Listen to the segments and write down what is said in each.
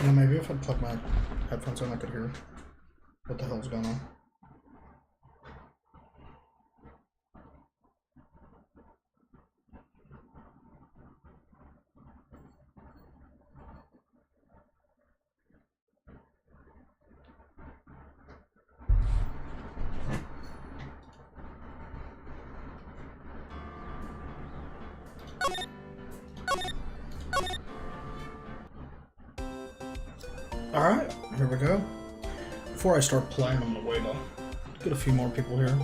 Yeah, maybe if I'd plug my headphones in, I could hear what the hell's going on. Alright, here we go. Before I start playing, I'm gonna wait to get a few more people here.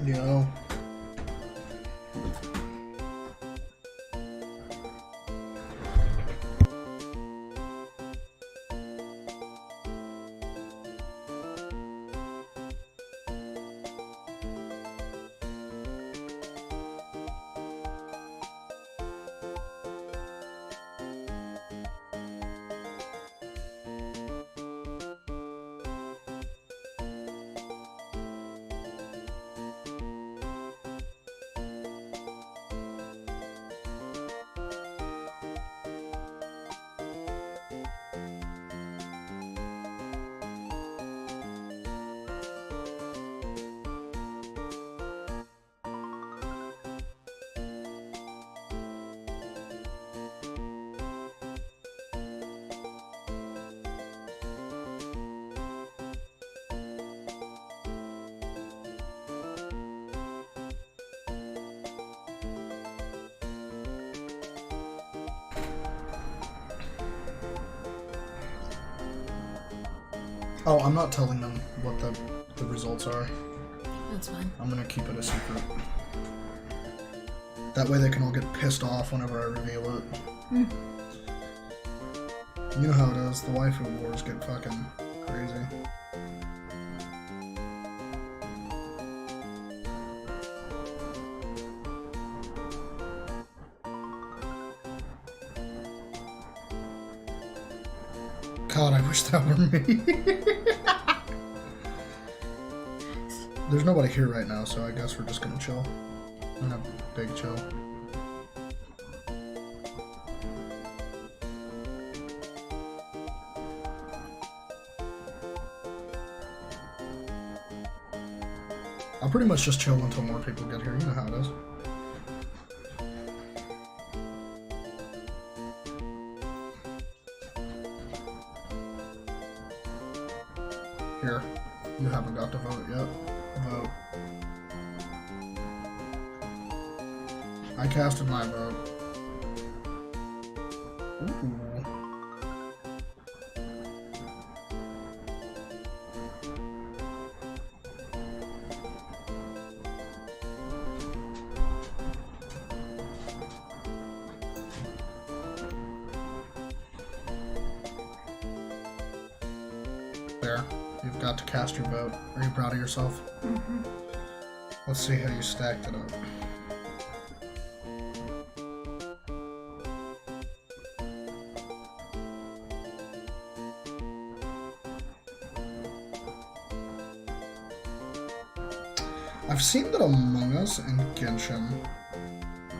Yo. Oh, I'm not telling them what the results are. That's fine. I'm gonna keep it a secret. That way they can all get pissed off whenever I reveal it. Mm. You know how it is, the waifu wars get fucking crazy. God, I wish that were me. There's nobody here right now, so I guess we're just gonna chill. I'm gonna big chill. I'll pretty much just chill until more people get here. You know how it is. Here, you haven't got to vote yet. Vote. I casted my vote. Ooh. There. You've got to cast your vote. Are you proud of yourself? Mm-hmm. Let's see how you stacked it up. I've seen that Among Us and Genshin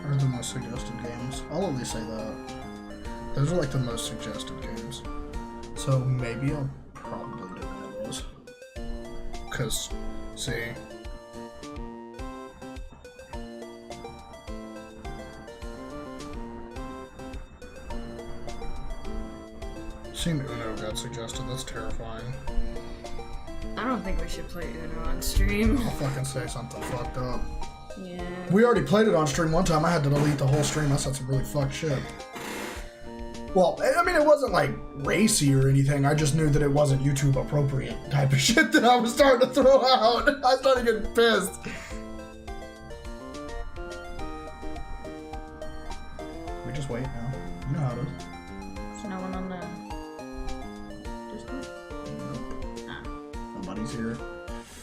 are the most suggested games. I'll at least say that. Those are like the most suggested games. So maybe I'll probably do one of those. Because, see... Seeing Uno got suggested, that's terrifying. I don't think we should play Uno on stream. I'll fucking say something fucked up. Yeah. We already played it on stream one time. I had to delete the whole stream. I said some really fucked shit. Well, I mean, it wasn't like racy or anything. I just knew that it wasn't YouTube appropriate type of shit that I was starting to throw out. I started getting pissed. We just wait now. You know how it is. There's no one on the Discord? Nope. Ah. Nobody's here.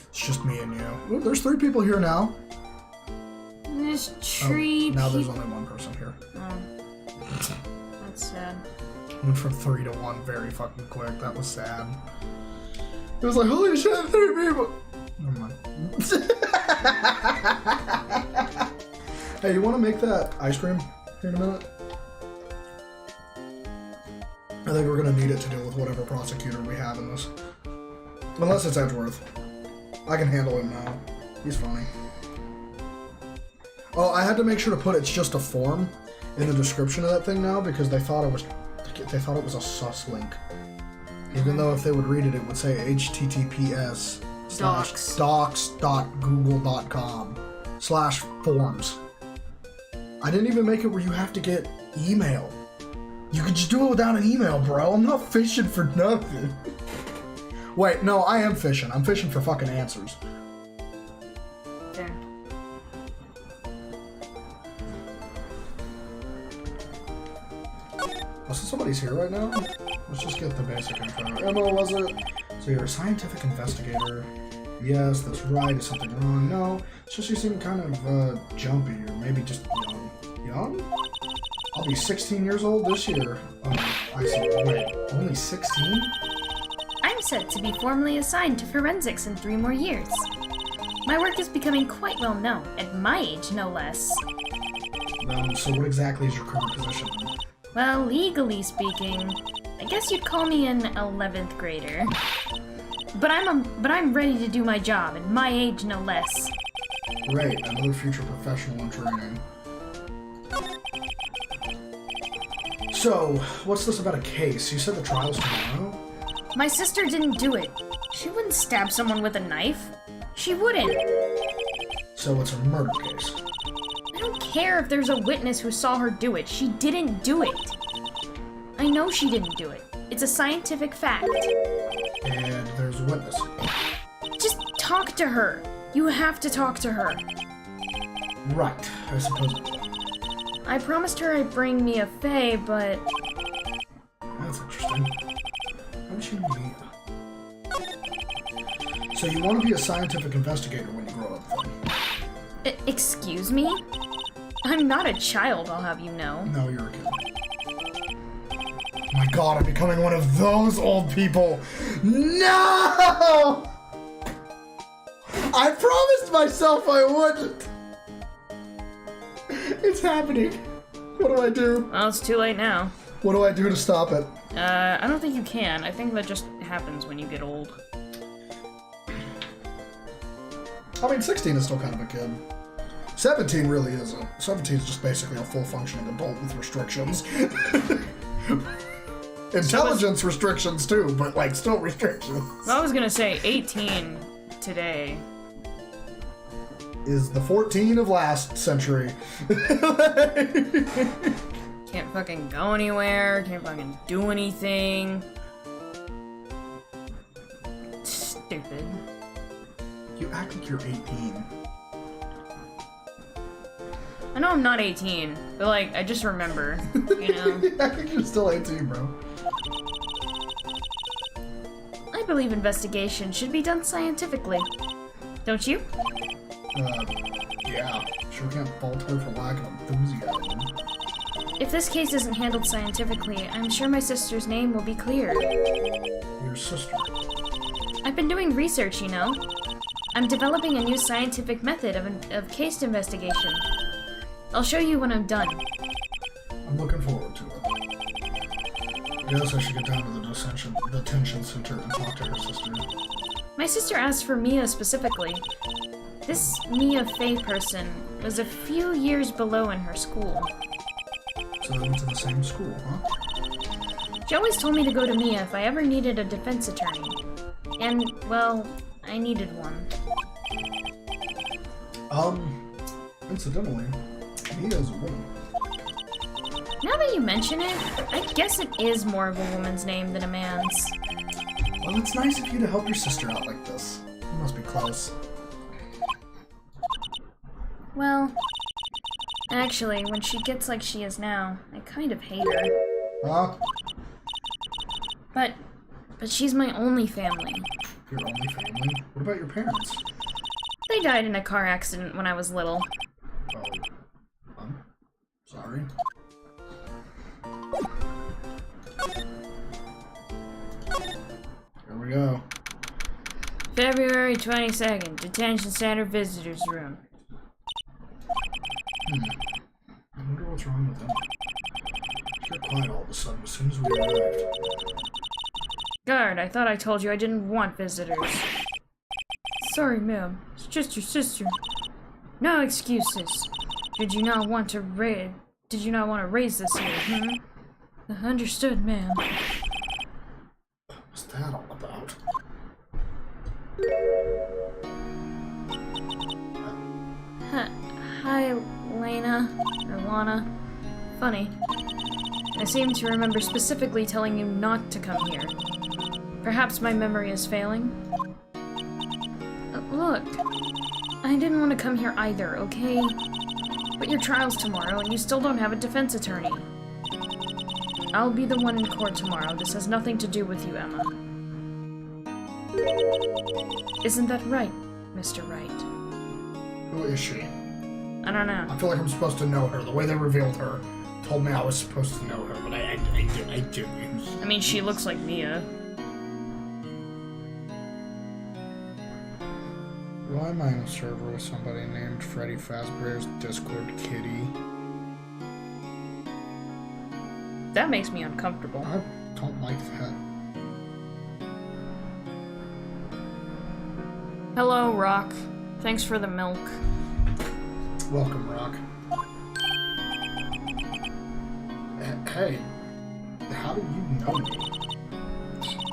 It's just me and you. Ooh, there's 3 people here now. There's tree. Now there's only 1 person here. Oh. That's sad. Went from 3 to 1 very fucking quick. That was sad. It was like, holy shit, 3 people. Never mind. Hey, you want to make that ice cream here in a minute? I think we're gonna need it to deal with whatever prosecutor we have in this. Unless it's Edgeworth. I can handle him now. He's funny. Oh, I had to make sure to put it's just a form in the description of that thing now because they thought it was a sus link. Even though if they would read it, it would say https:/docs.google.com/forms. I didn't even make it where you have to get email. You could just do it without an email, bro. I'm not fishing for nothing. Wait, no, I am fishing. I'm fishing for fucking answers. There. Oh, so somebody's here right now? Let's just get the basic info. Emma, was it? So you're a scientific investigator. Yes, that's right. Is something wrong? No. It's just you seem kind of jumpy or maybe just young. Young? I'll be 16 years old this year. Oh, I see. Wait, only 16? I'm set to be formally assigned to forensics in 3 more years. My work is becoming quite well known, at my age no less. So what exactly is your current position? Well, legally speaking, I guess you'd call me an 11th grader. But I'm ready to do my job, at my age no less. Great, another future professional in training. So, what's this about a case? You said the trial's tomorrow? My sister didn't do it. She wouldn't stab someone with a knife. She wouldn't. So it's a murder case. I don't care if there's a witness who saw her do it. She didn't do it. I know she didn't do it. It's a scientific fact. And there's a witness. Just talk to her. You have to talk to her. Right, I suppose. I promised her I'd bring Mia Fey, but... That's interesting. How did she know Mia? So you want to be a scientific investigator when you grow up, then? Excuse me? I'm not a child, I'll have you know. No, you're a kid. My god, I'm becoming one of those old people! No! I promised myself I wouldn't! It's happening. What do I do? Well, it's too late now. What do I do to stop it? I don't think you can. I think that just happens when you get old. I mean, 16 is still kind of a kid. 17 really isn't. 17 is just basically a full-functioning adult with restrictions. Intelligence restrictions too, but like still restrictions. Well, I was gonna say 18 today. Is the 14 of last century. Can't fucking go anywhere, can't fucking do anything. Stupid. You act like you're 18. I know I'm not 18, but like, I just remember, you know? I think you're still 18, bro. I believe investigation should be done scientifically. Don't you? Yeah. Sure can't fault her for lack of enthusiasm. If this case isn't handled scientifically, I'm sure my sister's name will be cleared. Your sister? I've been doing research, you know? I'm developing a new scientific method of case investigation. I'll show you when I'm done. I'm looking forward to it. I guess I should get down to the detention center and talk to her sister. My sister asked for Mia specifically. This Mia Fey person was a few years below in her school. So they went to the same school, huh? She always told me to go to Mia if I ever needed a defense attorney. And, well, I needed one. Incidentally, Mia's a woman. Now that you mention it, I guess it is more of a woman's name than a man's. Well, it's nice of you to help your sister out like this. You must be close. Well, actually, when she gets like she is now, I kind of hate her. Huh? But she's my only family. Your only family? What about your parents? They died in a car accident when I was little. Oh, I'm sorry. Here we go. February 22nd, Detention Center Visitors Room. I wonder what's wrong with them. They're quiet all of a sudden as soon as we arrived. Guard, I thought I told you I didn't want visitors. Sorry, ma'am. It's just your sister. No excuses. Did you not want to raise this here, Understood, ma'am. What's that all about? Hi, Lana. Or Lana. Funny. I seem to remember specifically telling you not to come here. Perhaps my memory is failing? Look, I didn't want to come here either, okay? But your trial's tomorrow, and you still don't have a defense attorney. I'll be the one in court tomorrow. This has nothing to do with you, Emma. Isn't that right, Mr. Wright? Who is she? I don't know. I feel like I'm supposed to know her. The way they revealed her told me I was supposed to know her, but I didn't. I mean, she looks like Mia. Why am I on a server with somebody named Freddy Fazbear's Discord Kitty? That makes me uncomfortable. I don't like that. Hello, Rock. Thanks for the milk. Welcome, Rock. Hey, how do you know me?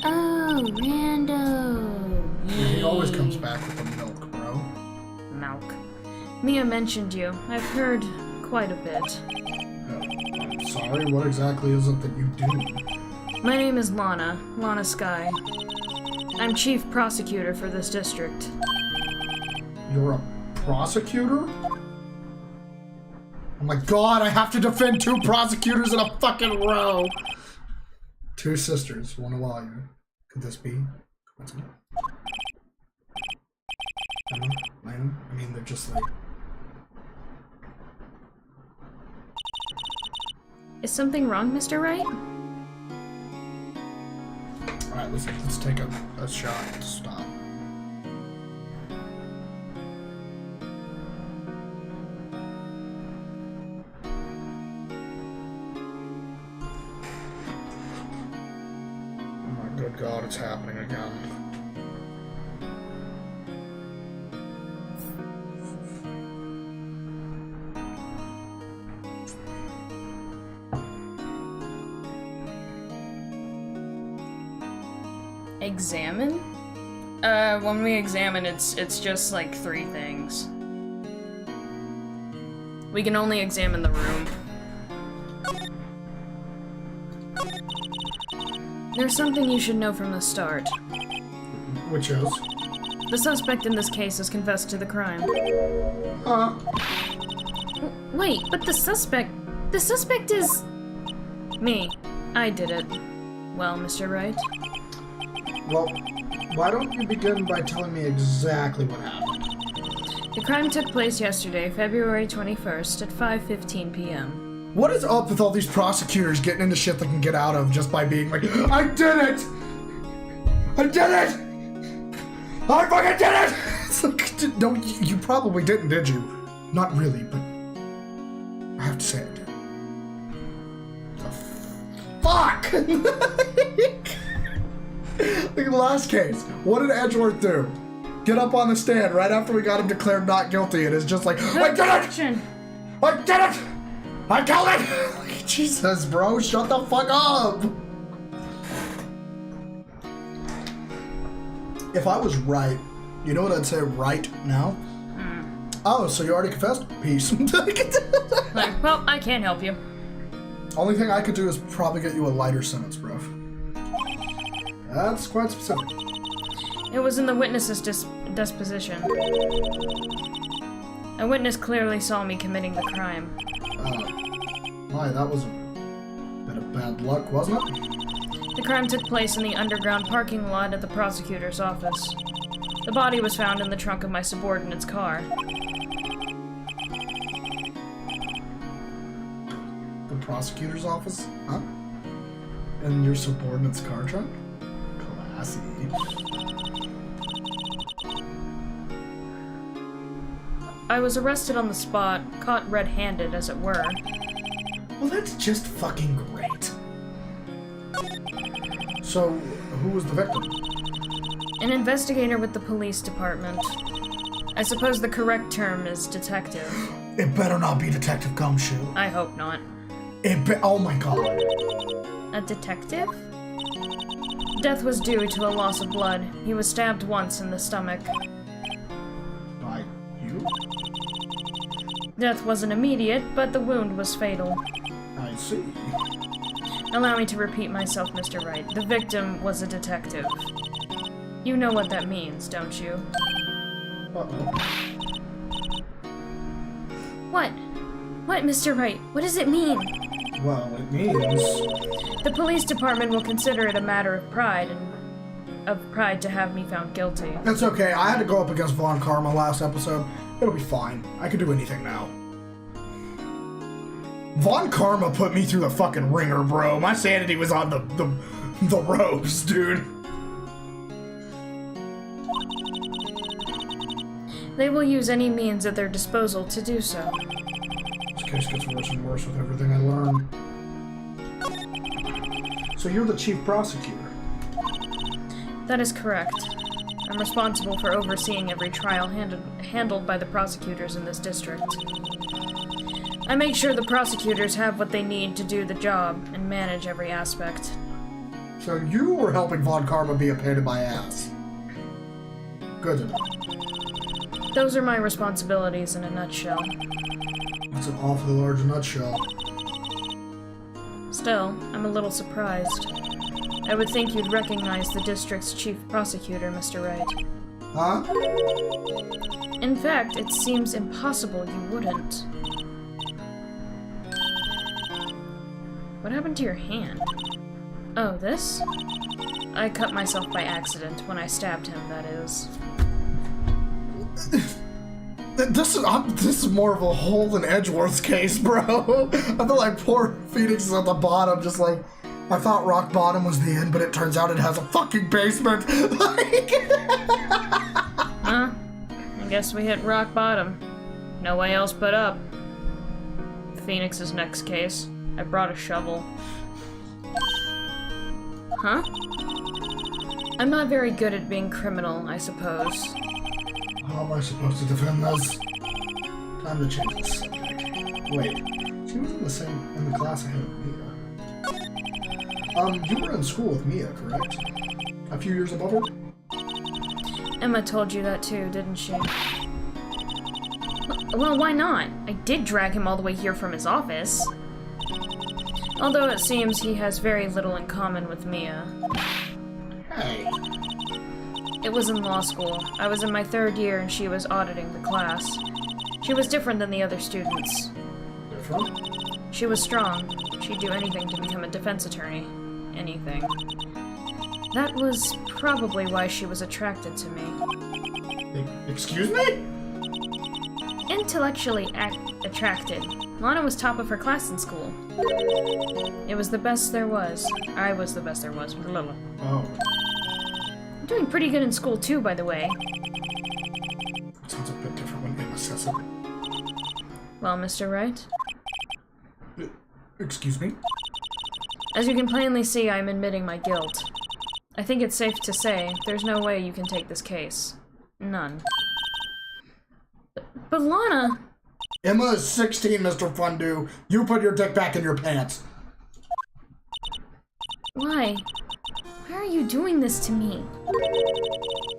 Oh, Rando. He always comes back with the milk, bro. Milk. Mia mentioned you. I've heard quite a bit. I'm sorry, what exactly is it that you do? My name is Lana Sky. I'm chief prosecutor for this district. You're a prosecutor? Oh my god, I have to defend 2 prosecutors in a fucking row! 2 sisters, 1 lawyer. Could this be coincidence? Lana? I mean, they're just like... Is something wrong, Mr. Wright? Alright, let's take a shot to stop. Oh my good god, it's happening again. Examine? When we examine, it's just like 3 things. We can only examine the room. There's something you should know from the start. Which is? The suspect in this case has confessed to the crime. Wait, but the suspect is... me. I did it. Well, Mr. Wright? Well, why don't you begin by telling me exactly what happened? The crime took place yesterday, February 21st at 5:15 p.m. What is up with all these prosecutors getting into shit they can get out of just by being like, I did it! I did it! I fucking did it! It's like, no, you probably didn't, did you? Not really, but I have to say I did. The fuck! Look at the last case. What did Edgeworth do? Get up on the stand right after we got him declared not guilty, and it's just like, I did it! I did it! I killed it! Jesus, bro, shut the fuck up! If I was right, you know what I'd say right now? Oh, so you already confessed? Peace. Well, I can't help you. Only thing I could do is probably get you a lighter sentence, bro. That's quite specific. It was in the witness's disposition. A witness clearly saw me committing the crime. My, that was a bit of bad luck, wasn't it? The crime took place in the underground parking lot at the prosecutor's office. The body was found in the trunk of my subordinate's car. The prosecutor's office? Huh? In your subordinate's car trunk? Classy. I was arrested on the spot, caught red-handed, as it were. Well, that's just fucking great. So, who was the victim? An investigator with the police department. I suppose the correct term is detective. It better not be Detective Gumshoe. I hope not. Oh my god. A detective? Death was due to a loss of blood. He was stabbed once in the stomach. By you? Death wasn't immediate, but the wound was fatal. I see. Allow me to repeat myself, Mr. Wright. The victim was a detective. You know what that means, don't you? Uh-oh. What? What, Mr. Wright? What does it mean? Well, it means... The police department will consider it a matter of pride to have me found guilty. It's okay. I had to go up against Von Karma last episode. It'll be fine. I can do anything now. Von Karma put me through the fucking ringer, bro. My sanity was on the ropes, dude. They will use any means at their disposal to do so. This case gets worse and worse with everything I learn. So you're the chief prosecutor? That is correct. I'm responsible for overseeing every trial handled by the prosecutors in this district. I make sure the prosecutors have what they need to do the job and manage every aspect. So you were helping Von Karma be a pain in my ass. Good to know. Those are my responsibilities in a nutshell. That's an awfully large nutshell. Still, I'm a little surprised. I would think you'd recognize the district's chief prosecutor, Mr. Wright. Huh? In fact, it seems impossible you wouldn't. What happened to your hand? Oh, this? I cut myself by accident when I stabbed him, that is. This is more of a hole in Edgeworth's case, bro. I feel like poor Phoenix is at the bottom, just like, I thought rock bottom was the end, but it turns out it has a fucking basement. Like... Huh? I guess we hit rock bottom. No way else but up. Phoenix's next case. I brought a shovel. Huh? I'm not very good at being criminal, I suppose. How am I supposed to defend this? Time to change this subject. Wait, she was in the class ahead of Mia. You were in school with Mia, correct? A few years above her? Emma told you that too, didn't she? Well, why not? I did drag him all the way here from his office. Although it seems he has very little in common with Mia. Hey. It was in law school. I was in my 3rd year and she was auditing the class. She was different than the other students. Different? She was strong. She'd do anything to become a defense attorney. Anything. That was probably why she was attracted to me. Excuse me? Intellectually attracted. Lana was top of her class in school. It was the best there was. I was the best there was. Oh. I'm doing pretty good in school too, by the way. Sounds a bit different when Emma says it. Well, Mr. Wright? Excuse me? As you can plainly see, I'm admitting my guilt. I think it's safe to say, there's no way you can take this case. None. But Lana... Emma is 16, Mr. Fundu. You put your dick back in your pants. Why? Why are you doing this to me?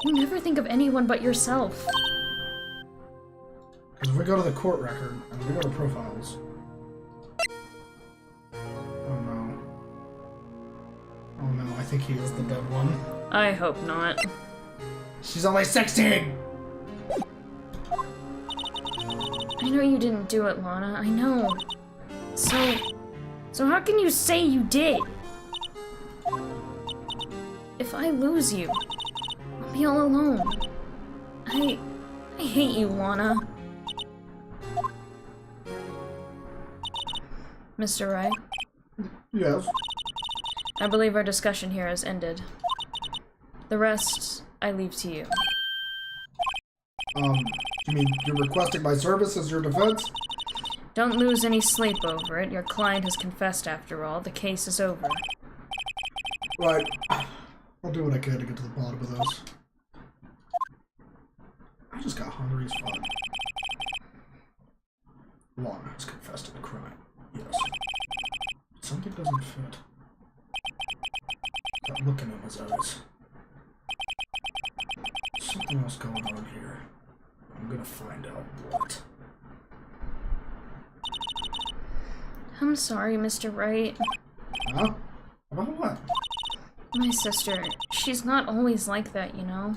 You never think of anyone but yourself. Because if we go to the court record, and we go to profiles... he is the dead one. I hope not. She's only 16! I know you didn't do it, Lana. I know. So how can you say you did? If I lose you, I'll be all alone. I hate you, Lana. Mr. Wright? Yes? I believe our discussion here has ended. The rest, I leave to you. You mean you're requesting my service as your defense? Don't lose any sleep over it. Your client has confessed after all. The case is over. Right. I'll do what I can to get to the bottom of this. I just got hungry as fuck. Lana has confessed to the crime. Yes. Something doesn't fit. That look in his eyes. Something else going on here. I'm gonna find out what. I'm sorry, Mr. Wright. Huh? About what? My sister, she's not always like that, you know?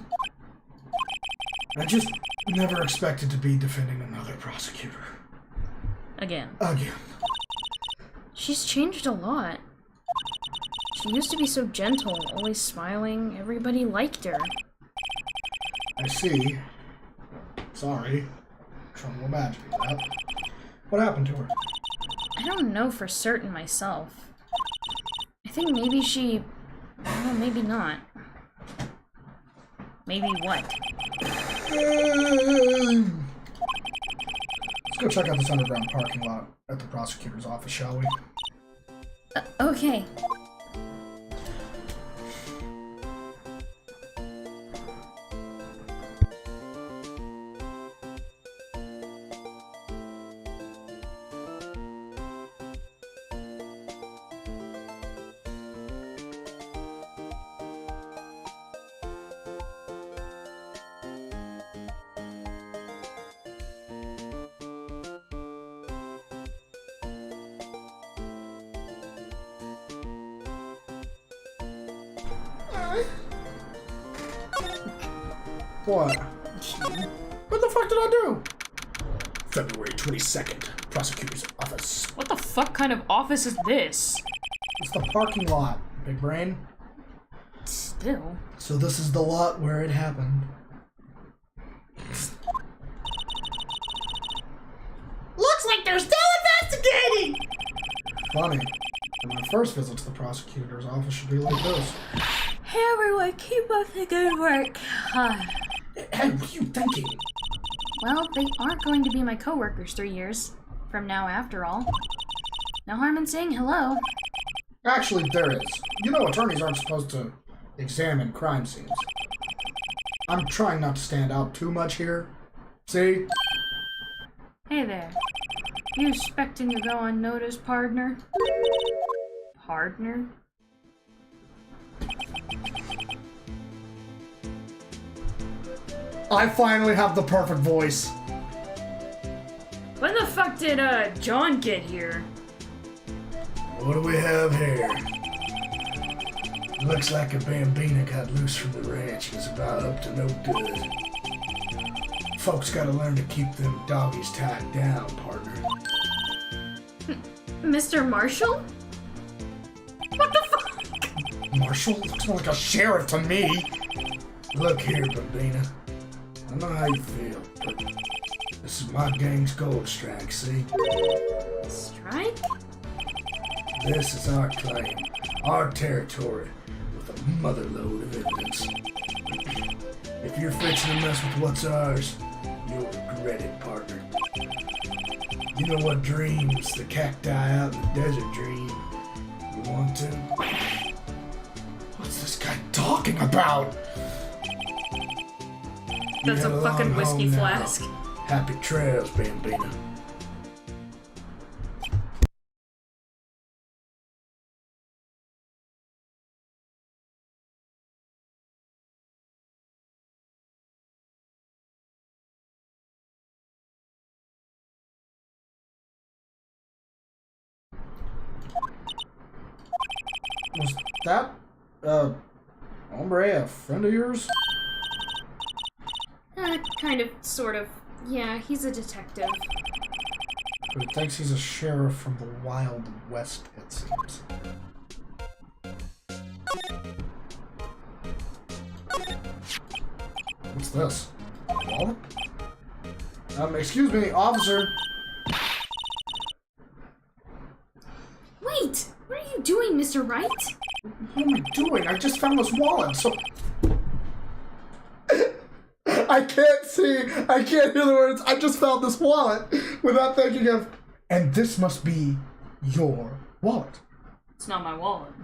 I just never expected to be defending another prosecutor. Again. Again. She's changed a lot. She used to be so gentle, always smiling. Everybody liked her. I see. Sorry. Trying to imagine that. What happened to her? I don't know for certain myself. I think maybe she... well, maybe not. Maybe what? Let's go check out this underground parking lot at the prosecutor's office, shall we? Okay. What? What the fuck did I do? February 22nd, prosecutor's office. What the fuck kind of office is this? It's the parking lot, big brain. Still. So this is the lot where it happened. Looks like they're still investigating! Funny. And my first visit to the prosecutor's office should be like this. Hey everyone, keep up the good work. Hey, what are you thinking? Well, they aren't going to be my coworkers 3 years from now after all. No harm in saying hello. Actually, there is. You know attorneys aren't supposed to examine crime scenes. I'm trying not to stand out too much here. See? Hey there. You expecting to go unnoticed, partner? Partner? I finally have the perfect voice. When the fuck did, John get here? What do we have here? Looks like a bambina got loose from the ranch and is about up to no good. Folks gotta learn to keep them doggies tied down, partner. Mr. Marshall? What the fuck? Marshall? Looks more like a sheriff to me. Look here, bambina. I know how you feel, but this is my gang's gold strike, see? Strike? This is our claim, our territory, with a motherload of evidence. If you're fixing to mess with what's ours, you'll regret it, partner. You know what dreams the cacti out in the desert dream? You want to? What's this guy talking about? That's You a got fucking long whiskey home now. flask. Happy trails, bambina. Was that Hombre, a friend of yours? Kind of, sort of. Yeah, he's a detective. Who thinks he's a sheriff from the Wild West, it seems. What's this? Wallet? Excuse me, officer. Wait! What are you doing, Mr. Wright? What am I doing? I just found this wallet, so... I can't see, I can't hear the words, I just found this wallet without thinking of... And this must be your wallet. It's not my wallet.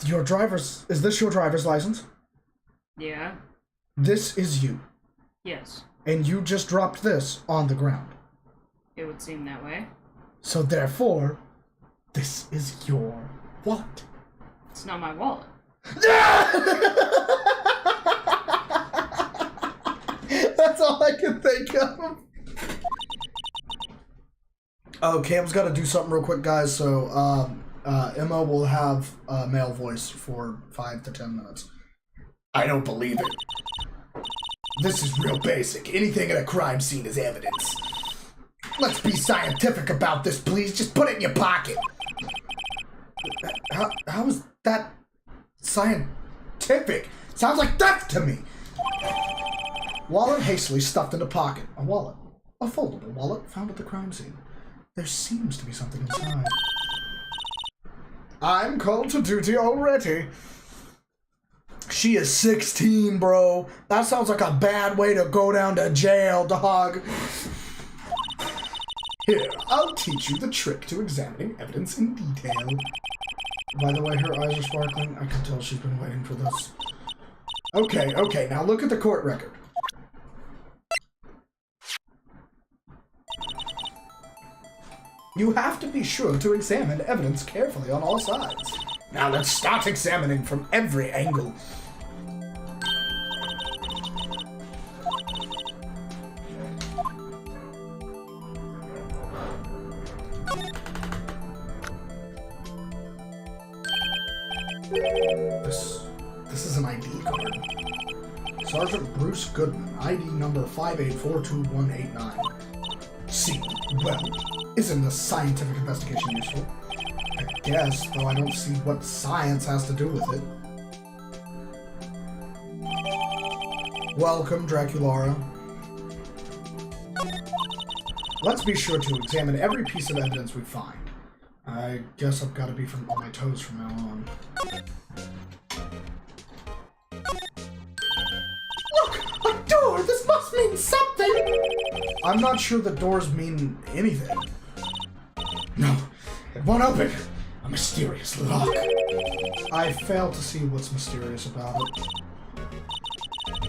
Your driver's... Is this your driver's license? Yeah. This is you. Yes. And you just dropped this on the ground. It would seem that way. So therefore, this is your wallet. It's not my wallet. That's all I can think of. Oh, Cam's got to do something real quick, guys. So, Emma will have a male voice for 5 to 10 minutes. I don't believe it. This is real basic. Anything at a crime scene is evidence. Let's be scientific about this, please. Just put it in your pocket. How is that scientific? Sounds like theft to me. Wallet hastily stuffed in a pocket. A wallet. A foldable wallet found at the crime scene. There seems to be something inside. I'm called to duty already. She is 16, bro. That sounds like a bad way to go down to jail, dog. Here, I'll teach you the trick to examining evidence in detail. By the way, her eyes are sparkling. I can tell she's been waiting for this. Okay, now look at the court record. You have to be sure to examine evidence carefully on all sides. Now let's start examining from every angle. This is an ID card. Sergeant Bruce Goodman, ID number 5842189. See, well, isn't this scientific investigation useful? I guess, though I don't see what science has to do with it. Welcome, Draculara. Let's be sure to examine every piece of evidence we find. I guess I've got to be on my toes from now on. Look! A door! This must mean something! I'm not sure the doors mean anything. No, it won't open. A mysterious lock. I fail to see what's mysterious about it.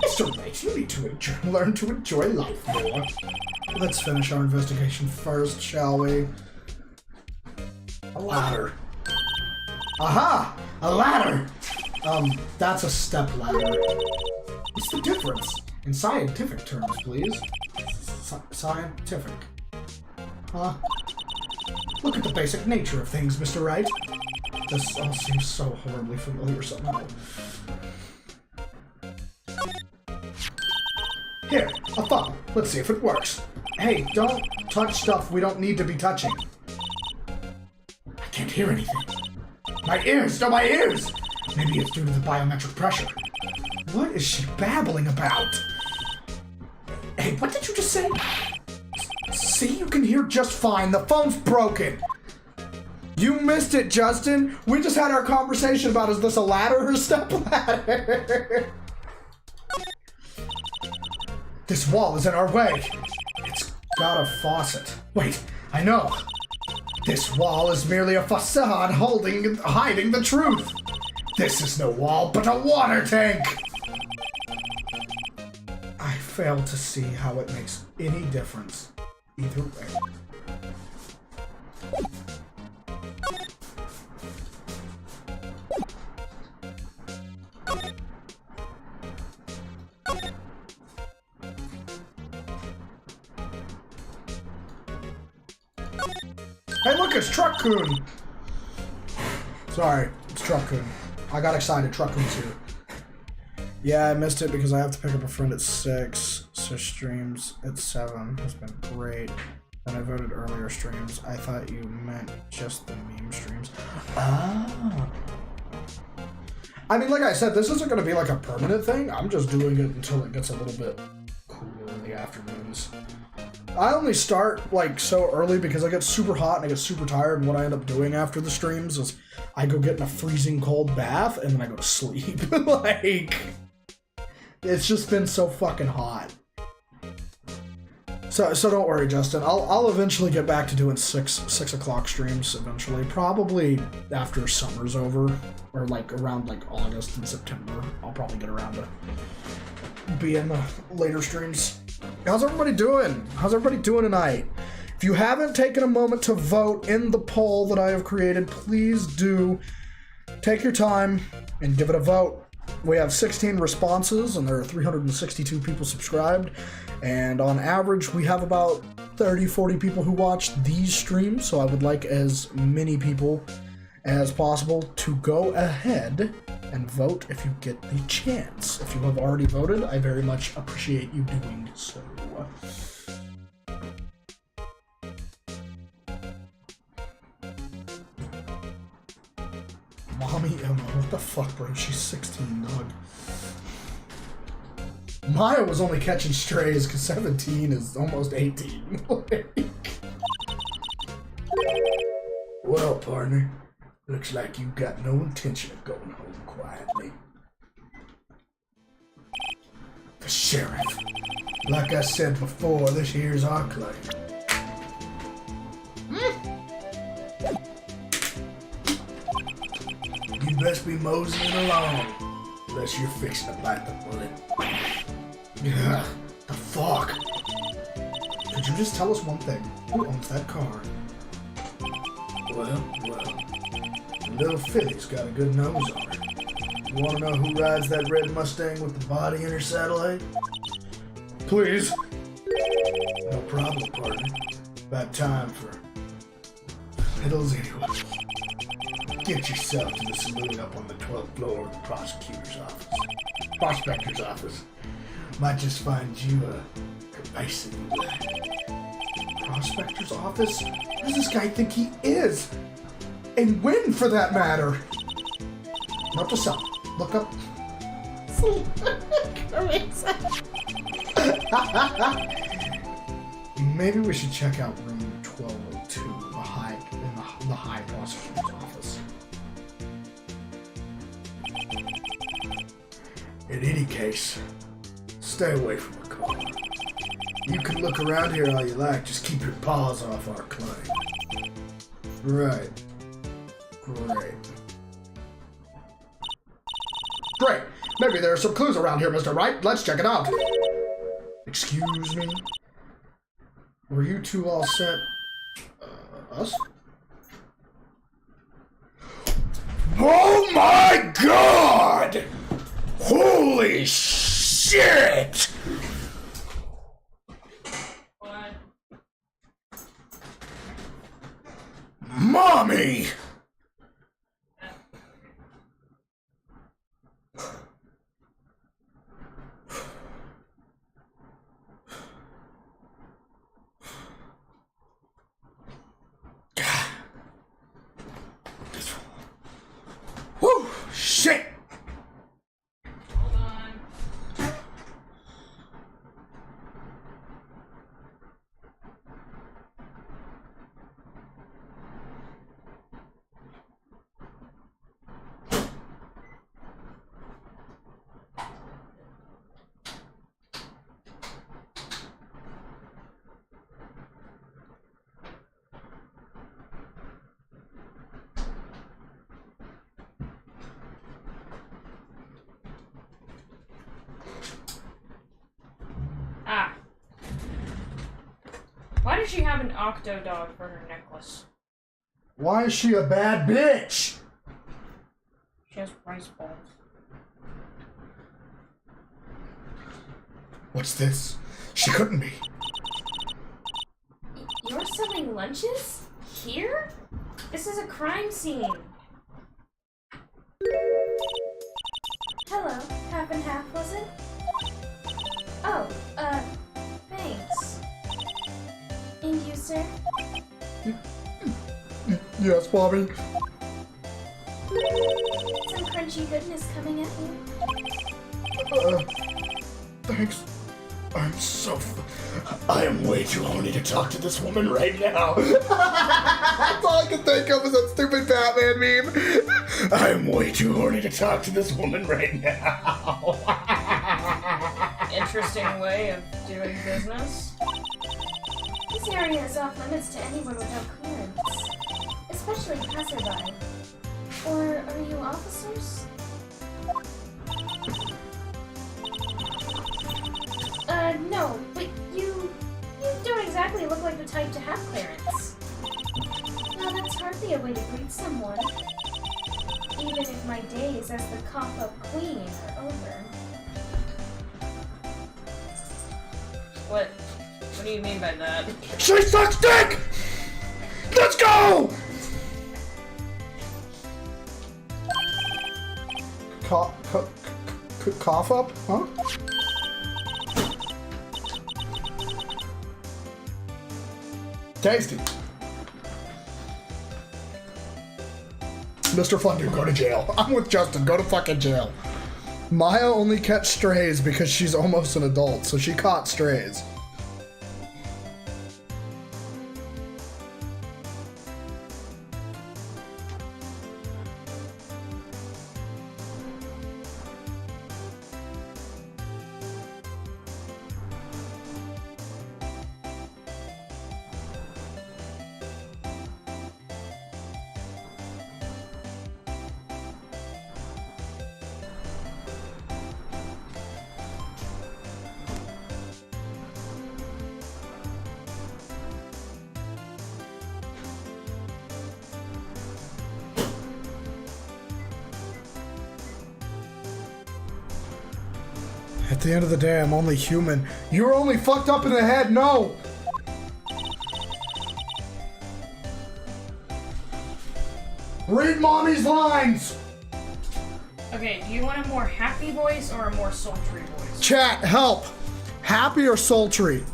Mr. Wright, you need to learn to enjoy life more. Let's finish our investigation first, shall we? A ladder. Aha! A ladder! That's a step ladder. What's the difference? In scientific terms, please. Scientific. Huh? Look at the basic nature of things, Mr. Wright. This all seems so horribly familiar somehow. Here, a phone. Let's see if it works. Hey, don't touch stuff we don't need to be touching. I can't hear anything. My ears! No, my ears! Maybe it's due to the biometric pressure. What is she babbling about? Hey, what did you just say? See, you can hear just fine. The phone's broken. You missed it, Justin. We just had our conversation about is this a ladder or a step ladder? This wall is in our way. It's got a faucet. Wait, I know. This wall is merely a facade hiding the truth. This is no wall, but a water tank. I fail to see how it makes any difference either way. Hey, look, it's Truck-kun! Sorry, it's Truckun. I got excited. Truckun's here. Yeah, I missed it because I have to pick up a friend at 6. So streams at 7 has been great. And I voted earlier streams. I thought you meant just the meme streams. Ah. I mean, like I said, this isn't going to be like a permanent thing. I'm just doing it until it gets a little bit cooler in the afternoons. I only start like so early because I get super hot and I get super tired, and what I end up doing after the streams is I go get in a freezing cold bath and then I go to sleep. Like, it's just been so fucking hot. So don't worry, Justin. I'll eventually get back to doing 6 o'clock streams eventually. Probably after summer's over, or like around like August and September. I'll probably get around to being the later streams. How's everybody doing? How's everybody doing tonight? If you haven't taken a moment to vote in the poll that I have created, please do take your time and give it a vote. We have 16 responses and there are 362 people subscribed. And on average, we have about 30-40 people who watch these streams. So I would like as many people as possible to go ahead and vote if you get the chance. If you have already voted, I very much appreciate you doing so. Mommy Emma, what the fuck, bro? She's 16, dog. Maya was only catching strays because 17 is almost 18. Well, partner, looks like you got no intention of going home quietly. The sheriff. Like I said before, this here's our claim. You best be moseying along, unless you're fixing to bite the bullet. Yeah, the fuck? Could you just tell us one thing? Who owns that car? Well, little Philly's got a good nose on her. You wanna know who rides that red Mustang with the body in her satellite? Please. No problem, partner. About time for riddles anyway. Get yourself to the saloon up on the 12th floor of the prospector's office. Might just find you a basic prospector's office? Who does this guy think he is? And when, for that matter? Not to sell. Look up. Maybe we should check out room 1202, the high prosecutor's office. In any case, stay away from the car. You can look around here all you like, just keep your paws off our claim. Right. Great. Maybe there are some clues around here, Mr. Wright. Let's check it out. Excuse me? Were you two all set? Us? Oh my god! Holy shit! What? Mommy! Whew! Shit! Hold on. Why does she have an octo dog for her necklace? Why is she a bad bitch? She has rice balls. What's this? She couldn't be. You're selling lunches? Here? This is a crime scene. Yes, mommy. Some crunchy goodness coming at you. Thanks. I am way too horny to talk to this woman right now. That's all I can think of is that stupid Batman meme. I am way too horny to talk to this woman right now. Interesting way of doing business. This area is off limits to anyone without clearance, especially passerby. Or are you officers? No, but you don't exactly look like the type to have clearance. Now that's hardly a way to greet someone, even if my days as the cop-up queen are over. What do you mean by that? She sucks dick! Let's go! Cough up? Huh? Tasty. Mr. Fondue, go to jail. I'm with Justin. Go to fucking jail. Maya only catch strays because she's almost an adult, so she caught strays. At the end of the day, I'm only human. You're only fucked up in the head, no! Read mommy's lines! Okay, do you want a more happy voice or a more sultry voice? Chat, help! Happy or sultry?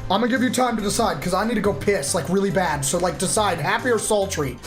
I'm gonna give you time to decide, because I need to go piss, like, really bad. So, like, decide, happy or sultry?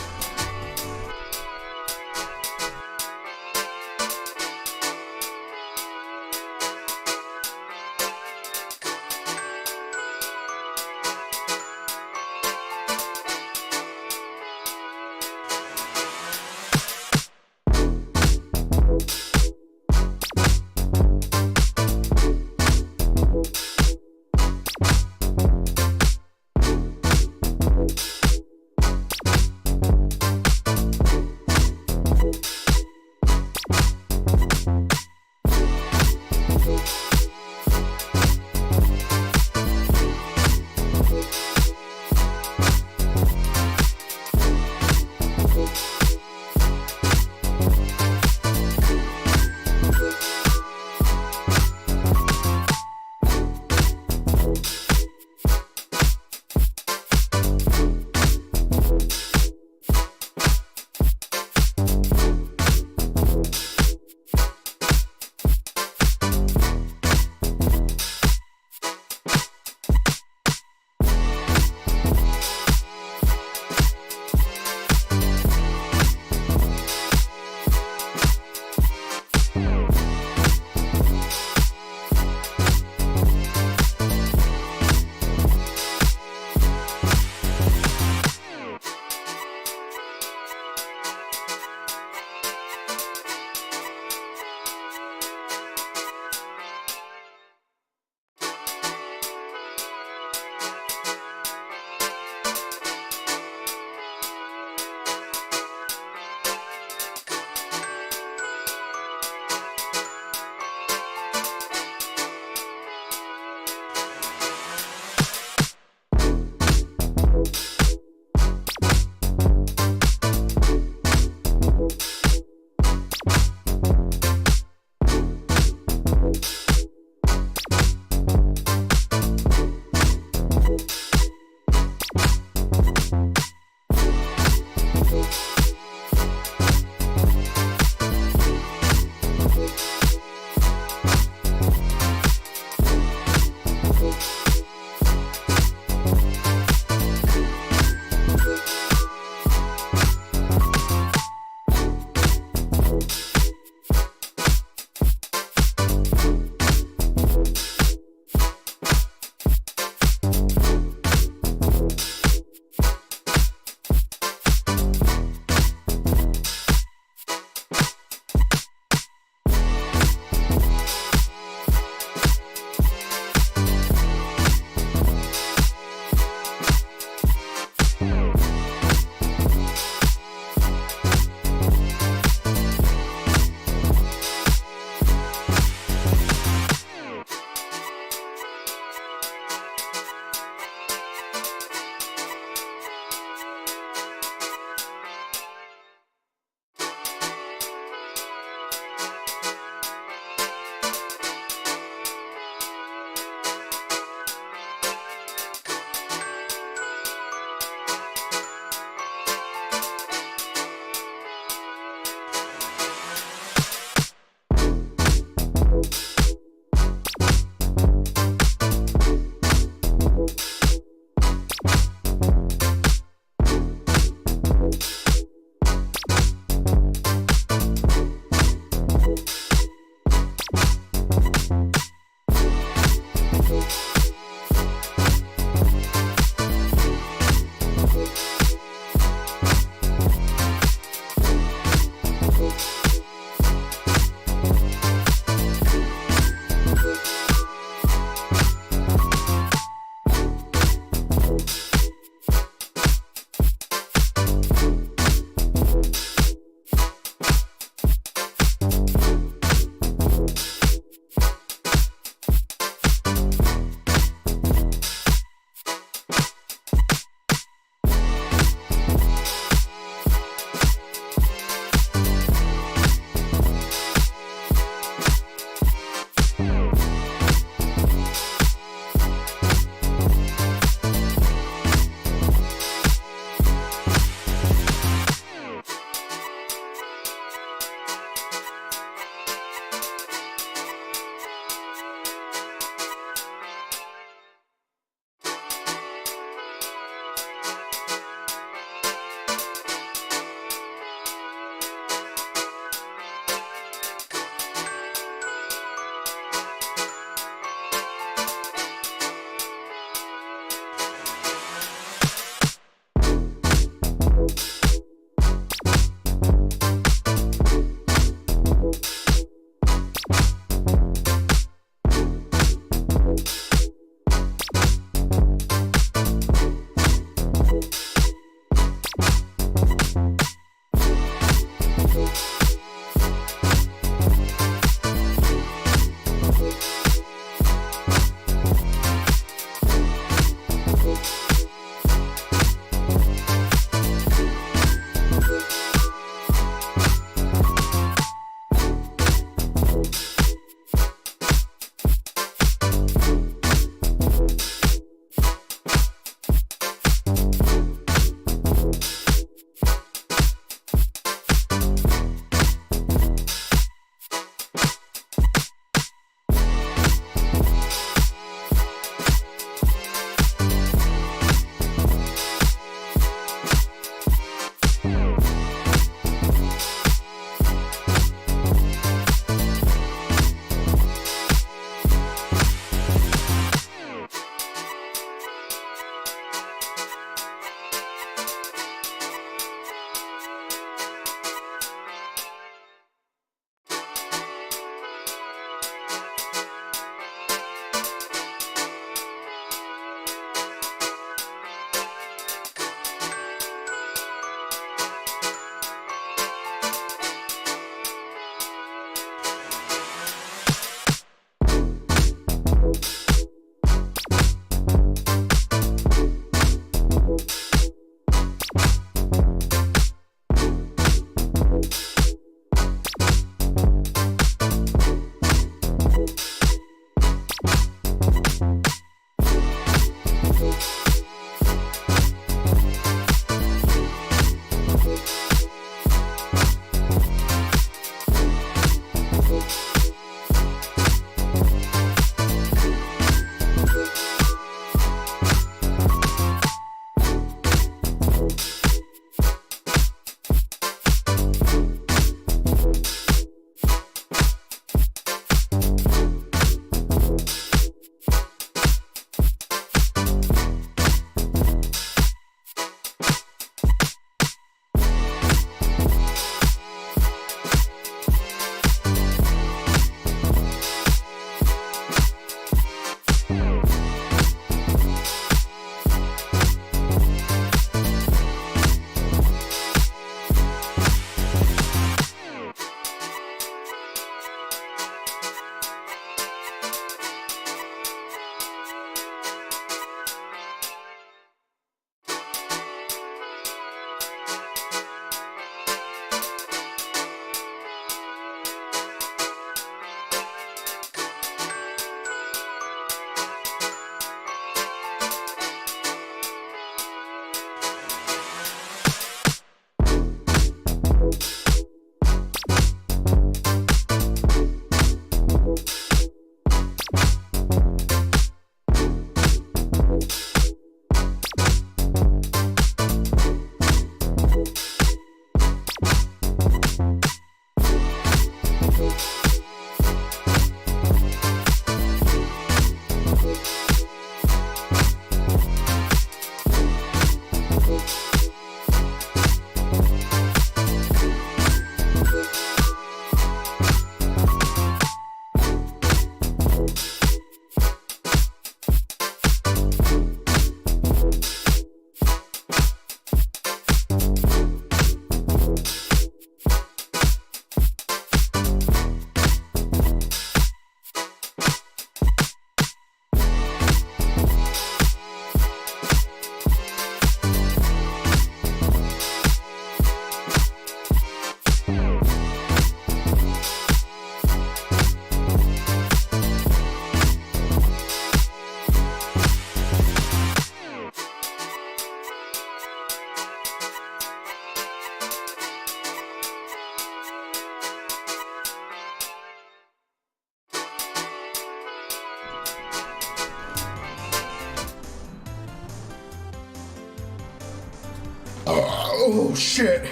Oh, shit.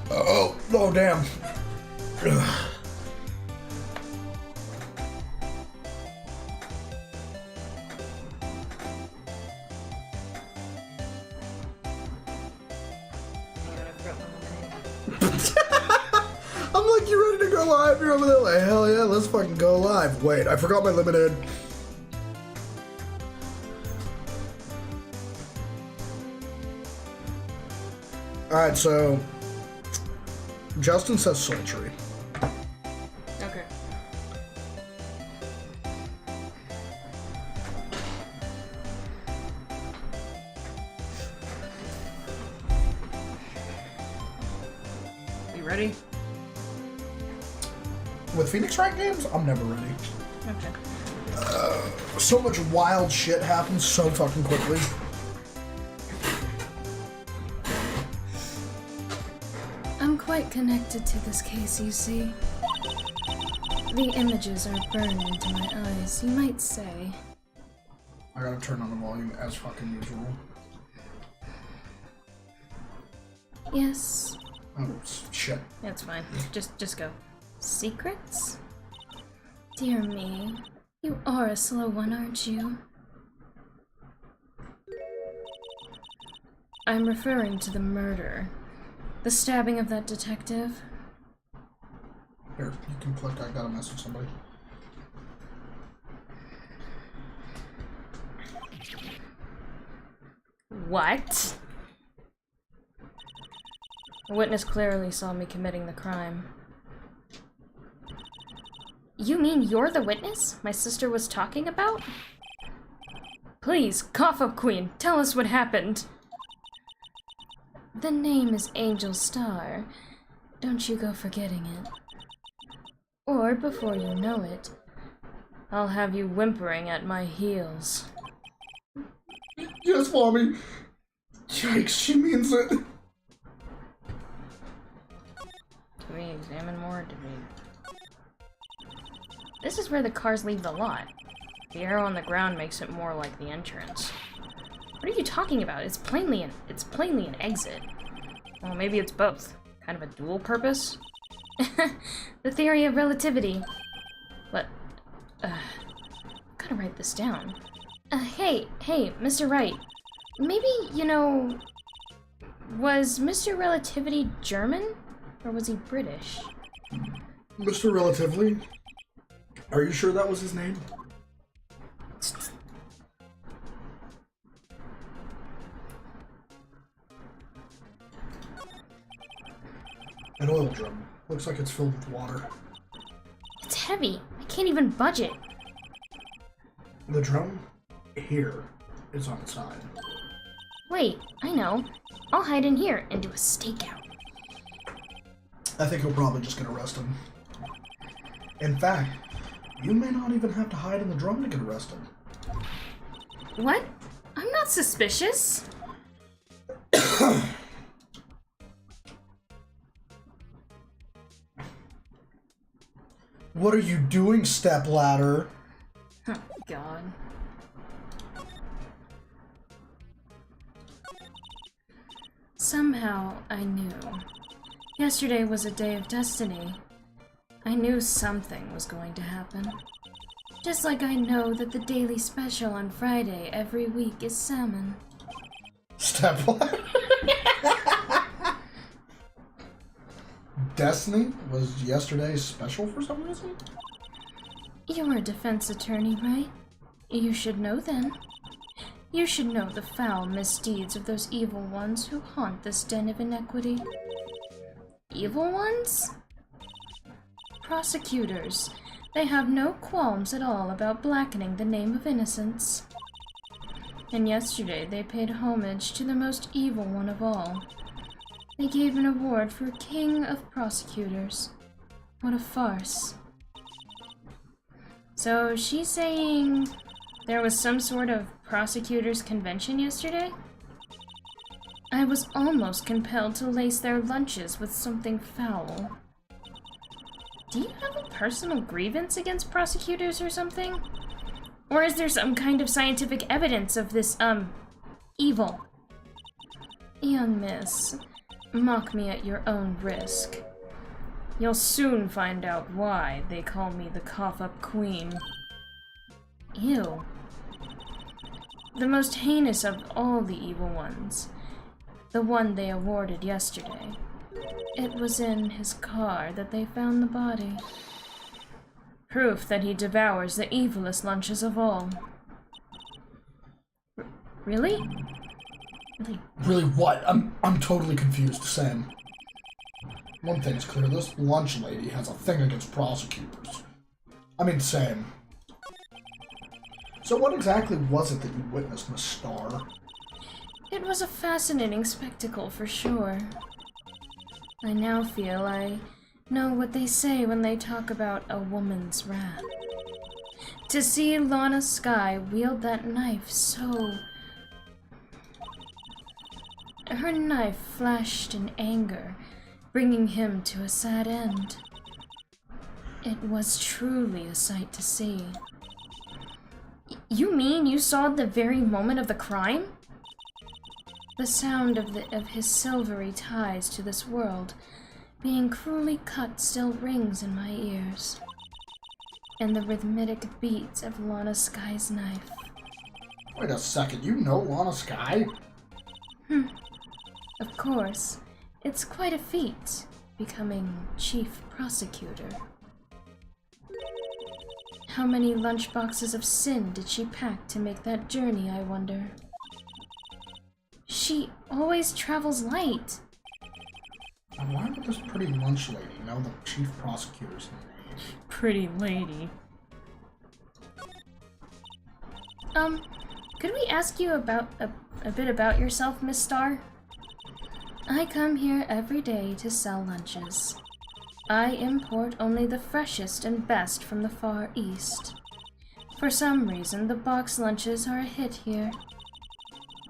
Oh, damn. Ugh. I'm like, you ready to go live? You're over there like, hell yeah, let's fucking go live. Wait, I forgot my lemonade. Alright, so Justin says sultry. Okay. You ready? With Phoenix Wright games, I'm never ready. Okay. So much wild shit happens so fucking quickly. I'm quite connected to this case, you see. The images are burned into my eyes, you might say. I gotta turn on the volume as fucking usual. Yes. Oh, shit. That's fine. Just go. Secrets? Dear me. You are a slow one, aren't you? I'm referring to the murder. The stabbing of that detective. Here, you can click, I gotta message somebody. What? A witness clearly saw me committing the crime. You mean you're the witness my sister was talking about? Please, cough up, Queen. Tell us what happened. The name is Angel Star. Don't you go forgetting it. Or, before you know it, I'll have you whimpering at my heels. Yes, Mommy. Yikes, she means it. Did we examine more? Did we... This is where the cars leave the lot. The arrow on the ground makes it more like the entrance. What are you talking about? It's plainly an exit. Well, maybe it's both. Kind of a dual purpose? The theory of relativity. But, gotta write this down. Hey, Mr. Wright. Maybe, was Mr. Relativity German? Or was he British? Mr. Relatively? Are you sure that was his name? An oil drum. Looks like it's filled with water. It's heavy. I can't even budge it. The drum here is on its side. Wait, I know. I'll hide in here and do a stakeout. I think he'll probably just get arrested. In fact, you may not even have to hide in the drum to get arrested. What? I'm not suspicious. What are you doing, stepladder? Oh, God. Somehow, I knew. Yesterday was a day of destiny. I knew something was going to happen. Just like I know that the daily special on Friday every week is salmon. Stepladder? Destiny was yesterday's special for some reason? You're a defense attorney, right? You should know then. You should know the foul misdeeds of those evil ones who haunt this den of inequity. Evil ones? Prosecutors. They have no qualms at all about blackening the name of innocence. And yesterday they paid homage to the most evil one of all. They gave an award for King of Prosecutors. What a farce. So she's saying there was some sort of prosecutors' convention yesterday? I was almost compelled to lace their lunches with something foul. Do you have a personal grievance against prosecutors or something? Or is there some kind of scientific evidence of this, evil? Young miss, mock me at your own risk. You'll soon find out why they call me the Cough-Up Queen. Ew. The most heinous of all the evil ones. The one they awarded yesterday. It was in his car that they found the body. Proof that he devours the evilest lunches of all. Really? Really what? I'm totally confused, Sam. One thing's clear, this lunch lady has a thing against prosecutors. I mean, Sam. So what exactly was it that you witnessed, Miss Starr? It was a fascinating spectacle for sure. I now feel I know what they say when they talk about a woman's wrath. To see Lana Skye wield that knife so... Her knife flashed in anger, bringing him to a sad end. It was truly a sight to see. You mean you saw the very moment of the crime? The sound of his silvery ties to this world being cruelly cut still rings in my ears. And the rhythmic beats of Lana Skye's knife. Wait a second, you know Lana Skye? Of course, it's quite a feat, becoming chief prosecutor. How many lunchboxes of sin did she pack to make that journey, I wonder? She always travels light. And why would this pretty lunch lady know the chief prosecutor's name? Pretty lady. Could we ask you about a bit about yourself, Miss Starr? I come here every day to sell lunches. I import only the freshest and best from the Far East. For some reason, the box lunches are a hit here.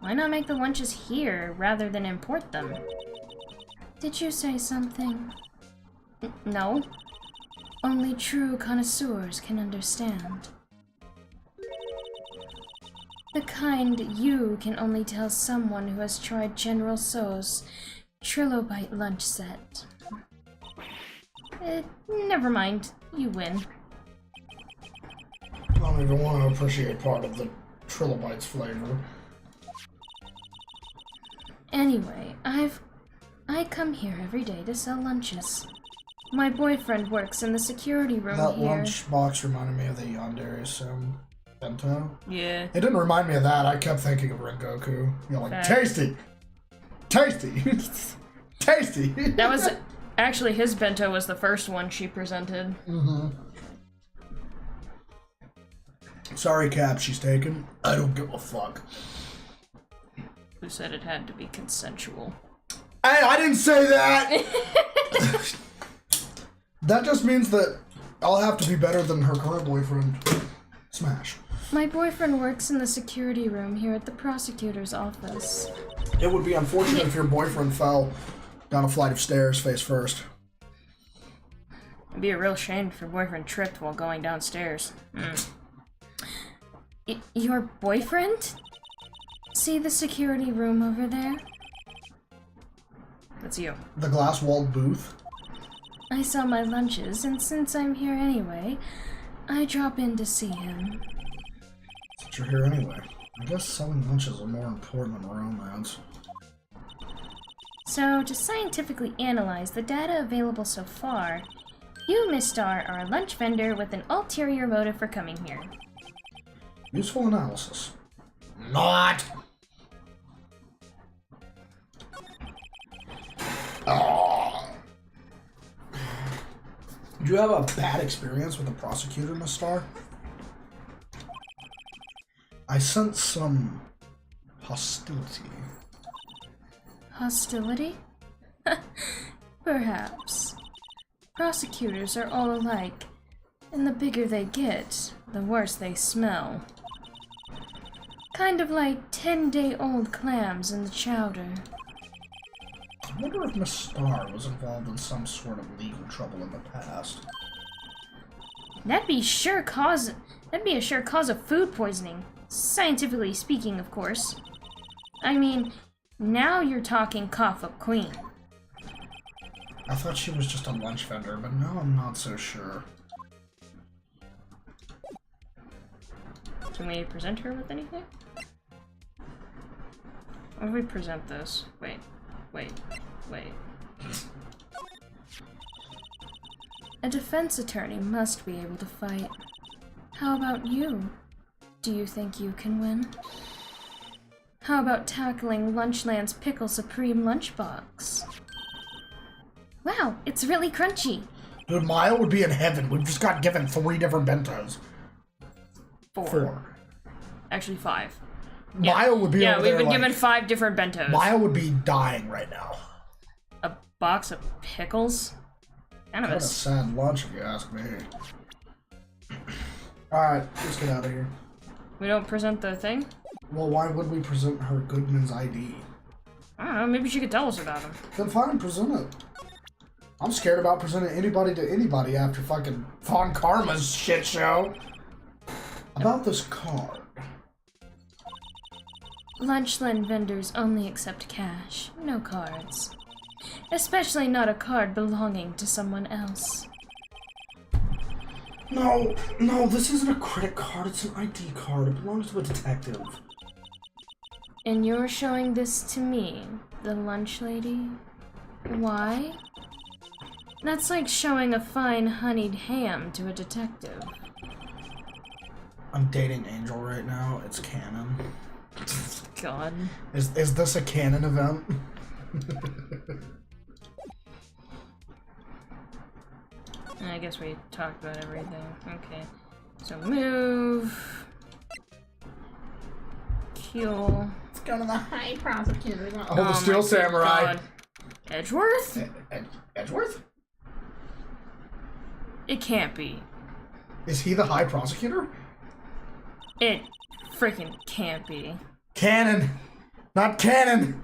Why not make the lunches here rather than import them? Did you say something? No. Only true connoisseurs can understand. The kind you can only tell someone who has tried General Tso's Trilobite lunch set. Never mind. You win. I don't even want to appreciate part of the Trilobite's flavor. Anyway, I come here every day to sell lunches. My boyfriend works in the security room That here. lunch box reminded me of the Yandere bento. Yeah. It didn't remind me of that. I kept thinking of Rengoku. You know, like, Fact. tasty! Tasty! Tasty! That was... Actually, his bento was the first one she presented. Mm-hmm. Sorry, Cap, she's taken. I don't give a fuck. Who said it had to be consensual? Hey, I didn't say that! That just means that I'll have to be better than her current boyfriend. Smash. My boyfriend works in the security room here at the prosecutor's office. It would be unfortunate if your boyfriend fell down a flight of stairs face first. It'd be a real shame if your boyfriend tripped while going downstairs. Your boyfriend? See the security room over there? That's you. The glass-walled booth? I sell my lunches, and since I'm here anyway, I drop in to see him. Since you're here anyway. I guess selling lunches are more important than romance. So, to scientifically analyze the data available so far, you, Miss Starr, are a lunch vendor with an ulterior motive for coming here. Useful analysis. Not! Did you have a bad experience with the prosecutor, Miss Starr? I sense some hostility. Hostility? Perhaps. Prosecutors are all alike, and the bigger they get, the worse they smell. Kind of like 10-day-old clams in the chowder. I wonder if Miss Starr was involved in some sort of legal trouble in the past. That'd be a sure cause of food poisoning. Scientifically speaking, of course. I mean, now you're talking Cough-Up Queen. I thought she was just a lunch vendor, but now I'm not so sure. Can we present her with anything? How do we present this? Wait. A defense attorney must be able to fight. How about you? Do you think you can win? How about tackling Lunchland's Pickle Supreme lunchbox? Wow, it's really crunchy. Dude, Maya would be in heaven. We just got given 3 different bentos. 4. Actually, 5. Maya would be over we've there, been like, given 5 different bentos. Maya would be dying right now. A box of pickles? Kind of What a sad lunch, if you ask me. Alright, let's get out of here. We don't present the thing? Well, why would we present her Goodman's ID? I don't know, maybe she could tell us about him. Then fine, present it. I'm scared about presenting anybody to anybody after fucking Von Karma's shit show. About this card. Lunchland vendors only accept cash, no cards. Especially not a card belonging to someone else. No, this isn't a credit card, it's an ID card. It belongs to a detective. And you're showing this to me, the lunch lady? Why? That's like showing a fine honeyed ham to a detective. I'm dating Angel right now, it's canon. God. Is this a canon event? I guess we talked about everything. Okay. So move. Kill. Let's go to the high prosecutor. Oh, the Steel my Samurai. God. Edgeworth? Edgeworth? It can't be. Is he the high prosecutor? It freaking can't be. Canon! Not canon!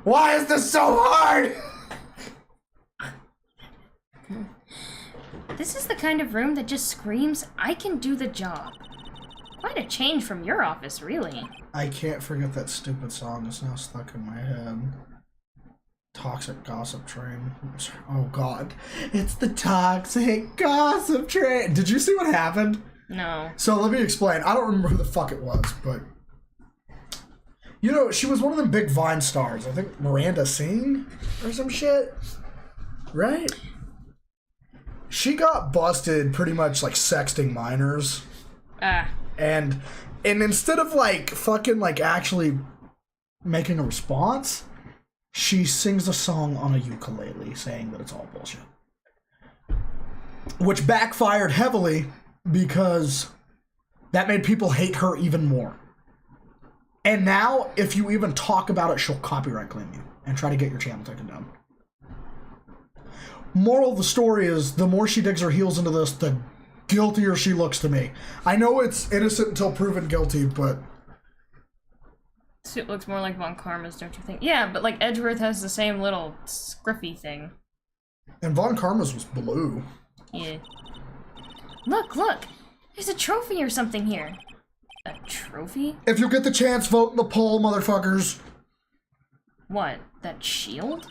Why is this so hard? This is the kind of room that just screams, I can do the job. Quite a change from your office, really. I can't forget that stupid song. It's now stuck in my head. Toxic Gossip Train. Oh god. It's the Toxic Gossip Train. Did you see what happened? No. So let me explain. I don't remember who the fuck it was, but... You know, she was one of them big Vine stars. I think Miranda Singh or some shit. Right? She got busted pretty much like sexting minors. And instead of like fucking like actually making a response, she sings a song on a ukulele saying that it's all bullshit. Which backfired heavily because that made people hate her even more. And now, if you even talk about it, she'll copyright claim you and try to get your channel taken down. Moral of the story is, the more she digs her heels into this, the guiltier she looks to me. I know it's innocent until proven guilty, but... It looks more like Von Karma's, don't you think? Yeah, but like Edgeworth has the same little scruffy thing. And Von Karma's was blue. Yeah. Look! There's a trophy or something here. A trophy? If you get the chance, vote in the poll, motherfuckers. What? That shield?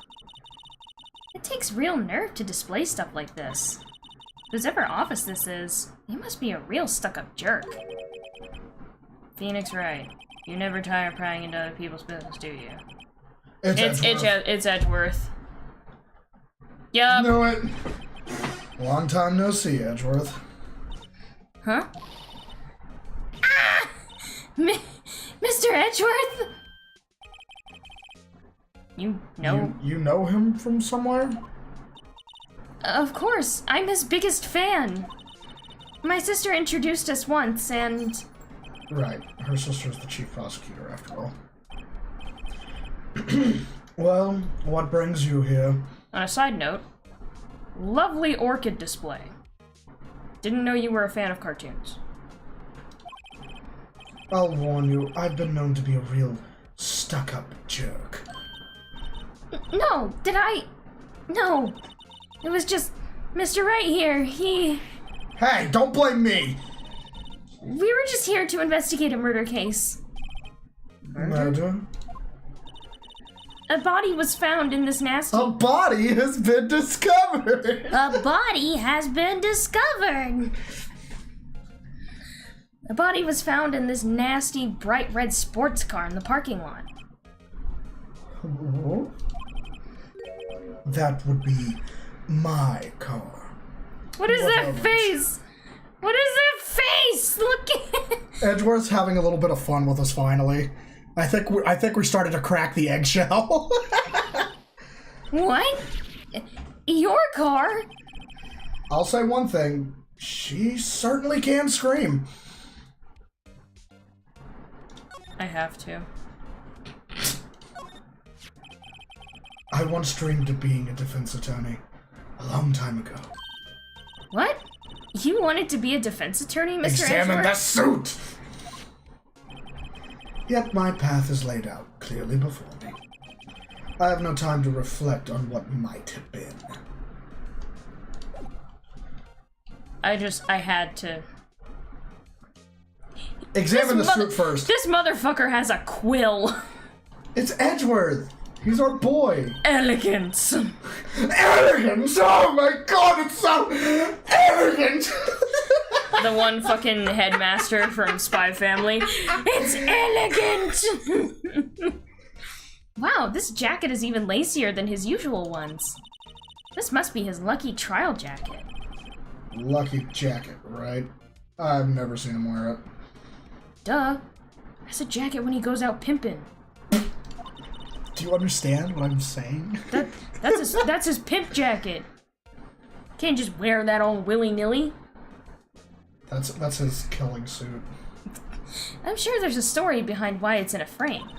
It takes real nerve to display stuff like this. Whoever office this is, they must be a real stuck-up jerk. Phoenix Wright. You never tire prying into other people's business, do you? It's Edgeworth. Yup. Knew it. Long time no see, Edgeworth. Huh? Ah! Mr. Edgeworth? You know... You know him from somewhere? Of course, I'm his biggest fan. My sister introduced us once, and... Right, her sister's the chief prosecutor, after all. Well, what brings you here? On a side note, lovely orchid display. Didn't know you were a fan of cartoons. I'll warn you, I've been known to be a real stuck-up jerk. No, did I? No. It was just Mr. Wright here. He... Hey, don't blame me! We were just here to investigate a murder case. Murder? A body was found in this nasty... A body has been discovered! A body has been discovered! A body was found in this nasty, bright red sports car in the parking lot. Oh. That would be my car. What is that face? What is that face? Look at it! Edgeworth's having a little bit of fun with us finally. I think we started to crack the eggshell. What? Your car? I'll say one thing. She certainly can scream. I have to. I once dreamed of being a defense attorney. A long time ago. What? You wanted to be a defense attorney, Mr. Examine the Edgeworth? suit! Yet my path is laid out clearly before me. I have no time to reflect on what might have been. I had to. Examine the suit first. This motherfucker has a quill. It's Edgeworth! He's our boy! Elegance. Arrogance! Oh my god, it's so arrogant! The one fucking headmaster from Spy Family. It's elegant! Wow, this jacket is even lacier than his usual ones. This must be his lucky trial jacket. Lucky jacket, right? I've never seen him wear it. Duh. That's a jacket when he goes out pimping. Do you understand what I'm saying? That's his pimp jacket. Can't just wear that all willy-nilly. That's his killing suit. I'm sure there's a story behind why it's in a frame.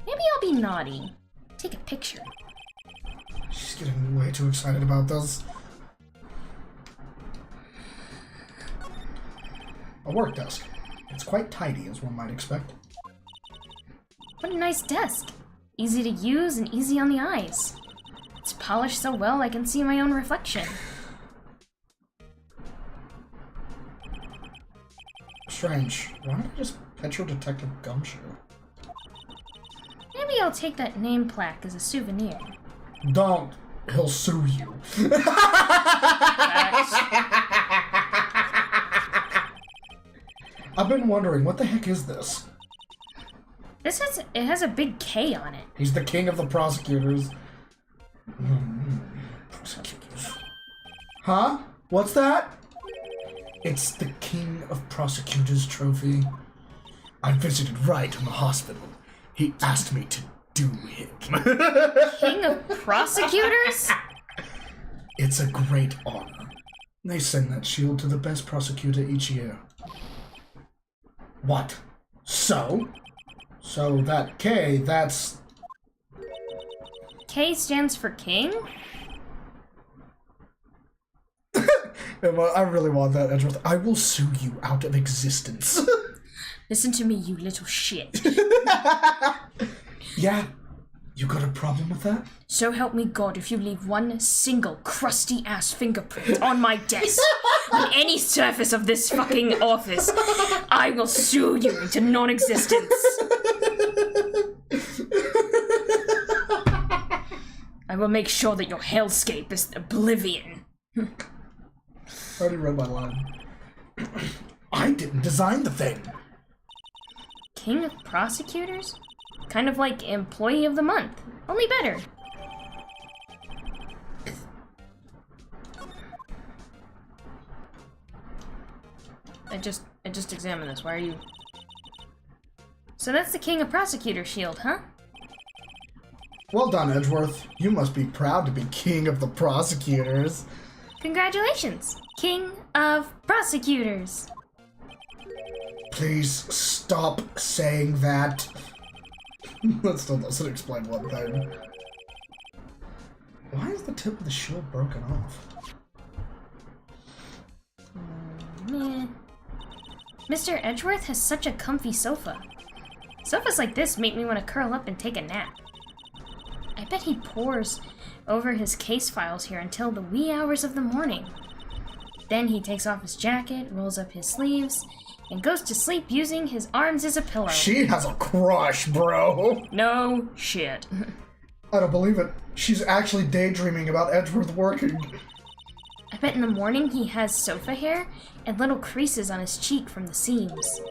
Maybe I'll be naughty. Take a picture. She's getting way too excited about this. A work desk. It's quite tidy, as one might expect. What a nice desk. Easy to use and easy on the eyes. It's polished so well I can see my own reflection. Strange. Why don't I just picture Detective Gumshoe? Maybe I'll take that name plaque as a souvenir. Don't. He'll sue you. I've been wondering, what the heck is this? It has a big K on it. He's the king of the prosecutors. Prosecutors. Huh? What's that? It's the King of Prosecutors trophy. I visited Wright in the hospital. He asked me to do him. King of Prosecutors? It's a great honor. They send that shield to the best prosecutor each year. What? So? So that K, that's... K stands for king? I really want that, Edgeworth. I will sue you out of existence. Listen to me, you little shit. Yeah? You got a problem with that? So help me God if you leave one single crusty-ass fingerprint on my desk, on any surface of this fucking office, I will sue you into non-existence. I will make sure that your hellscape is oblivion. I already read my line. I didn't design the thing. King of Prosecutors? Kind of like Employee of the Month, only better. I just examined this. Why are you... So that's the King of Prosecutor shield, huh? Well done, Edgeworth. You must be proud to be king of the prosecutors. Congratulations, King of Prosecutors. Please stop saying that. That still doesn't explain one thing. Why is the tip of the shield broken off? Meh. Mr. Edgeworth has such a comfy sofa. Sofas like this make me want to curl up and take a nap. I bet he pores over his case files here until the wee hours of the morning. Then he takes off his jacket, rolls up his sleeves, and goes to sleep using his arms as a pillow. She has a crush, bro. No shit. I don't believe it. She's actually daydreaming about Edgeworth working. I bet in the morning he has sofa hair and little creases on his cheek from the seams.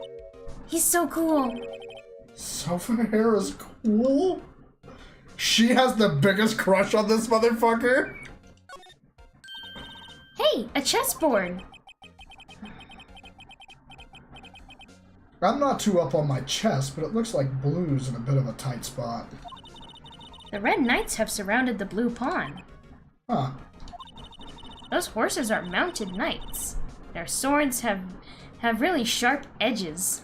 He's so cool. Sofa hair is cool? She has the biggest crush on this motherfucker? Hey, a chessboard. I'm not too up on my chess, but it looks like blue's in a bit of a tight spot. The red knights have surrounded the blue pawn. Huh. Those horses are mounted knights. Their swords have really sharp edges.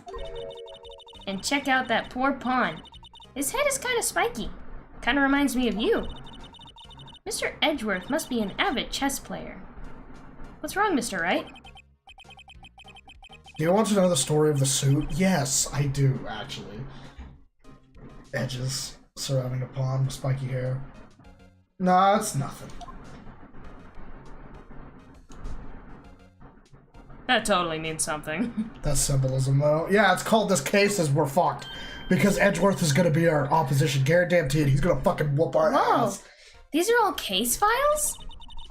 And check out that poor pawn. His head is kind of spiky. Kind of reminds me of you. Mr. Edgeworth must be an avid chess player. What's wrong, Mr. Wright? Do you want to know the story of the suit? Yes, I do, actually. Edges surrounding a pawn with spiky hair. Nah, it's nothing. That totally means something. That's symbolism, though. Yeah, it's called This Case Is We're Fucked. Because Edgeworth is gonna be our opposition. Guaranteed, he's gonna fucking whoop our ass. These are all case files?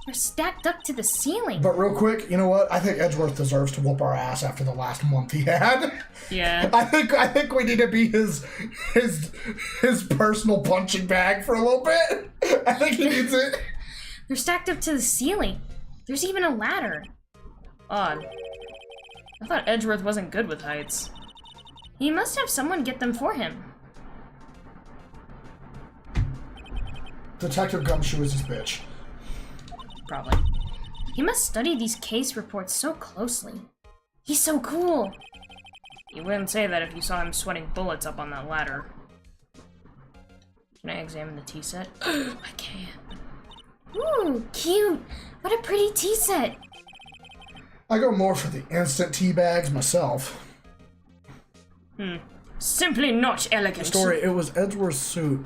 They're stacked up to the ceiling. But real quick, you know what? I think Edgeworth deserves to whoop our ass after the last month he had. Yeah. I think we need to be his personal punching bag for a little bit. I think he needs it. They're stacked up to the ceiling. There's even a ladder. Odd. I thought Edgeworth wasn't good with heights. He must have someone get them for him. Detective Gumshoe is his bitch. Probably. He must study these case reports so closely. He's so cool. You wouldn't say that if you saw him sweating bullets up on that ladder. Can I examine the tea set? I can. Ooh, cute. What a pretty tea set. I go more for the instant tea bags myself. Simply not elegant. The story, it was Edgeworth's suit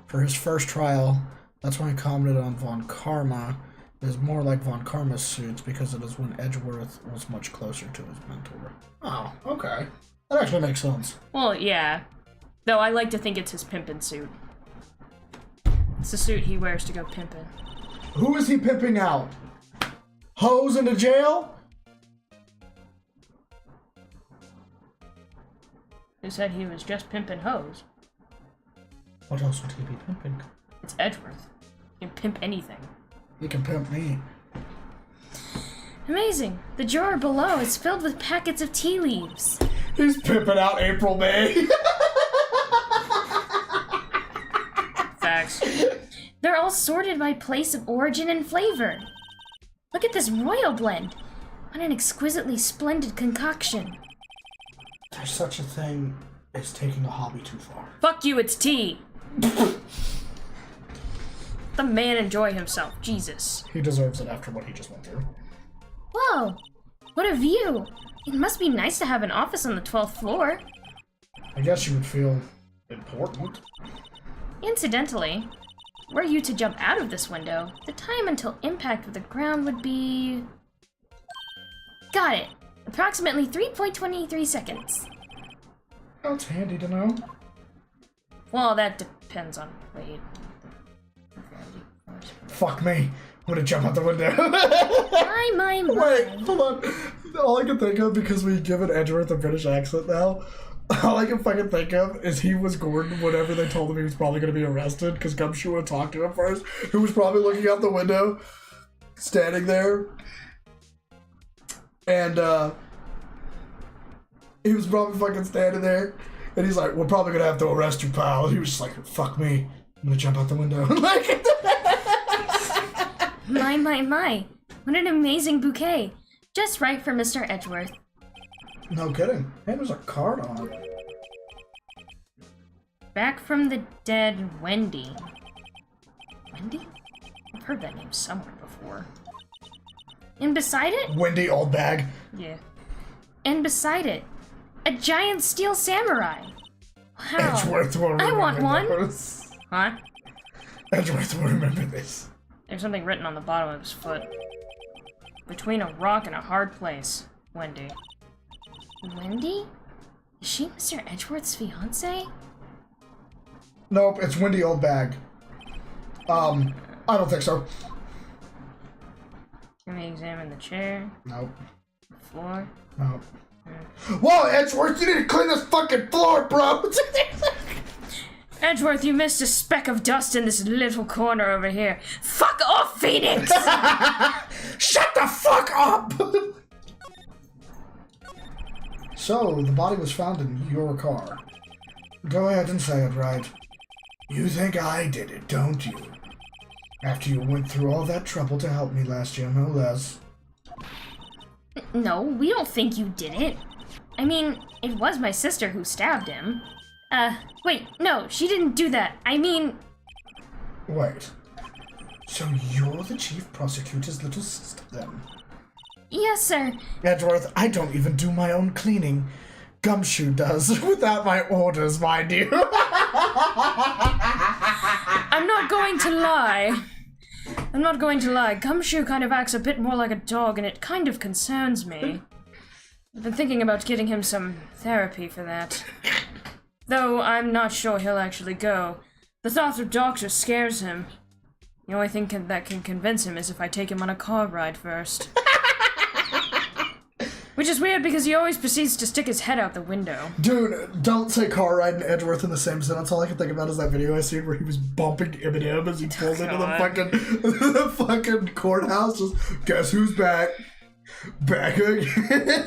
for his first trial. That's when I commented on Von Karma. It is more like Von Karma's suits because it is when Edgeworth was much closer to his mentor. Oh, okay. That actually makes sense. Well, yeah. Though I like to think it's his pimpin' suit. It's the suit he wears to go pimpin'. Who is he pimping out? Hoes into jail? Who said he was just pimpin' hoes? What else would he be pimping? It's Edgeworth. He can pimp anything. He can pimp me. Amazing. The drawer below is filled with packets of tea leaves. He's pimping out April May. Facts. They're all sorted by place of origin and flavor. Look at this royal blend. What an exquisitely splendid concoction. There's such a thing as taking a hobby too far. Fuck you, it's tea. The man enjoy himself, Jesus. He deserves it after what he just went through. Whoa, what a view. It must be nice to have an office on the 12th floor. I guess you would feel important. Incidentally, were you to jump out of this window, the time until impact with the ground would be... Got it. Approximately 3.23 seconds. That's handy to know. Well, that depends on weight. Fuck me. I'm gonna jump out the window. My. Wait, hold on. All I can think of, because we give an Edgeworth a British accent now, all I can fucking think of is he was Gordon whenever they told him he was probably gonna be arrested, because Gumshoe would talk to him first, who was probably looking out the window, standing there, and he was probably fucking standing there, and he's like, we're probably gonna have to arrest you, pal. And he was just like, fuck me. I'm gonna jump out the window. Like, My. What an amazing bouquet. Just right for Mr. Edgeworth. no kidding. Hey, there's a card on it. Back from the dead, Wendy. Wendy? I've heard that name somewhere before. And beside it? Wendy old bag. Yeah. And beside it, a giant steel samurai. Wow. Edgeworth will remember I want one. those. Huh? Edgeworth will remember this. There's something written on the bottom of his foot. Between a rock and a hard place. Wendy. Wendy? Is she Mr. Edgeworth's fiance? Nope, it's Wendy old bag. I don't think so. Let me examine the chair. Nope. The floor. Nope. Whoa, Edgeworth, you need to clean this fucking floor, bro! Edgeworth, you missed a speck of dust in this little corner over here. Fuck off, Phoenix! Shut the fuck up! So, the body was found in your car. Go ahead and say it right. You think I did it, don't you? After you went through all that trouble to help me last year, no less. No, we don't think you did it. I mean, it was my sister who stabbed him. Wait, no, she didn't do that. I mean... Wait. So you're the chief prosecutor's little sister, then? Yes, sir. Edgeworth, I don't even do my own cleaning. Gumshoe does, without my orders, mind you. I'm not going to lie. I'm not going to lie. Gumshoe kind of acts a bit more like a dog, and it kind of concerns me. I've been thinking about getting him some therapy for that. Though I'm not sure he'll actually go. The thought of doctor scares him. The only thing that can convince him is if I take him on a car ride first. Which is weird because he always proceeds to stick his head out the window. Dude, don't say car ride and Edgeworth in the same sentence. All I can think about is that video I seen where he was bumping Eminem as he pulled into the fucking courthouse. Just, guess who's back? Back again.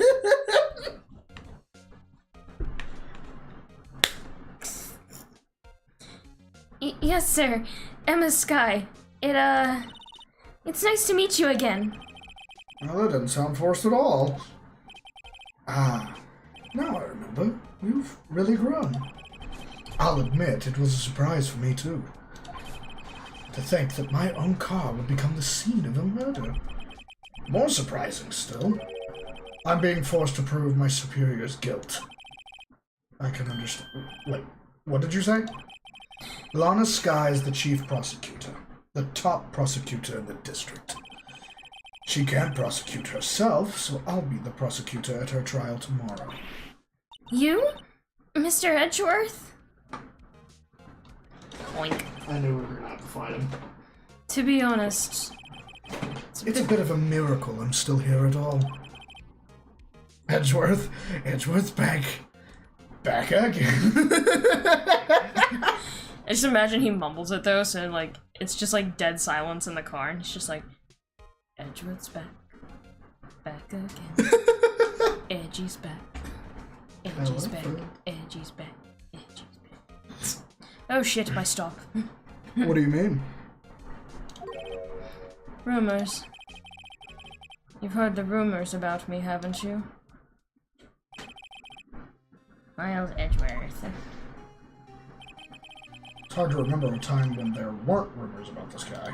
Yes, sir. Emma Sky. It's nice to meet you again. Well, that doesn't sound forced at all. Ah, now I remember. You've really grown. I'll admit, it was a surprise for me, too. To think that my own car would become the scene of a murder. More surprising still, I'm being forced to prove my superior's guilt. I can understand. Wait, what did you say? Lana Sky is the chief prosecutor, the top prosecutor in the district. She can't prosecute herself, so I'll be the prosecutor at her trial tomorrow. You? Mr. Edgeworth? Oink. I knew we were gonna have to fight him. To be honest... It's a bit of a miracle I'm still here at all. Edgeworth's back again. I just imagine he mumbles it though, so like, it's just like dead silence in the car, and he's just like, Edgeworth's back again. Edgy's back. Edgy's back. Edgy's back. Edgy's back. Oh shit, my stop. What do you mean? Rumors. You've heard the rumors about me, haven't you? Miles Edgeworth. It's hard to remember a time when there weren't rumors about this guy.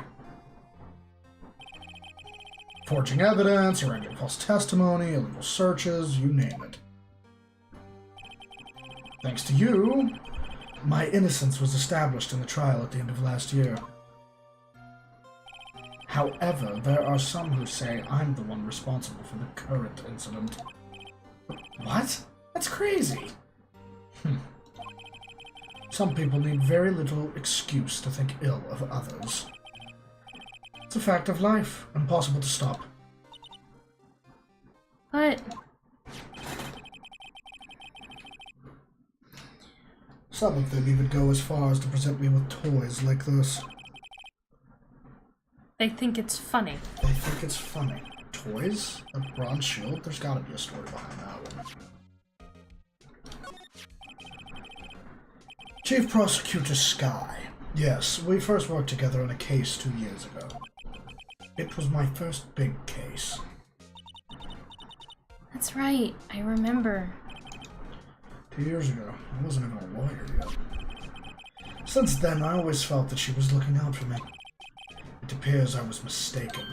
Forging evidence, arranging false testimony, illegal searches, you name it. Thanks to you, my innocence was established in the trial at the end of last year. However, there are some who say I'm the one responsible for the current incident. What? That's crazy. Some people need very little excuse to think ill of others. It's a fact of life, impossible to stop. But... Some of them even go as far as to present me with toys like this. they think it's funny. They think it's funny. Toys? A bronze shield? There's gotta be a story behind that one. Chief Prosecutor Sky. Yes, we first worked together on a case 2 years ago. It was my first big case. That's right, I remember. 2 years ago. I wasn't even a lawyer yet. Since then, I always felt that she was looking out for me. It appears I was mistaken.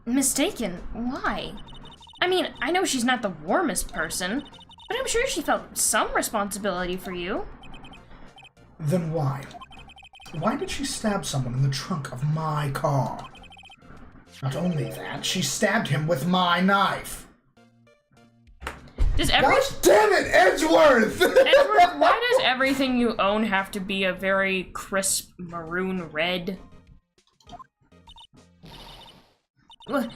Mistaken? Why? I mean, I know she's not the warmest person, but I'm sure she felt some responsibility for you. Then why? Why did she stab someone in the trunk of my car? Not only that, she stabbed him with my knife. Gosh damn it, Edgeworth! Edgeworth, why does everything you own have to be a very crisp maroon red? What?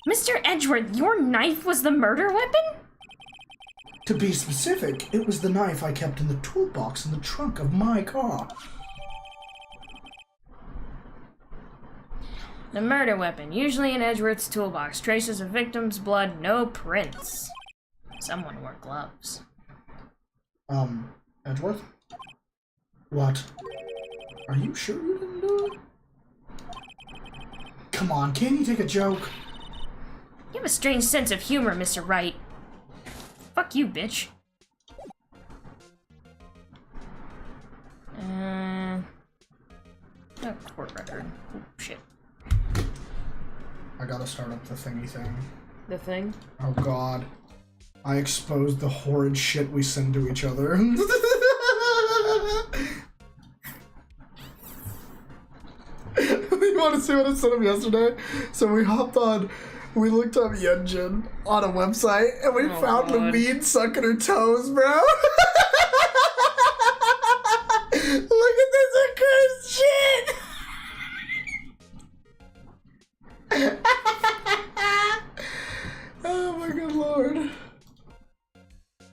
Mr. Edgeworth, your knife was the murder weapon? To be specific, it was the knife I kept in the toolbox in the trunk of my car. The murder weapon, usually in Edgeworth's toolbox, traces of victim's blood, no prints. Someone wore gloves. Edgeworth? What? Are you sure you didn't do it? Come on, can't you take a joke? You have a strange sense of humor, Mr. Wright. Fuck you, bitch. Oh, court record. Oh, shit. I gotta start up the thingy thing. The thing? Oh god. I exposed the horrid shit we send to each other. You want to see what I sent him yesterday? So we hopped on, we looked up Yunjin on a website, and we found God. Lamine sucking her toes, bro. Look at this accursed shit! Oh my good lord.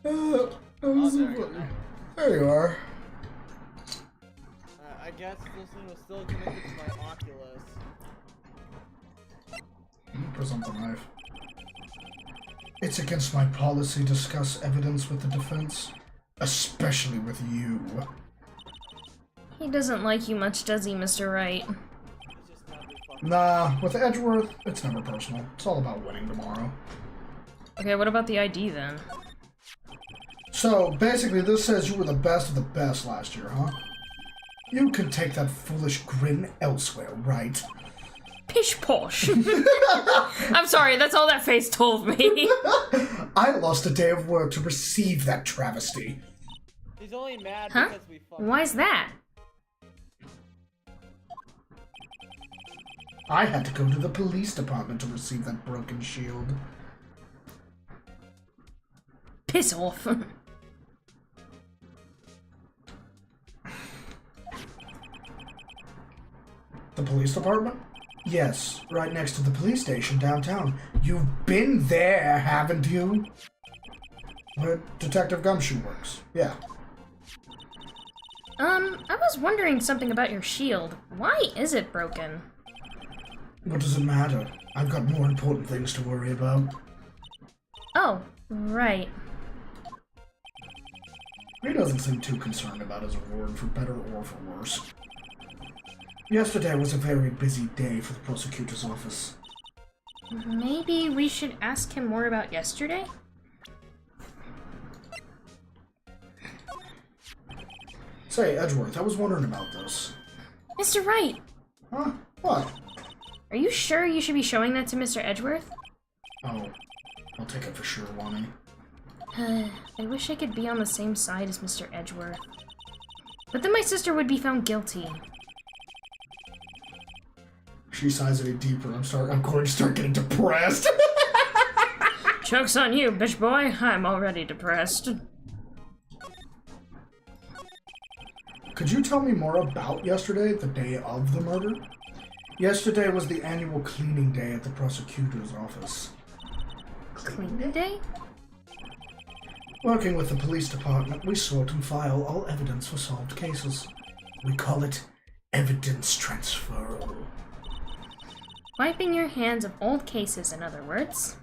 That was so funny. There you are. I guess this thing was still connected to my Oculus. Press on the knife. It's against my policy to discuss evidence with the defense, especially with you. He doesn't like you much, does he, Mr. Wright? It's just not be fucking. Nah, with Edgeworth, it's never personal. It's all about winning tomorrow. Okay, what about the ID then? So, basically, this says you were the best of the best last year, huh? You can take that foolish grin elsewhere, right? Pish posh. I'm sorry, that's all that face told me. I lost a day of work to receive that travesty. He's only mad Huh? because we fucked. Why's that? I had to go to the police department to receive that broken shield. Piss off. The police department? Yes, right next to the police station downtown. You've been there, haven't you? Where Detective Gumshoe works. Yeah. I was wondering something about your shield. Why is it broken? What does it matter? I've got more important things to worry about. Oh, right. He doesn't seem too concerned about his award, for better or for worse. Yesterday was a very busy day for the prosecutor's office. Maybe we should ask him more about yesterday? Say, Edgeworth, I was wondering about this. Mr. Wright, Huh? What? are you sure you should be showing that to Mr. Edgeworth? Oh, I'll take it for sure, Wani. I wish I could be on the same side as Mr. Edgeworth. But then my sister would be found guilty. She sighs any deeper. I'm going to start getting depressed. Joke's on you, bitch boy. I'm already depressed. Could you tell me more about yesterday, the day of the murder? Yesterday was the annual cleaning day at the prosecutor's office. Cleaning day? Working with the police department, we sort and file all evidence for solved cases. We call it evidence transferal. Wiping your hands of old cases, in other words.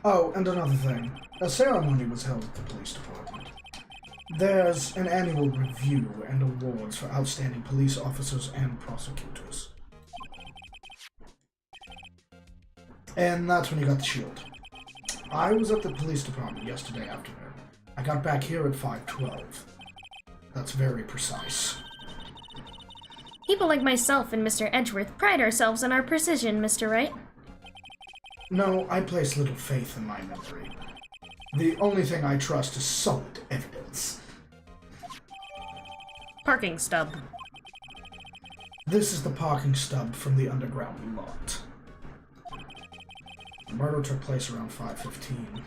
Oh, and another thing. A ceremony was held at the police department. There's an annual review and awards for outstanding police officers and prosecutors. And that's when you got the shield. I was at the police department yesterday afternoon. I got back here at 5:12. That's very precise. People like myself and Mr. Edgeworth pride ourselves on our precision, Mr. Wright. No, I place little faith in my memory. The only thing I trust is solid evidence. Parking stub. This is the parking stub from the underground lot. The murder took place around 5:15.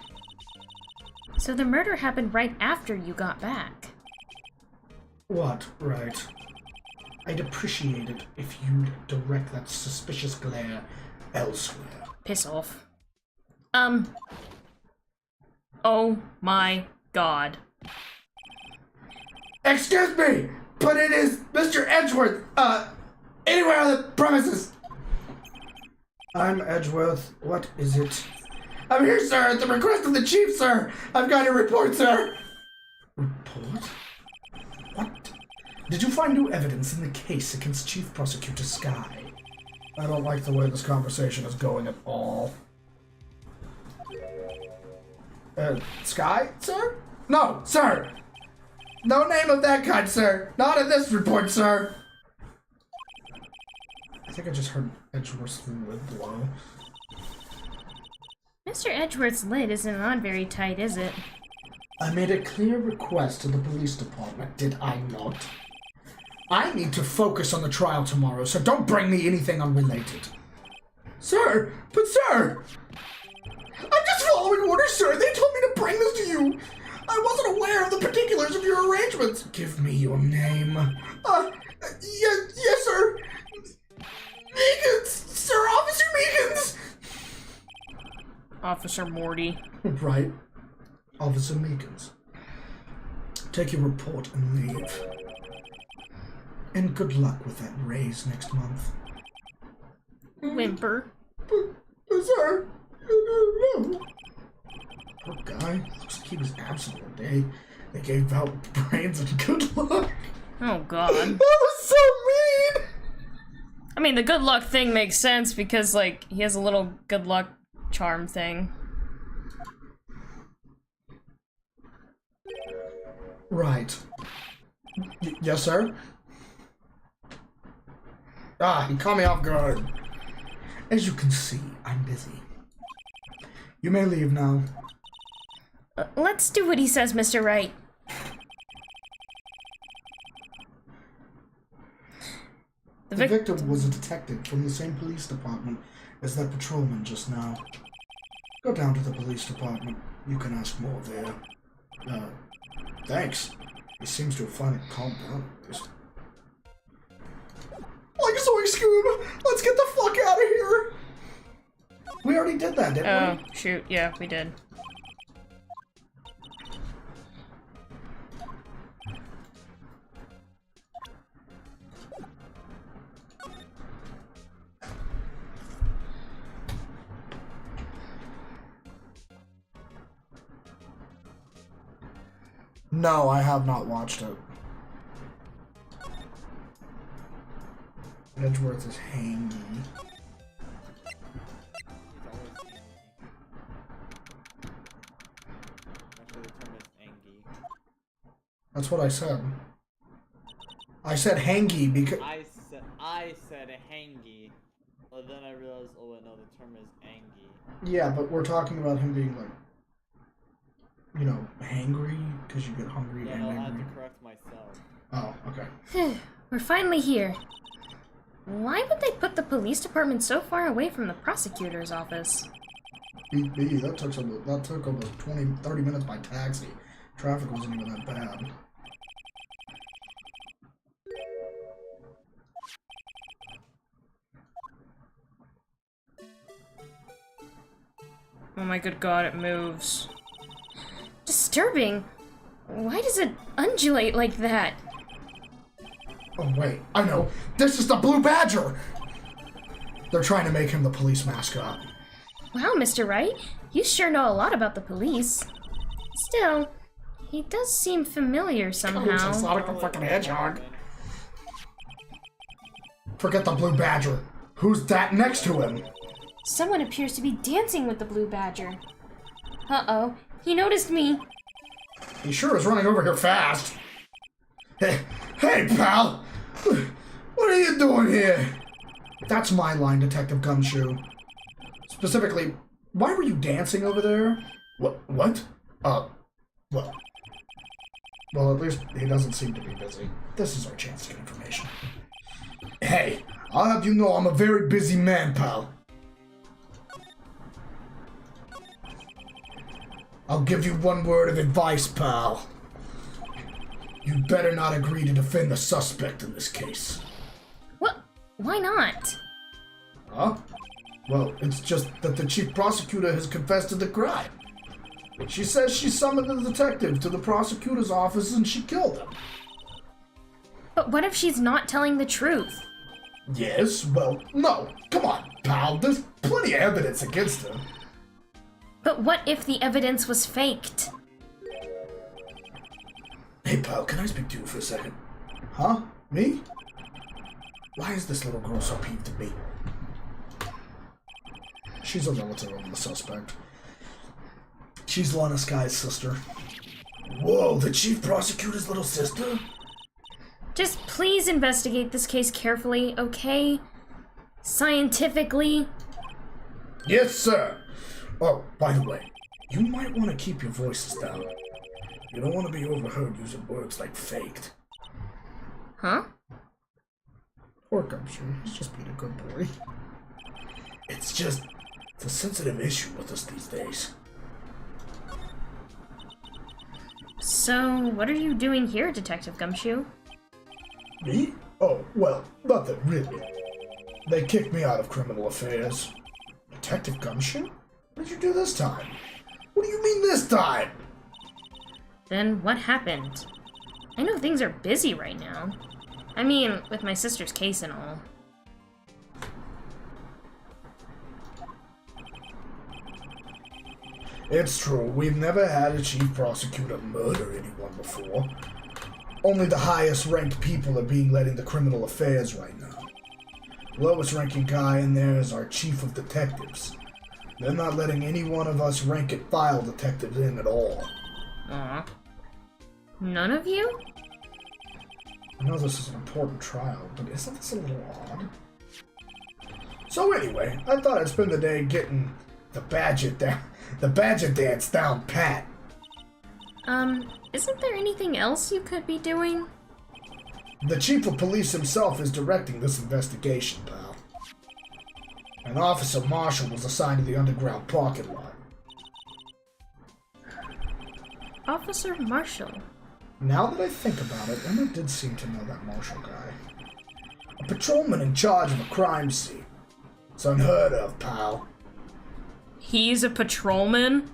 So the murder happened right after you got back. What? Right. I'd appreciate it if you'd direct that suspicious glare elsewhere. Piss off. Oh my god. Excuse me, but it is Mr. Edgeworth, anywhere on the premises. I'm Edgeworth. What is it? I'm here, sir, at the request of the chief, sir. I've got a report, sir. Report? What? Did you find new evidence in the case against Chief Prosecutor Sky? I don't like the way this conversation is going at all. Sky, sir? No, sir! No name of that kind, sir! Not in this report, sir! I think I just heard Edgeworth's lid blow. Mr. Edgeworth's lid isn't on very tight, is it? I made a clear request to the police department, did I not? I need to focus on the trial tomorrow, so don't bring me anything unrelated. Sir! But sir! I'm just following orders, sir! They told me to bring this to you! I wasn't aware of the particulars of your arrangements! Give me your name. Yes, sir! Meekins! Sir, Officer Meekins! Officer Morty. Right. Officer Meekins. Take your report and leave. And good luck with that raise next month. Whimper. But sir, no. Poor guy. Looks like he was absent all day. They gave out brains and good luck. Oh god. That was so mean! I mean, the good luck thing makes sense because, like, he has a little good luck charm thing. Right. Yes, sir? He caught me off guard. As you can see, I'm busy. You may leave now. Let's do what he says, Mr. Wright. The victim was a detective from the same police department as that patrolman just now. Go down to the police department. You can ask more there. Thanks. He seems to have finally calmed down. Like Soy Scoob! Let's get the fuck out of here! We already did that, didn't we? Oh, shoot. Yeah, we did. No, I have not watched it. Edgeworth is hangy. Actually, the term is angy. That's what I said. I said hangy because I said hangy, but then I realized, oh wait, no, the term is angy. yeah, but we're talking about him being like, you know, hangry because you get hungry Yeah, and no, I have angry. to correct myself. Oh, okay. We're finally here. Why would they put the police department so far away from the prosecutor's office? That took almost 20-30 minutes by taxi. Traffic wasn't even that bad. Oh my good god, it moves. Disturbing. Why does it undulate like that? Oh wait, I know. This is the Blue Badger! They're trying to make him the police mascot. Wow, Mr. Wright, you sure know a lot about the police. Still, he does seem familiar Looks somehow. like a fucking hedgehog. Forget the Blue Badger. Who's that next to him? Someone appears to be dancing with the Blue Badger. Uh-oh, he noticed me. He sure is running over here fast. Hey, pal! What are you doing here? That's my line, Detective Gumshoe. Specifically, why were you dancing over there? What? Well, at least he doesn't seem to be busy. This is our chance to get information. Hey, I'll have you know I'm a very busy man, pal. I'll give you one word of advice, pal. You better not agree to defend the suspect in this case. What? Why not? Huh? Well, it's just that the chief prosecutor has confessed to the crime. She says she summoned the detective to the prosecutor's office and she killed him. But what if she's not telling the truth? Yes, well, no. Come on, pal. There's plenty of evidence against her. But what if the evidence was faked? Hey, pal, can I speak to you for a second? Huh? Me? Why is this little girl so peeved at me? She's a relative of the suspect. She's Lana Sky's sister. Whoa, the chief prosecutor's little sister? Just please investigate this case carefully, okay? Scientifically. Yes, sir. Oh, by the way, you might want to keep your voices down. You don't want to be overheard using words like faked. Huh? Or Gumshoe. He's just being a good boy. It's a sensitive issue with us these days. So, what are you doing here, Detective Gumshoe? Me? Oh, well, nothing really. They kicked me out of criminal affairs. Detective Gumshoe? What did you do this time? What do you mean this time? Then what happened? I know things are busy right now. I mean, with my sister's case and all. It's true, we've never had a chief prosecutor murder anyone before. Only the highest ranked people are being led into criminal affairs right now. Lowest ranking guy in there is our chief of detectives. They're not letting any one of us rank and file detectives in at all. Aw. None of you? I know this is an important trial, but isn't this a little odd? So anyway, I thought I'd spend the day getting the Badger dance down pat. Isn't there anything else you could be doing? The chief of police himself is directing this investigation, pal. An officer marshal was assigned to the underground parking lot. Officer Marshall. Now that I think about it, Emma did seem to know that marshal guy. A patrolman in charge of a crime scene. It's unheard of, pal. He's a patrolman?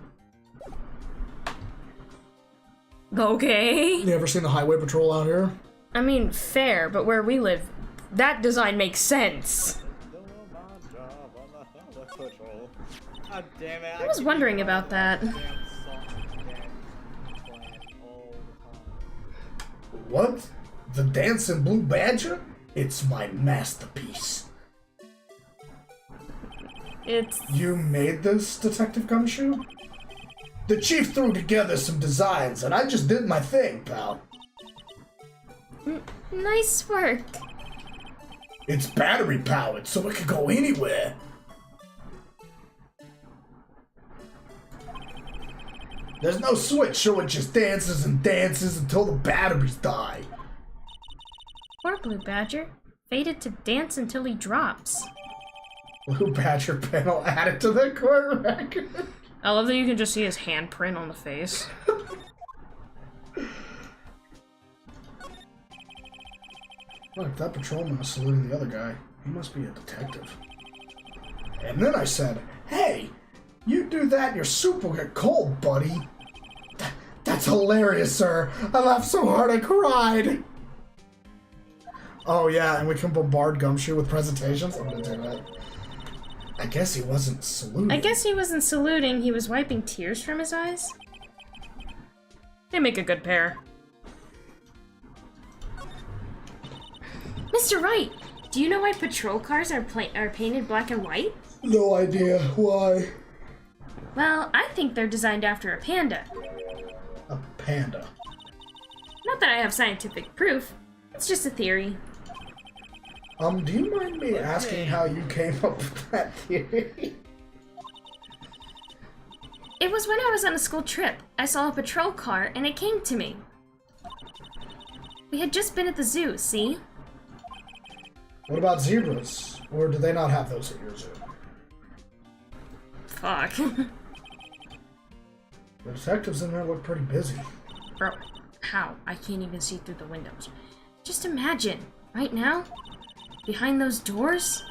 Okay. You ever seen the highway patrol out here? I mean, fair, but where we live, that design makes sense. God damn it. I was wondering about that. What? The Dancing Blue Badger? It's my masterpiece. You made this, Detective Gumshoe? The chief threw together some designs, and I just did my thing, pal. Nice work. It's battery powered, so it can go anywhere. There's no switch, so it just dances and dances until the batteries die. Poor Blue Badger. Fated to dance until he drops. Blue Badger panel added to the court record. I love that you can just see his handprint on the face. Look, that patrolman is saluting the other guy. He must be a detective. And then I said, hey, you do that, your soup will get cold, buddy. That's hilarious, sir. I laughed so hard I cried. Oh, yeah, and we can bombard Gumshoe with presentations? I'm gonna do that. I guess he wasn't saluting. I guess he wasn't saluting, he was wiping tears from his eyes. They make a good pair. Mr. Wright, do you know why patrol cars are painted black and white? No idea. Why? Well, I think they're designed after a panda. A panda. Not that I have scientific proof. It's just a theory. Do you mind me asking how you came up with that theory? It was when I was on a school trip. I saw a patrol car and it came to me. We had just been at the zoo, see? What about zebras? Or do they not have those at your zoo? Fuck. The detectives in there look pretty busy. Bro, how? I can't even see through the windows. Just imagine, right now, behind those doors,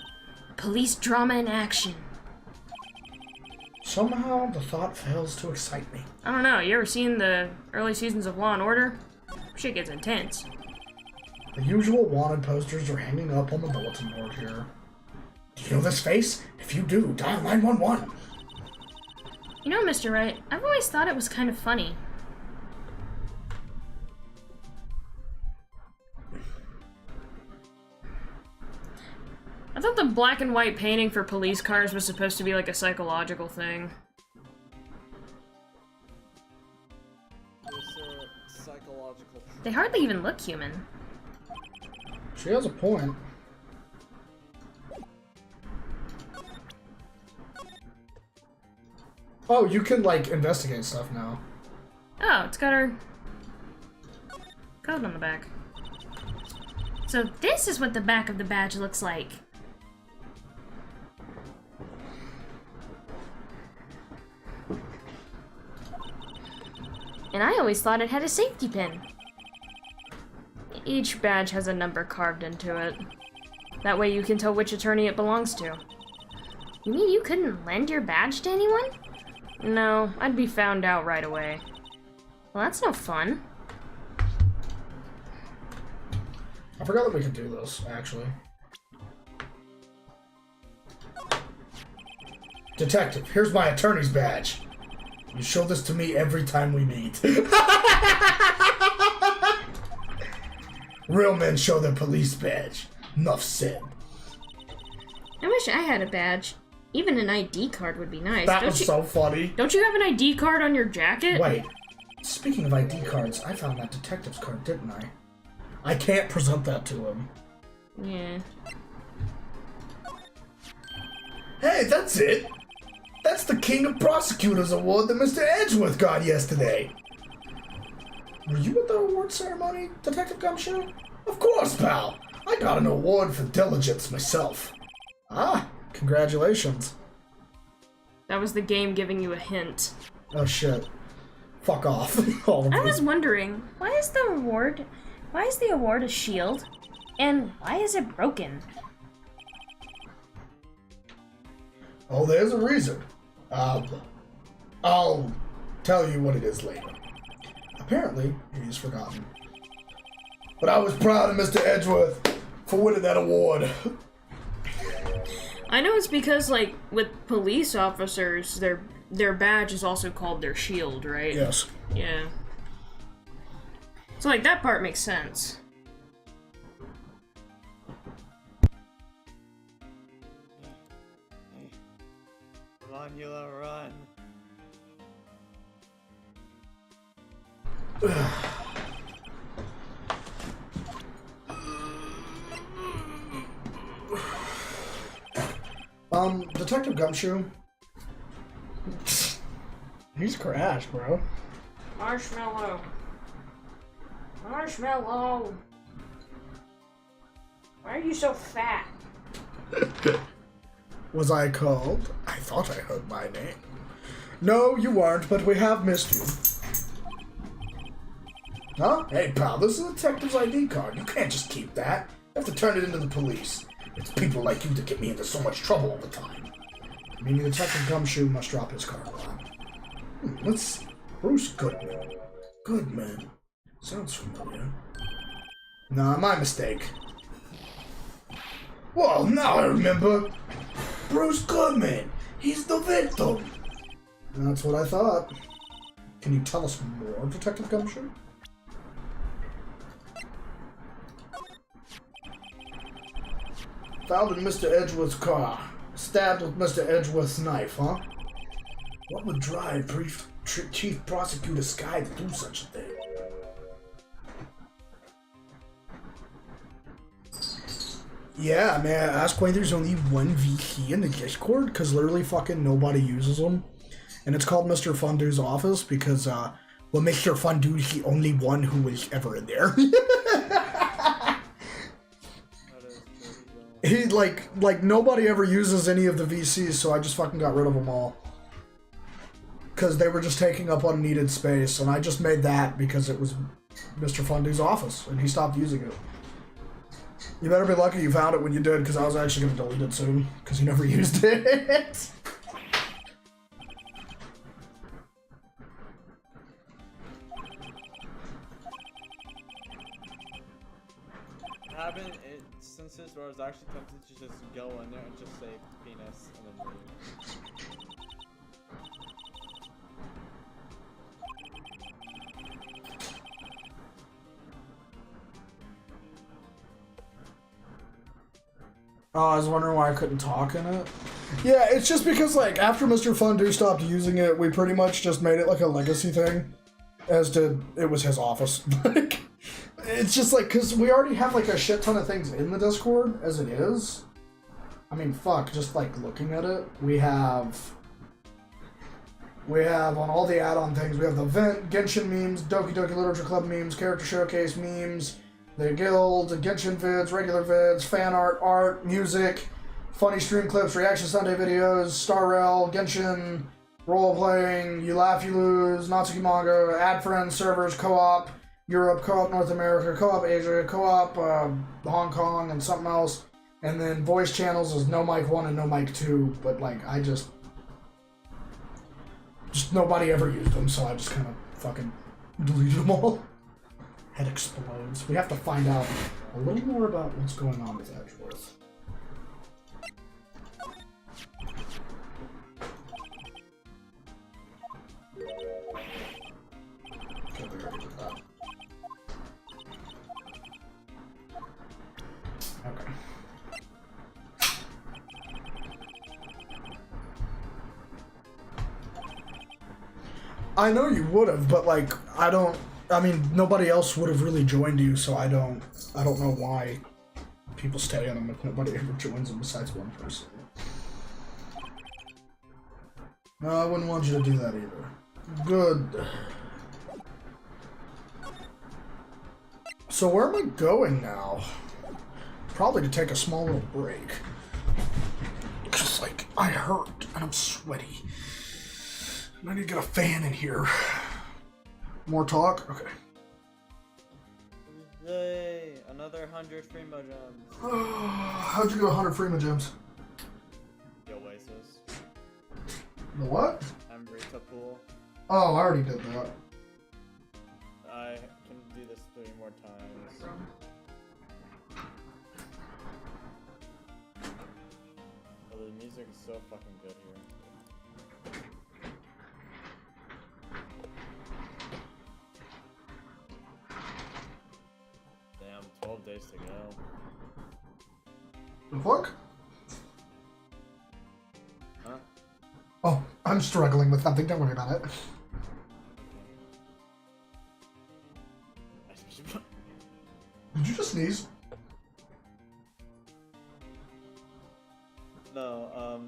police drama in action. Somehow, the thought fails to excite me. I don't know, you ever seen the early seasons of Law & Order? Shit gets intense. The usual wanted posters are hanging up on the bulletin board here. Do you know this face? If you do, dial 911. You know, Mr. Wright, I've always thought it was kind of funny. I thought the black and white painting for police cars was supposed to be like a psychological thing. It's a psychological. They hardly even look human. She has a point. Oh, you can, like, investigate stuff now. Oh, it's got our code on the back. So this is what the back of the badge looks like. And I always thought it had a safety pin. Each badge has a number carved into it. That way you can tell which attorney it belongs to. You mean you couldn't lend your badge to anyone? No, I'd be found out right away. Well, that's no fun. I forgot that we could do this, actually. Detective, here's my attorney's badge. You show this to me every time we meet. Real men show their police badge. Enough said. I wish I had a badge. Even an ID card would be nice. That was so funny. Don't you have an ID card on your jacket? Wait. Speaking of ID cards, I found that detective's card, didn't I? I can't present that to him. Yeah. Hey, that's it! That's the King of Prosecutors award that Mr. Edgeworth got yesterday. Were you at the award ceremony, Detective Gumshoe? Of course, pal! I got an award for diligence myself. Ah, congratulations. That was the game giving you a hint. Oh shit. Fuck off. All of I you. was wondering, why is the award a shield? And why is it broken? Oh, there's a reason. I'll tell you what it is later. Apparently, he's forgotten. But I was proud of Mr. Edgeworth for winning that award. I know it's because, like, with police officers, their badge is also called their shield, right? Yes. Yeah. So, like, that part makes sense. Romula, run. Detective Gumshoe. He's crashed, bro. Marshmallow. Marshmallow. Why are you so fat? Was I called? I thought I heard my name. No, you weren't, but we have missed you. Huh? Hey, pal, this is a detective's ID card. You can't just keep that. You have to turn it into the police. It's people like you that get me into so much trouble all the time. Meaning Detective Gumshoe must drop his card line. Let's see. Bruce Goodman. Goodman. Sounds familiar. Nah, my mistake. Well, now I remember. Bruce Goodman. He's the victim. That's what I thought. Can you tell us more, Detective Gumshoe? Found in Mr. Edgeworth's car. Stabbed with Mr. Edgeworth's knife, huh? What would drive Chief Prosecutor Sky to do such a thing? Yeah, may I ask why there's only one VC in the Discord? Because literally fucking nobody uses them. And it's called Mr. Fundu's office because, well, Mr. Fundu's the only one who was ever in there. He, like nobody ever uses any of the VCs, so I just fucking got rid of them all. because they were just taking up unneeded space, and I just made that because it was Mr. Fundu's office, and he stopped using it. You better be lucky you found it when you did, because I was actually going to delete it soon, because he never used it. Since this where I was actually tempted to just go in there and just say penis and then leave. Oh, I was wondering why I couldn't talk in it. Yeah, it's just because, like, after Mr. Fundu stopped using it, we pretty much just made it like a legacy thing. As to, it was his office. Like, it's just like, because we already have like a shit ton of things in the Discord as it is. I mean, fuck, just like looking at it, we have on all the add-on things, we have the Vent, Genshin memes, Doki Doki Literature Club memes, Character Showcase memes, the Guild, Genshin vids, regular vids, fan art, music, funny stream clips, Reaction Sunday videos, Star Rail, Genshin, role-playing, You Laugh, You Lose, Natsuki Manga, Ad Friends, servers, co-op, Europe, co-op North America, co-op Asia, co-op Hong Kong, and something else. And then voice channels is No Mic 1 and No Mic 2, but like, I just nobody ever used them, so I just kind of fucking deleted them all. Head explodes. We have to find out a little more about what's going on with Edgeworth. Okay. I know you would have, but like, I mean, nobody else would have really joined you, so I don't know why people stay in them if nobody ever joins them besides one person. No, I wouldn't want you to do that either. Good. So where am I going now? Probably to take a small little break. Because, like, I hurt and I'm sweaty. And I need to get a fan in here. More talk? Okay. Yay! Another 100 free gems. How'd you get 100 Freema gems? The Oasis. The what? Amrita pool. Oh, I already did that. I can do this 3 more times. Oh, the music is so fucking good here. Damn, 12 days to go. The fuck? Huh? Oh, I'm struggling with something, don't worry about it. Did you just sneeze? No,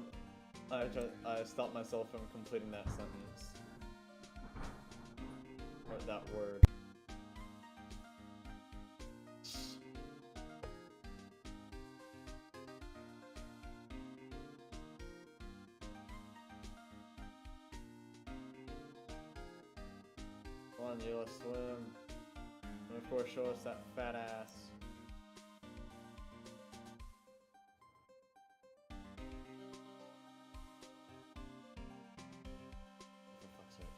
I stopped myself from completing that sentence. Or that word. Come on, you, let's swim. And of course, show us that fat ass. For fuck's sake.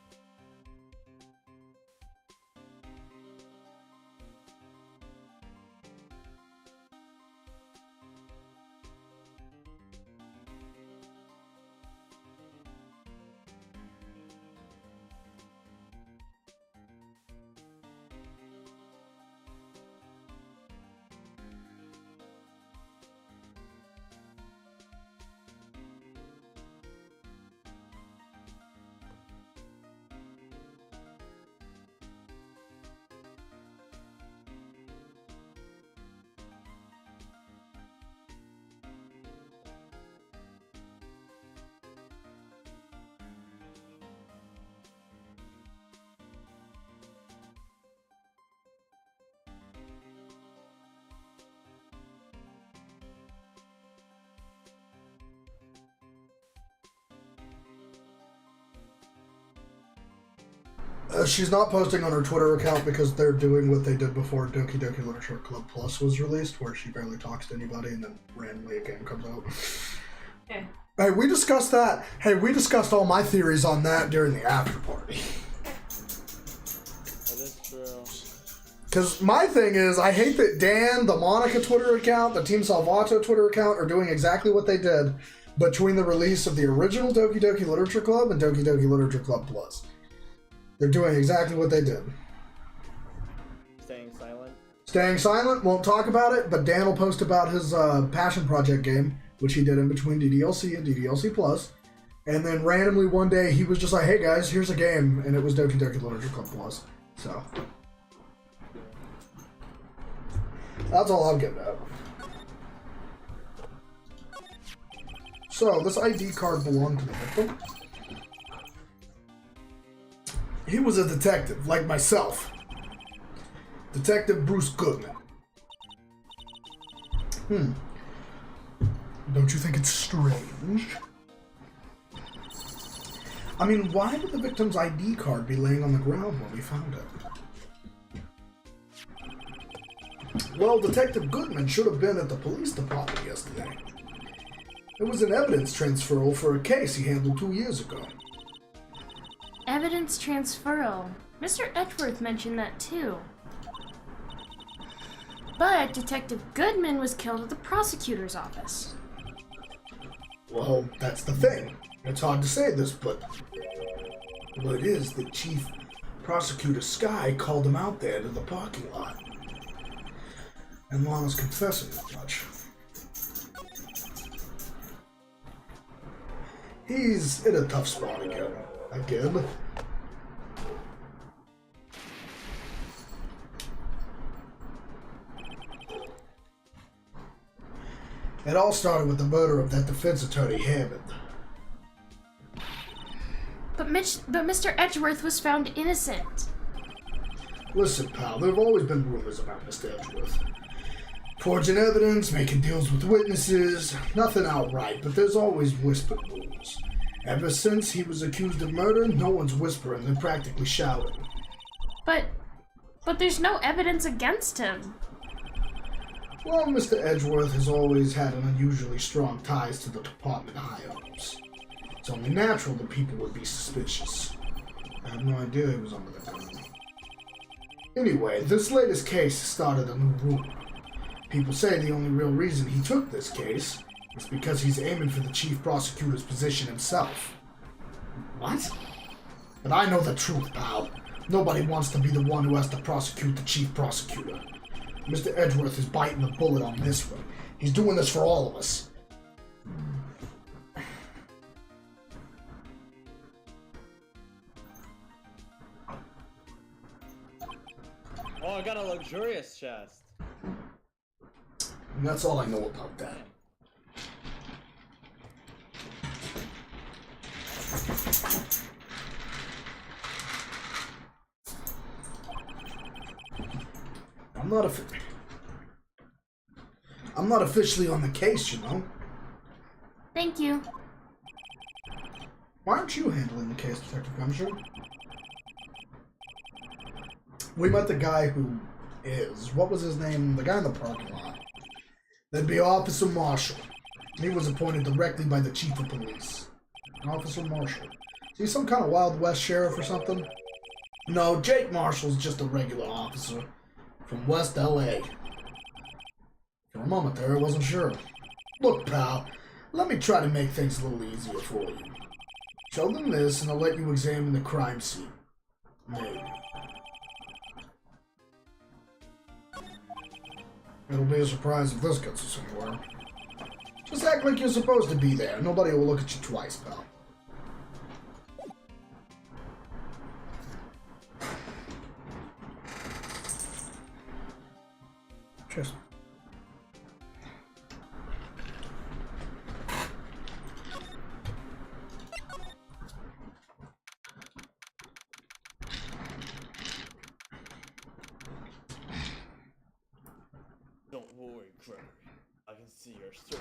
She's not posting on her Twitter account because they're doing what they did before Doki Doki Literature Club Plus was released, where she barely talks to anybody and then randomly a game comes out. Okay. Hey, we discussed that. Hey, we discussed all my theories on that during the after party. That is true. Because my thing is, I hate that Dan, the Monica Twitter account, the Team Salvato Twitter account are doing exactly what they did between the release of the original Doki Doki Literature Club and Doki Doki Literature Club Plus. They're doing exactly what they did. Staying silent. Staying silent, won't talk about it, but Dan will post about his passion project game, which he did in between DDLC and DDLC Plus. And then randomly one day he was just like, hey guys, here's a game, and it was Doki Doki Literature Club Plus. So that's all I'm getting at. So this ID card belonged to the victim. He was a detective, like myself. Detective Bruce Goodman. Don't you think it's strange? I mean, why would the victim's ID card be laying on the ground when we found it? Well, Detective Goodman should have been at the police department yesterday. It was an evidence transferal for a case he handled 2 years ago. Evidence transferal. Mr. Edgeworth mentioned that too. But Detective Goodman was killed at the prosecutor's office. Well, that's the thing. It's hard to say this, but it is that Chief Prosecutor Sky called him out there to the parking lot. And Lana's confessing as much. He's in a tough spot again. It all started with the murder of that defense attorney, Hammond. But Mr. Edgeworth was found innocent. Listen, pal, there have always been rumors about Mr. Edgeworth. Forging evidence, making deals with witnesses, nothing outright, but there's always whispered rumors. Ever since he was accused of murder, no one's whispering, they're practically shouting. But there's no evidence against him. Well, Mr. Edgeworth has always had an unusually strong ties to the department higher-ups. It's only natural that people would be suspicious. I had no idea he was under the gun. Anyway, this latest case started a new rumor. People say the only real reason he took this case is because he's aiming for the chief prosecutor's position himself. What? But I know the truth, pal. Nobody wants to be the one who has to prosecute the chief prosecutor. Mr. Edgeworth is biting the bullet on this one. He's doing this for all of us. Oh, I got a luxurious chest. And that's all I know about that. I'm not officially on the case, you know. Thank you. Why aren't you handling the case, Detective Gumshoe? We met the guy who is. What was his name? The guy in the parking lot. That'd be Officer Marshall. He was appointed directly by the Chief of Police. Officer Marshall. Is he some kind of Wild West sheriff or something? No, Jake Marshall's just a regular officer from West LA. For a moment there, I wasn't sure. Look, pal, let me try to make things a little easier for you. Show them this, and I'll let you examine the crime scene. Maybe. It'll be a surprise if this gets us anywhere. Just act like you're supposed to be there. Nobody will look at you twice, pal. Cheers. Don't worry, Gregory. I can see your search.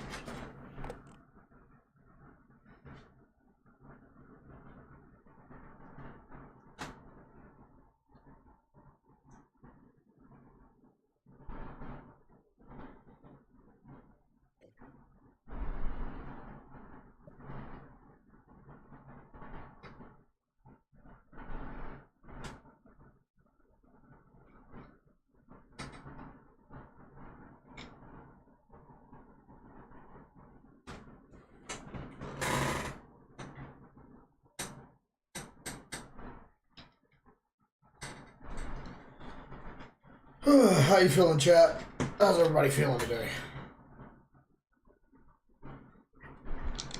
How you feeling, chat? How's everybody feeling today?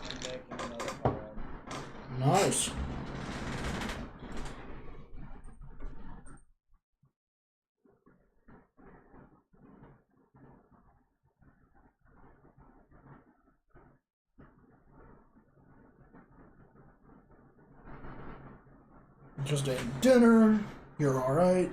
I'm making another poem. Nice. Just ate dinner. You're alright.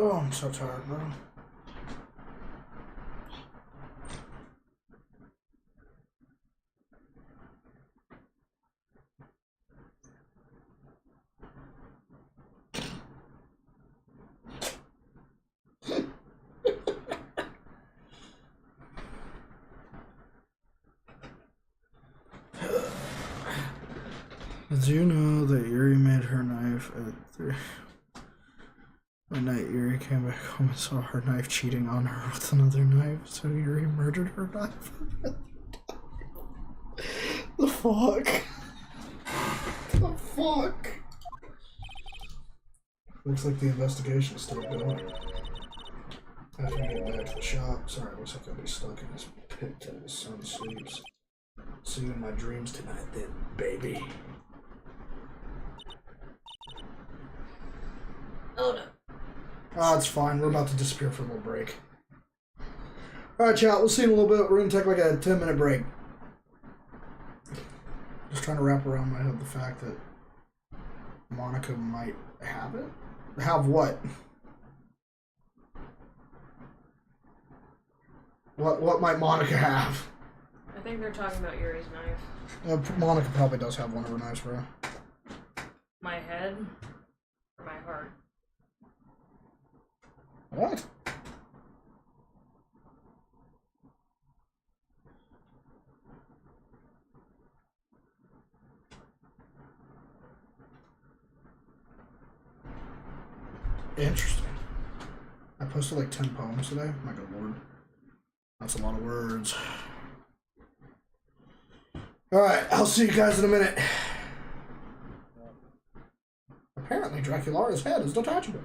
Oh, I'm so tired, bro. Did you know that Yuri made her knife at 3? One night, Yuri came back home and saw her knife cheating on her with another knife, so Yuri murdered her knife. The fuck? The fuck? Looks like the investigation's still going. After I get back to the shop, sorry, looks like I'll be stuck in this pit till the sun sleeps. See you in my dreams tonight, then, baby. Oh no. Oh, it's fine. We're about to disappear for a little break. Alright, chat. We'll see you in a little bit. We're going to take like a 10-minute break. Just trying to wrap around my head the fact that Monica might have it. Have what? What might Monica have? I think they're talking about Yuri's knife. Monica probably does have one of her knives, bro. My head or my heart? What? Interesting. I posted like 10 poems today. My good lord. That's a lot of words. Alright, I'll see you guys in a minute. Apparently, Draculaura's head is detachable.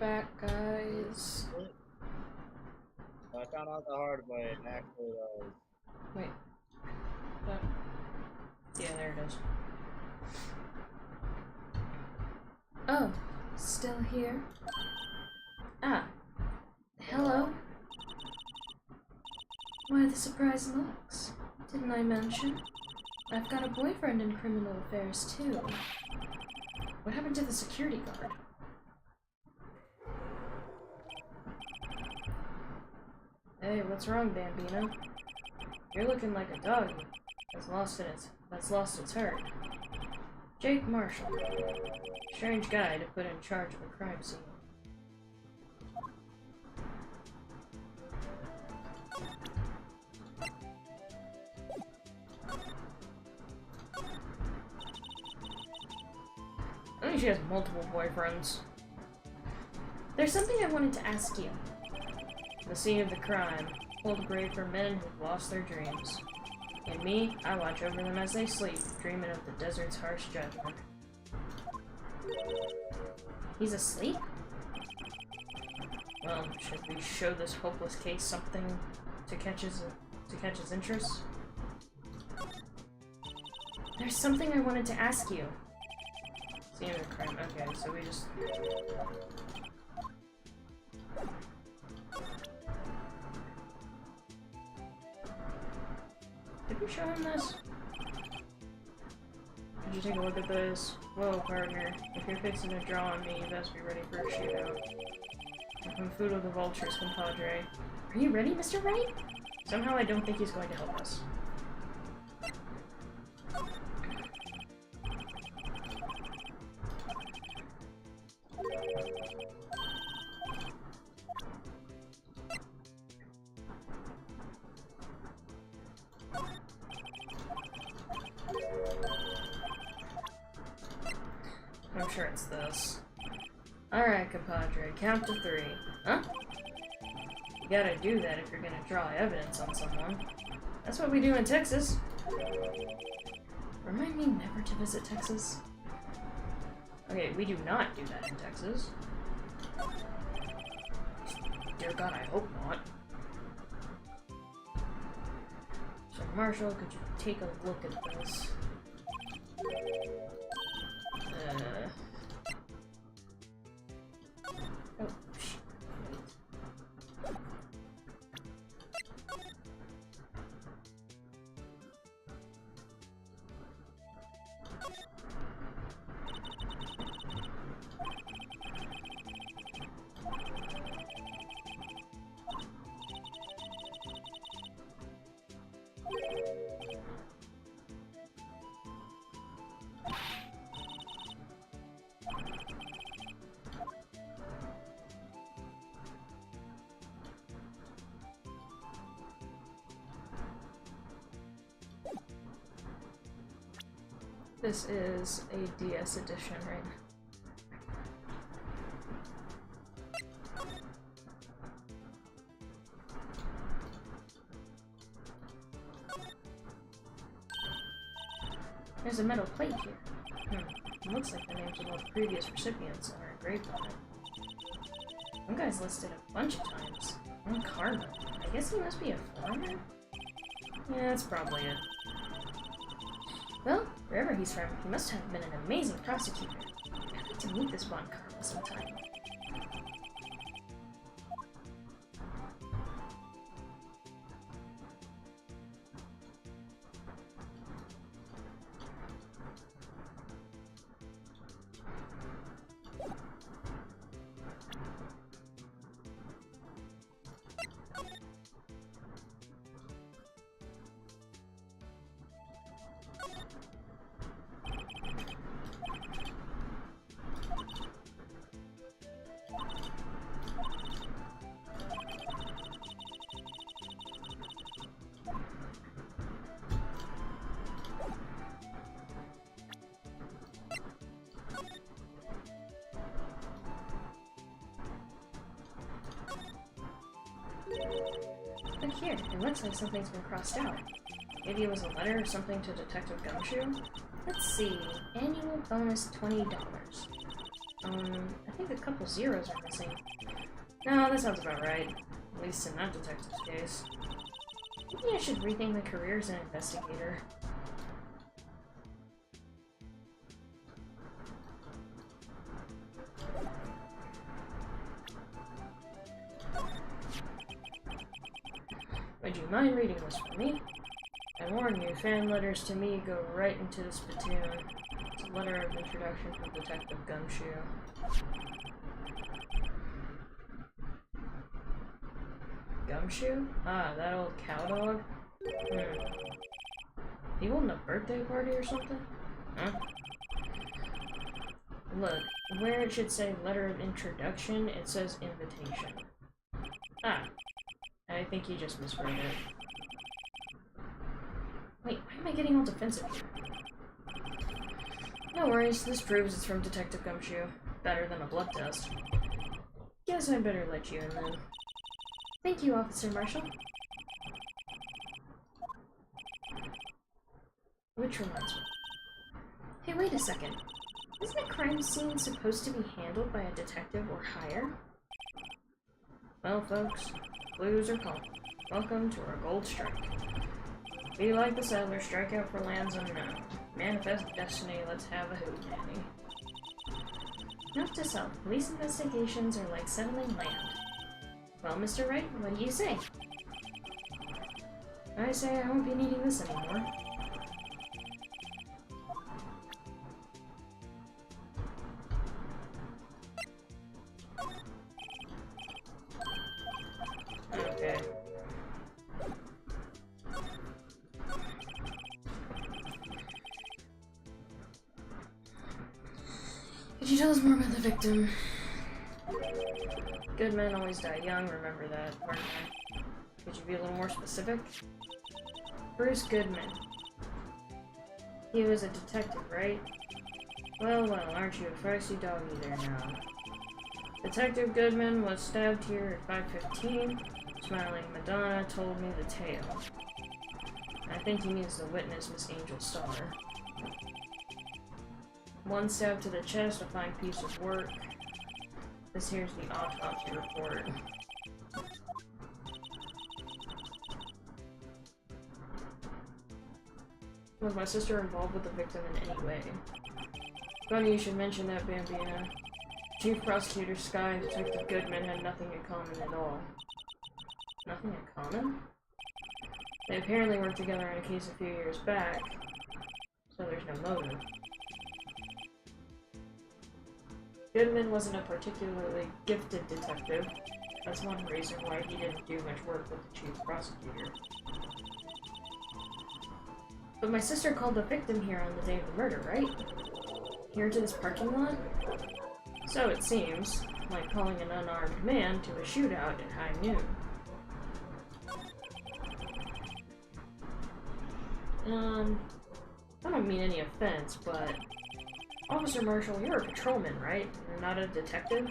back, guys. I found out the hard way. It actually does. Wait. What? Yeah, there it is. Oh, still here? Ah. Hello? Why the surprised looks? Didn't I mention? I've got a boyfriend in criminal affairs, too. What happened to the security guard? Hey, what's wrong, Bambino? You're looking like a dog that's lost its herd. Jake Marshall. Strange guy to put in charge of a crime scene. I think she has multiple boyfriends. There's something I wanted to ask you. The scene of the crime, hold grave for men who've lost their dreams. And me, I watch over them as they sleep, dreaming of the desert's harsh judgment. He's asleep? Well, should we show this hopeless case something to catch his interest? There's something I wanted to ask you. Scene of the crime. Okay, so we just... Did we show him this? Did you take a look at this? Whoa, partner. If you're fixing to draw on me, you best be ready for a shootout. I'm food with the vultures, compadre. Are you ready, Mr. Wright? Somehow I don't think he's going to help us. I'm sure it's this. Alright, compadre, count to 3. Huh? You gotta do that if you're gonna draw evidence on someone. That's what we do in Texas. Remind me never to visit Texas. Okay, we do not do that in Texas. Dear God, I hope not. So, Marshall, could you take a look at this? Oh, shit. This is a DS edition, right? There's a metal plate here. It looks like the names of all the previous recipients are engraved on it. One guy's listed a bunch of times. On Karma. I guess he must be a foreigner? Yeah, that's probably it. Well, wherever he's from, he must have been an amazing prosecutor. I'd like to meet this Von Karma sometime. Look here, it looks like something's been crossed out. Maybe it was a letter or something to Detective Gumshoe? Let's see. Annual bonus $20. I think a couple zeros are missing. No, that sounds about right. At least in that detective's case. Maybe I should rethink my career as an investigator. Would you mind reading this for me? I warn you, fan letters to me go right into the spittoon. It's a letter of introduction from Detective Gumshoe. Gumshoe? Ah, that old cow dog? He holding a birthday party or something? Huh? Look, where it should say letter of introduction, it says invitation. Ah, I think he just misread it. Wait, why am I getting all defensive here? No worries, this proves it's from Detective Gumshoe. Better than a blood test. Guess I better let you in then. Thank you, Officer Marshall. Which reminds me. Hey, wait a second. Isn't a crime scene supposed to be handled by a detective or higher? Well, folks, clues are calling. Welcome to our gold strike. Be like the settlers, strike out for lands unknown. Manifest destiny, let's have a hootenanny. Note to self, police investigations are like settling land. Well, Mr. Wright, what do you say? I say I won't be needing this anymore. Okay. Could you tell us more about the victim? Good men always die young, remember that, partner. Could you be a little more specific? Bruce Goodman. He was a detective, right? Well, well, aren't you a feisty doggy there now? Detective Goodman was stabbed here at 5:15. Smiling Madonna told me the tale. I think he means the witness, Miss Angel Star. One stab to the chest, a fine piece of work. This here's the autopsy report. Was my sister involved with the victim in any way? Funny you should mention that, Bambina. Chief Prosecutor Sky and Detective Goodman had nothing in common at all. Nothing in common? They apparently worked together on a case a few years back, so there's no motive. Goodman wasn't a particularly gifted detective. That's one reason why he didn't do much work with the chief prosecutor. But my sister called the victim here on the day of the murder, right? Here to this parking lot? So it seems, like calling an unarmed man to a shootout at high noon. I don't mean any offense, but Officer Marshall, you're a patrolman, right? You're not a detective?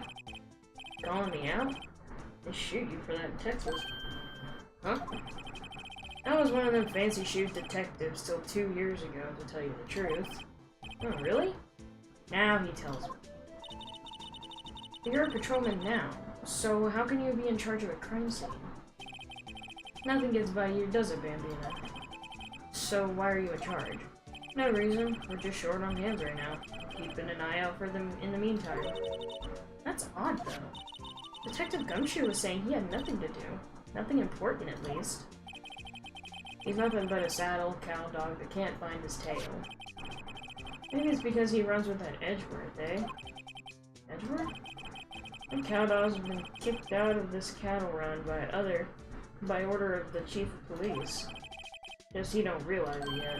Calling me out? They shoot you for that in Texas. Huh? I was one of them fancy shoot detectives till 2 years ago, to tell you the truth. Oh, really? Now he tells me. You're a patrolman now, so how can you be in charge of a crime scene? Nothing gets by you, does it, Bambina? So why are you in charge? No reason, we're just short on hands right now. Keeping an eye out for them in the meantime. That's odd, though. Detective Gumshoe was saying he had nothing to do. Nothing important, at least. He's nothing but a sad old cow dog that can't find his tail. Maybe it's because he runs with that Edgeworth, eh? Edgeworth? The cow dogs have been kicked out of this cattle run by order of the chief of police. Just he don't realize it yet.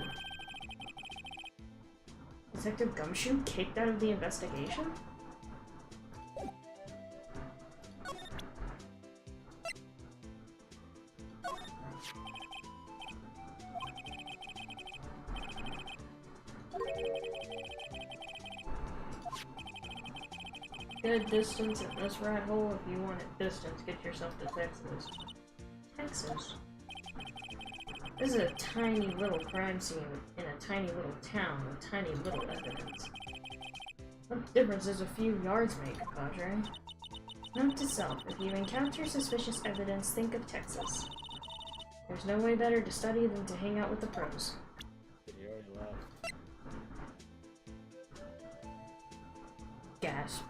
Detective Gumshoe kicked out of the investigation? Good distance at this rat hole. If you want it distance, get yourself to Texas. Texas? This is a tiny little crime scene in a tiny little town with tiny little evidence. What difference does a few yards make, Padre? Note to self, if you encounter suspicious evidence, think of Texas. There's no way better to study than to hang out with the pros. He already left. Gasp.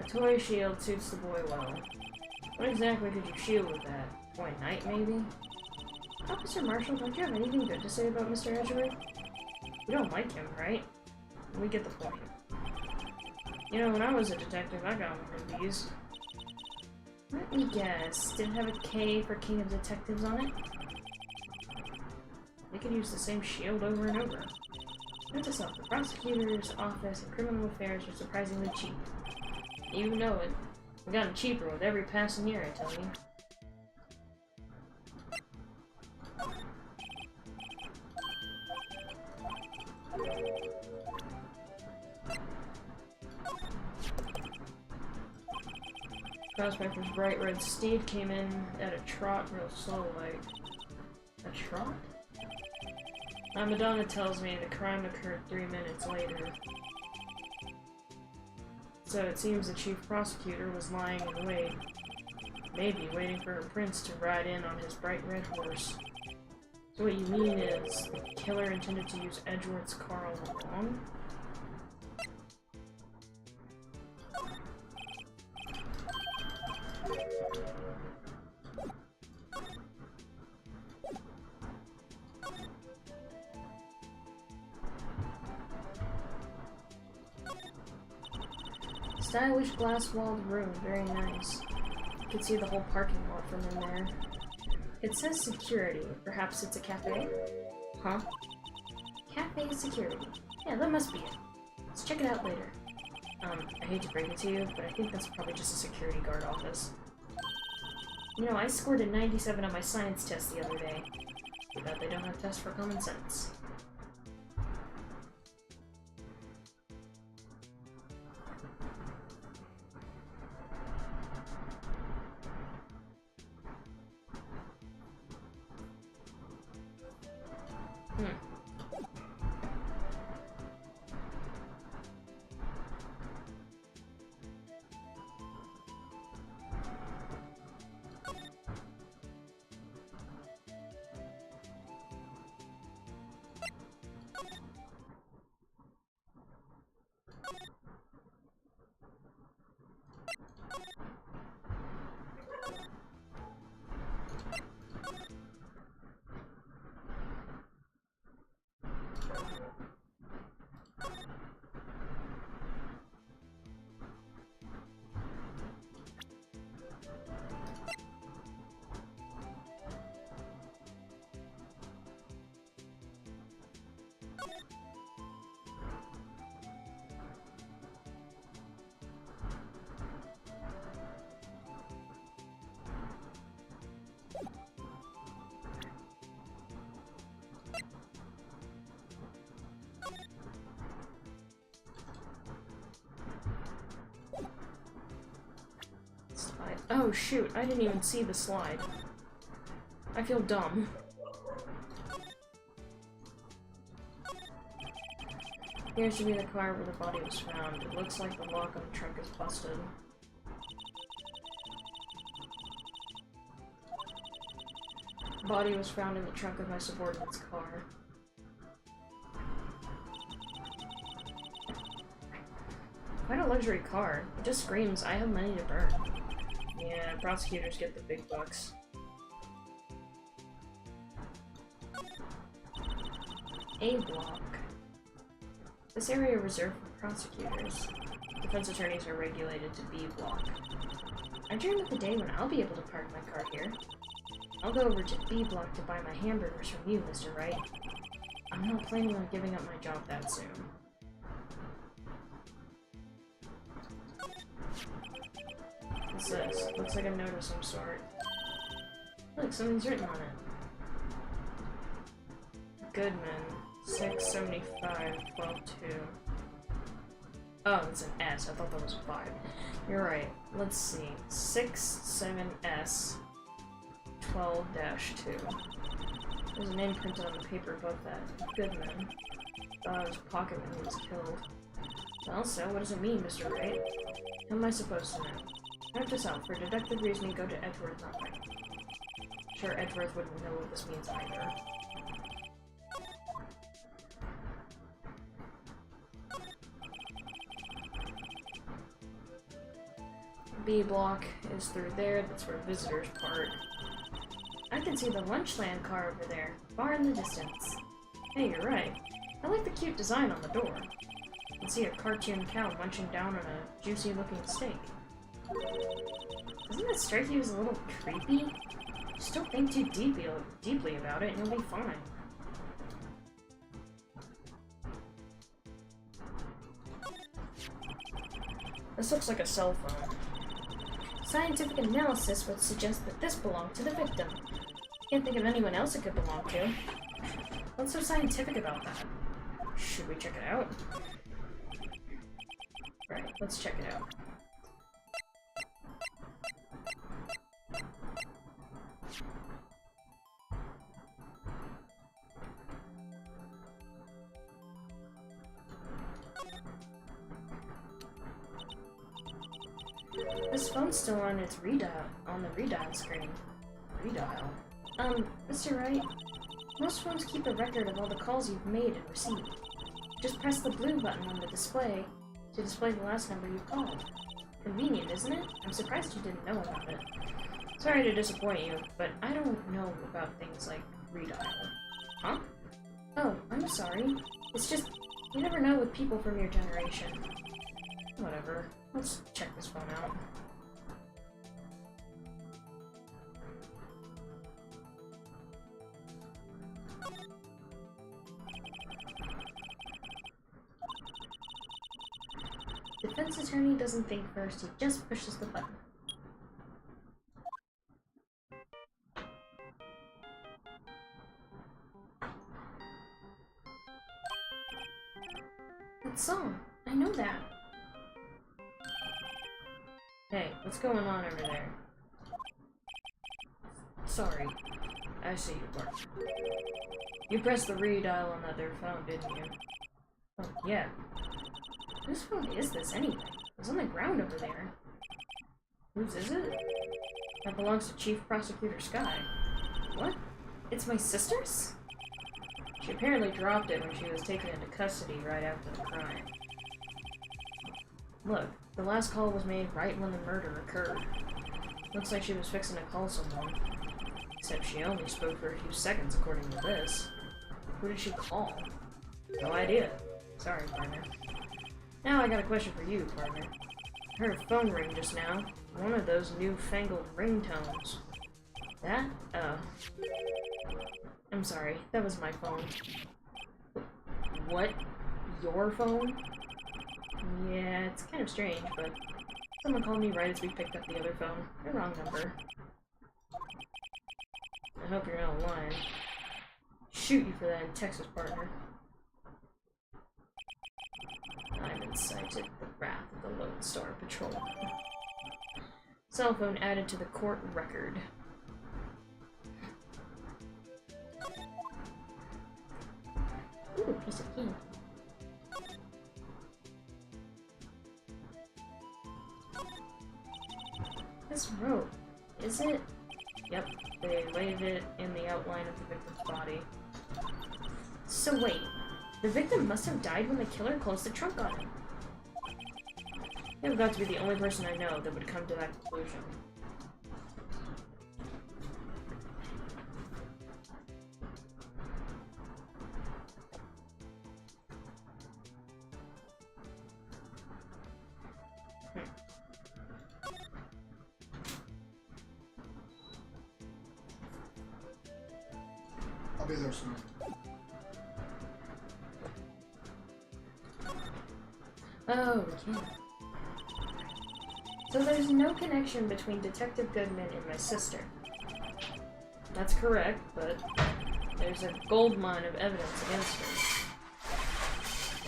A toy shield suits the boy well. What exactly could you shield with that? Toy knight, maybe? Officer Marshall, don't you have anything good to say about Mr. Edgeworth? You don't like him, right? We get the point. You know, when I was a detective, I got one of these. Let me guess. Did it have a K for King of Detectives on it? They could use the same shield over and over. Note to self, the prosecutor's office and criminal affairs are surprisingly cheap. You know it. We've gotten cheaper with every passing year, I tell you. Prospector's bright red steed came in at a trot real slow like. A trot? Madonna tells me the crime occurred 3 minutes later. So it seems the chief prosecutor was lying in wait. Maybe waiting for her prince to ride in on his bright red horse. So what you mean is, the killer intended to use Edgeworth's car all along? Stylish glass-walled room, very nice. You can see the whole parking lot from in there. It says security. Perhaps it's a cafe? Huh? Cafe security. Yeah, that must be it. Let's check it out later. I hate to break it to you, but I think that's probably just a security guard office. You know, I scored a 97 on my science test the other day. Too bad they don't have tests for common sense. Oh shoot, I didn't even see the slide. I feel dumb. Here should be the car where the body was found. It looks like the lock on the trunk is busted. The body was found in the trunk of my subordinate's car. Quite a luxury car. It just screams, I have money to burn. Yeah, prosecutors get the big bucks. A block. This area reserved for prosecutors. Defense attorneys are regulated to B block. I dream of the day when I'll be able to park my car here. I'll go over to B block to buy my hamburgers from you, Mr. Wright. I'm not planning on giving up my job that soon. What's this? Looks like a note of some sort. Look, something's written on it. Goodman, 675, 12-2. Oh, it's an S. I thought that was a 5. You're right. Let's see. 67S 12-2. There's a name printed on the paper above that. Goodman. his pocket when he was killed. Well, so what does it mean, Mr. Wright? How am I supposed to know? Note this out. For deductive reasoning, go to Edgeworth, not Wright. Sure, Edgeworth wouldn't know what this means either. B block is through there. That's where visitors park. I can see the Lunchland car over there, far in the distance. Hey, you're right. I like the cute design on the door. You can see a cartoon cow munching down on a juicy-looking steak. Doesn't that strike you as a little creepy? Just don't think too deeply about it, and you'll be fine. This looks like a cell phone. Scientific analysis would suggest that this belonged to the victim. Can't think of anyone else it could belong to. What's so scientific about that? Should we check it out? Right, let's check it out. This phone's still on its redial screen. Redial? Mr. Wright, most phones keep a record of all the calls you've made and received. Just press the blue button on the display to display the last number you called. Convenient, isn't it? I'm surprised you didn't know about it. Sorry to disappoint you, but I don't know about things like redial. Huh? Oh, I'm sorry. It's just, you never know with people from your generation. Whatever. Let's check this phone out. Defense attorney doesn't think first, he just pushes the button. That song, I know that. Hey, what's going on over there? Sorry. I see your part. You pressed the redial on that there phone, didn't you? Oh, yeah. Whose phone is this, anyway? It's on the ground over there. Whose is it? That belongs to Chief Prosecutor Skye. What? It's my sister's? She apparently dropped it when she was taken into custody right after the crime. Look, the last call was made right when the murder occurred. Looks like she was fixing to call someone. Except she only spoke for a few seconds according to this. Who did she call? No idea. Sorry, partner. Now I got a question for you, partner. I heard a phone ring just now. One of those newfangled ringtones. That? I'm sorry, that was my phone. What? Your phone? Yeah, it's kind of strange, but someone called me right as we picked up the other phone. The wrong number. I hope you're not lying. Shoot you for that in Texas, partner. I've incited the wrath of the Lone Star Patrol. Cell phone added to the court record. Ooh, piece of candy. This rope, is it? Yep, they laid it in the outline of the victim's body. So wait, the victim must have died when the killer closed the trunk on him. You've got to be the only person I know that would come to that conclusion. I'll be there soon. Oh, yeah. So there's no connection between Detective Goodman and my sister. That's correct, but there's a goldmine of evidence against her.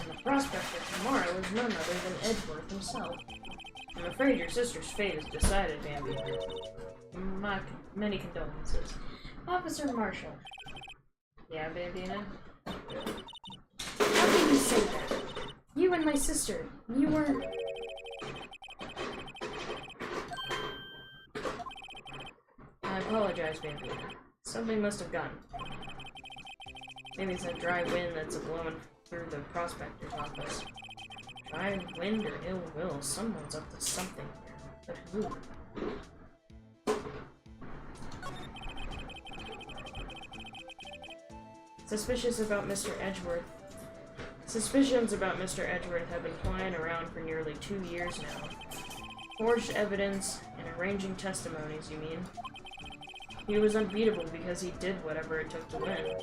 And the prospect for tomorrow is none other than Edgeworth himself. I'm afraid your sister's fate is decided, Bambi. My many condolences. Officer Marshall. Yeah, Bambina? How can you say that? You and my sister, you were... I apologize, baby. Something must have gotten. Maybe it's that dry wind that's blowing through the prospector's office. Dry wind or ill will, someone's up to something here. But who? Suspicions about Mr. Edgeworth have been flying around for nearly 2 years now. Forged evidence and arranging testimonies, you mean? He was unbeatable because he did whatever it took to win.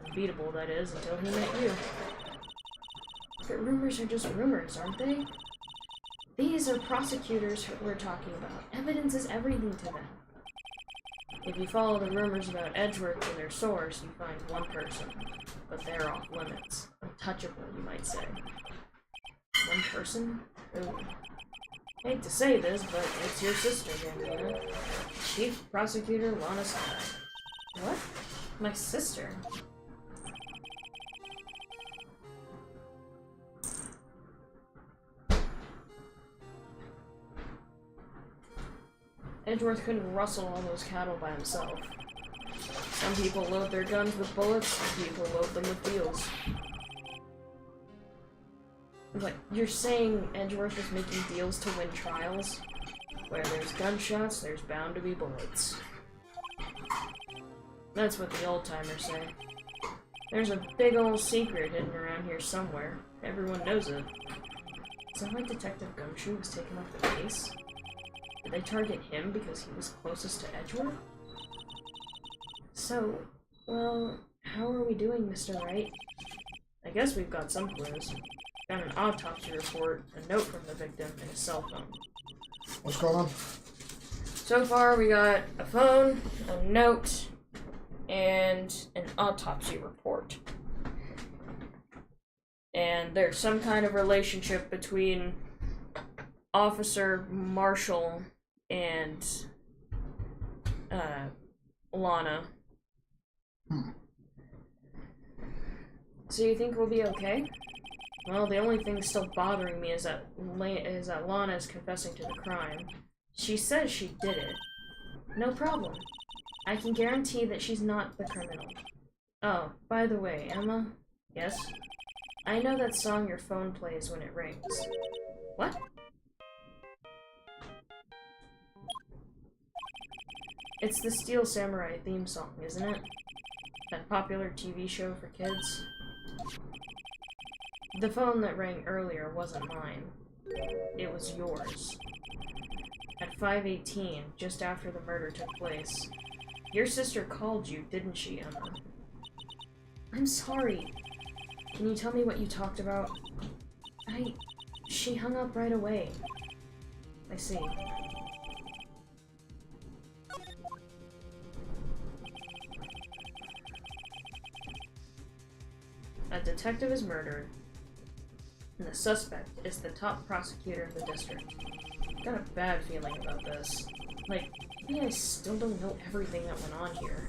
Unbeatable, that is, until he met you. But rumors are just rumors, aren't they? These are prosecutors who we're talking about. Evidence is everything to them. If you follow the rumors about Edgeworth to their source, you find one person. But they're off limits. Untouchable, you might say. One person? Ooh. Hate to say this, but it's your sister, Gambino. Chief Prosecutor Lana Sky. What? My sister? Edgeworth couldn't rustle all those cattle by himself. Some people load their guns with bullets, some people load them with deals. What, you're saying Edgeworth is making deals to win trials? Where there's gunshots, there's bound to be bullets. That's what the old-timers say. There's a big old secret hidden around here somewhere. Everyone knows it. Is that why Detective Gumshoe was taking up the case? Did they target him because he was closest to Edgeworth? So, well, how are we doing, Mr. Wright? I guess we've got some clues. Got an autopsy report, a note from the victim, and a cell phone. What's going on? So far, we got a phone, a note, and an autopsy report. And there's some kind of relationship between Officer Marshall and Lana. So you think we'll be okay? Well, the only thing still bothering me is that Lana is confessing to the crime. She says she did it. No problem. I can guarantee that she's not the criminal. Oh, by the way, Emma? Yes? I know that song your phone plays when it rings. What? It's the Steel Samurai theme song, isn't it? That popular TV show for kids? The phone that rang earlier wasn't mine. It was yours. At 5:18, just after the murder took place, your sister called you, didn't she, Emma? I'm sorry. Can you tell me what you talked about? She hung up right away. I see. A detective is murdered, and the suspect is the top prosecutor in the district. Got a bad feeling about this. Like, maybe I still don't know everything that went on here.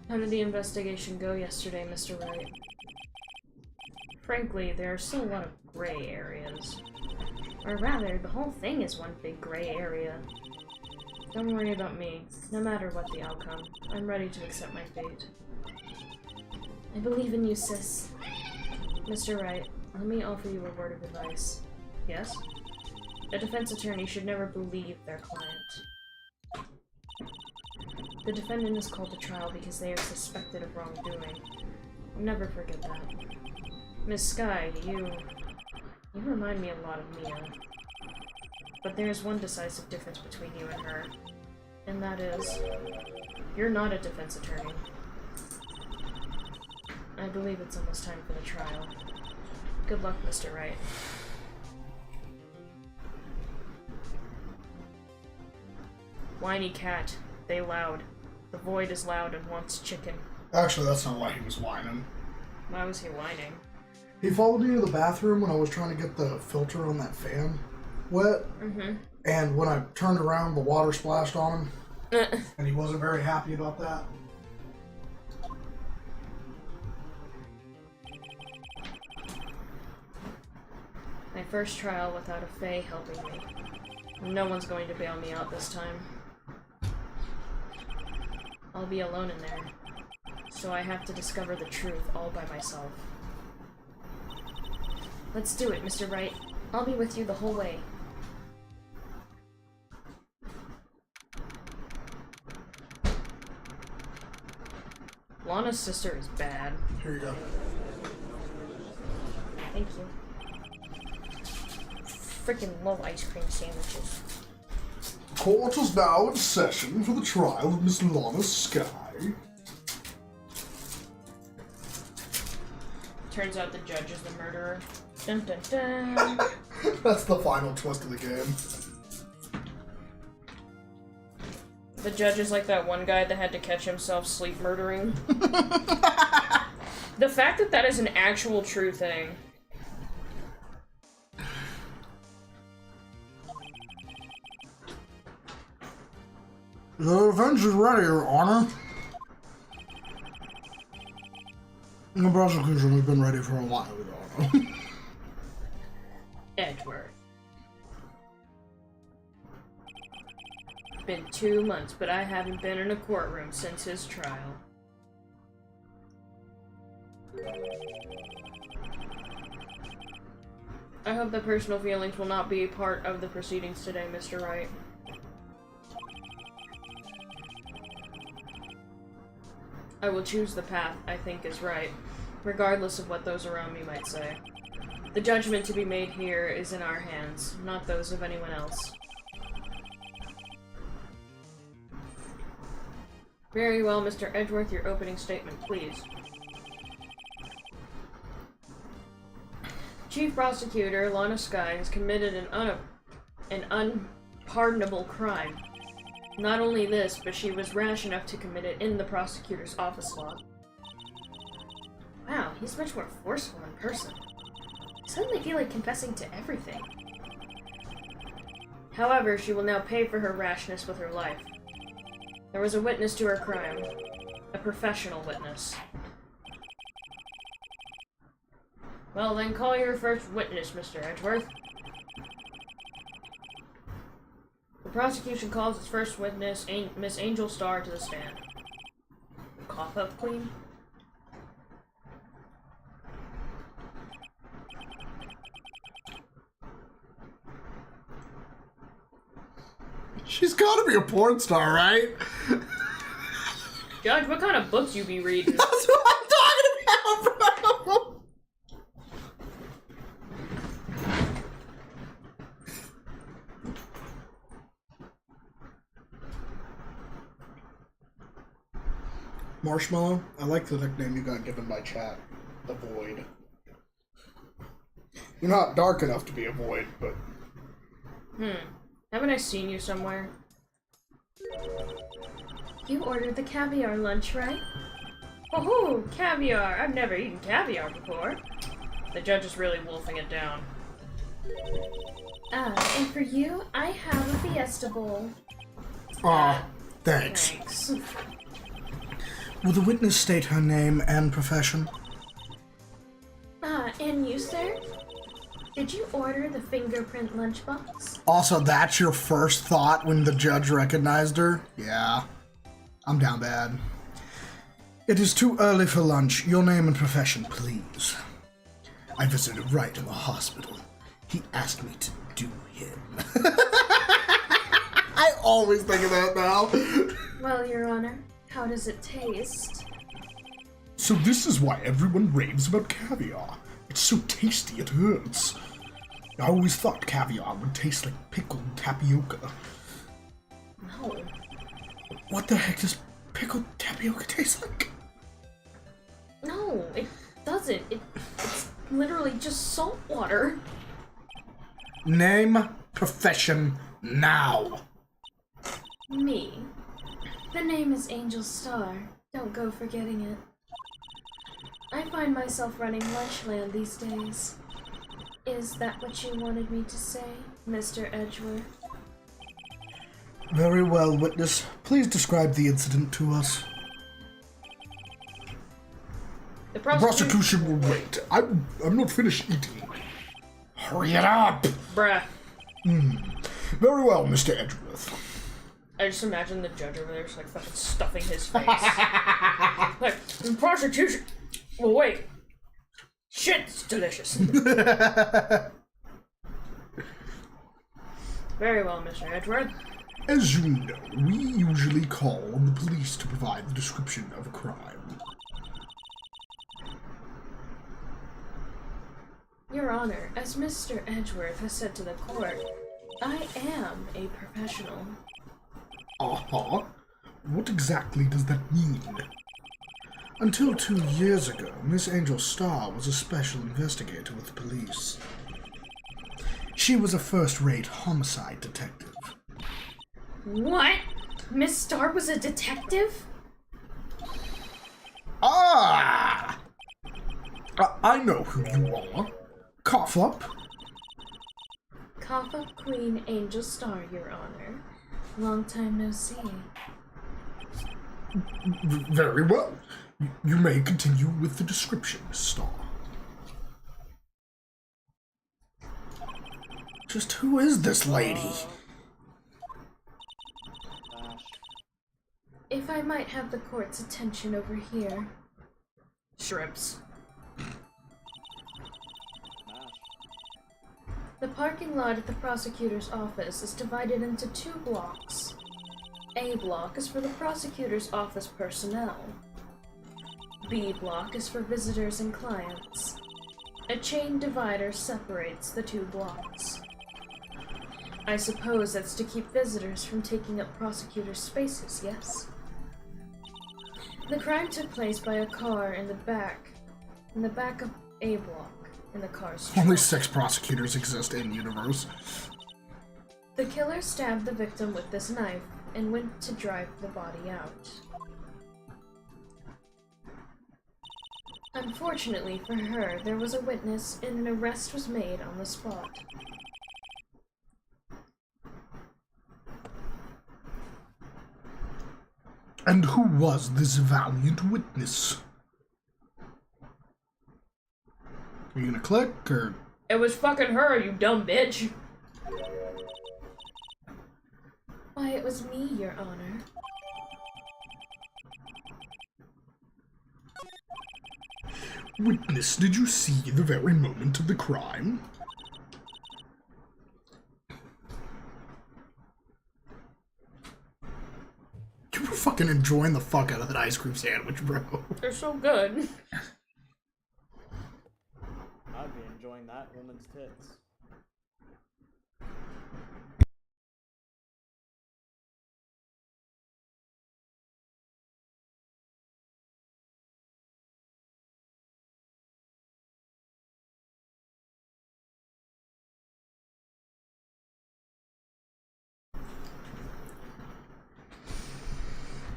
How did the investigation go yesterday, Mr. Wright? Frankly, there are still a lot of gray areas. Or rather, the whole thing is one big gray area. Don't worry about me. No matter what the outcome, I'm ready to accept my fate. I believe in you, sis. Mr. Wright, let me offer you a word of advice. Yes? A defense attorney should never believe their client. The defendant is called to trial because they are suspected of wrongdoing. I'll never forget that. Miss Sky, you remind me a lot of Mia. But there is one decisive difference between you and her. And that is, you're not a defense attorney. I believe it's almost time for the trial. Good luck, Mr. Wright. Whiny cat. They loud. The void is loud and wants chicken. Actually, that's not why he was whining. Why was he whining? He followed me to the bathroom when I was trying to get the filter on that fan wet. Mm-hmm. And when I turned around, the water splashed on him. And he wasn't very happy about that. My first trial without a Fae helping me. No one's going to bail me out this time. I'll be alone in there. So I have to discover the truth all by myself. Let's do it, Mr. Wright. I'll be with you the whole way. Lana's sister is bad. Here you go. Thank you. Freaking love ice cream sandwiches. Court is now in session for the trial of Miss Lana Sky. Turns out the judge is the murderer. Dun dun dun. That's the final twist of the game. The judge is like that one guy that had to catch himself sleep murdering. The fact that that is an actual true thing. The revenge is ready, Your Honor. The prosecution has been ready for a while, Your Honor. Edward. Been 2 months, but I haven't been in a courtroom since his trial. I hope that personal feelings will not be a part of the proceedings today, Mr. Wright. I will choose the path I think is right, regardless of what those around me might say. The judgment to be made here is in our hands, not those of anyone else. Very well, Mr. Edgeworth, your opening statement, please. Chief Prosecutor Lana Sky has committed an unpardonable crime. Not only this, but she was rash enough to commit it in the prosecutor's office log. Wow, he's much more forceful in person. I suddenly feel like confessing to everything. However, she will now pay for her rashness with her life. There was a witness to her crime. A professional witness. Well, then call your first witness, Mr. Edgeworth. The prosecution calls its first witness, Miss Angel Starr, to the stand. Cough up, Queen. She's gotta be a porn star, right? Judge, what kind of books you be reading? That's what I'm talking about, bro! Marshmallow, I like the nickname you got given by chat. The Void. You're not dark enough to be a void, but... Haven't I seen you somewhere? You ordered the caviar lunch, right? Oh, caviar! I've never eaten caviar before. The judge is really wolfing it down. And for you, I have a Fiesta Bowl. Aw, thanks. Thanks. Will the witness state her name and profession? And you, sir? Did you order the fingerprint lunchbox? Also, that's your first thought when the judge recognized her? Yeah. I'm down bad. It is too early for lunch. Your name and profession, please. I visited Wright in the hospital. He asked me to do him. I always think of that now. Well, Your Honor, how does it taste? So this is why everyone raves about caviar. It's so tasty it hurts. I always thought caviar would taste like pickled tapioca. No. What the heck does pickled tapioca taste like? No. No, it doesn't. It's literally just salt water. Name, profession, now. Me. The name is Angel Star. Don't go forgetting it. I find myself running Lunchland these days. Is that what you wanted me to say, Mr. Edgeworth? Very well, witness. Please describe the incident to us. The Prosecution will wait. I'm not finished eating. Hurry it up! Bruh. Very well, Mr. Edgeworth. I just imagine the judge over there just like fucking stuffing his face. Like, the prosecution. Well, wait. Shit, it's delicious. Very well, Mr. Edgeworth. As you know, we usually call on the police to provide the description of a crime. Your Honor, as Mr. Edgeworth has said to the court, I am a professional. Uh-huh. What exactly does that mean? Until 2 years ago, Miss Angel Star was a special investigator with the police. She was a first-rate homicide detective. What? Miss Star was a detective? Ah! I know who you are. Cough up. Cough up Queen Angel Star, Your Honor. Long time no see. Very well. You may continue with the description, Miss Star. Just who is this lady? If I might have the court's attention over here. Shrimps. The parking lot at the prosecutor's office is divided into 2 blocks. A block is for the prosecutor's office personnel. B block is for visitors and clients. A chain divider separates the 2 blocks. I suppose that's to keep visitors from taking up prosecutors' spaces, yes? The crime took place by a car in the back of A block, in the car's trunk. Only 6 prosecutors exist in universe. The killer stabbed the victim with this knife and went to drive the body out. Unfortunately for her, there was a witness and an arrest was made on the spot. And who was this valiant witness? Are you gonna click, or...? It was fucking her, you dumb bitch. Why, it was me, Your Honor. Witness, did you see the very moment of the crime? You were fucking enjoying the fuck out of that ice cream sandwich, bro. They're so good. I'd be enjoying that woman's tits.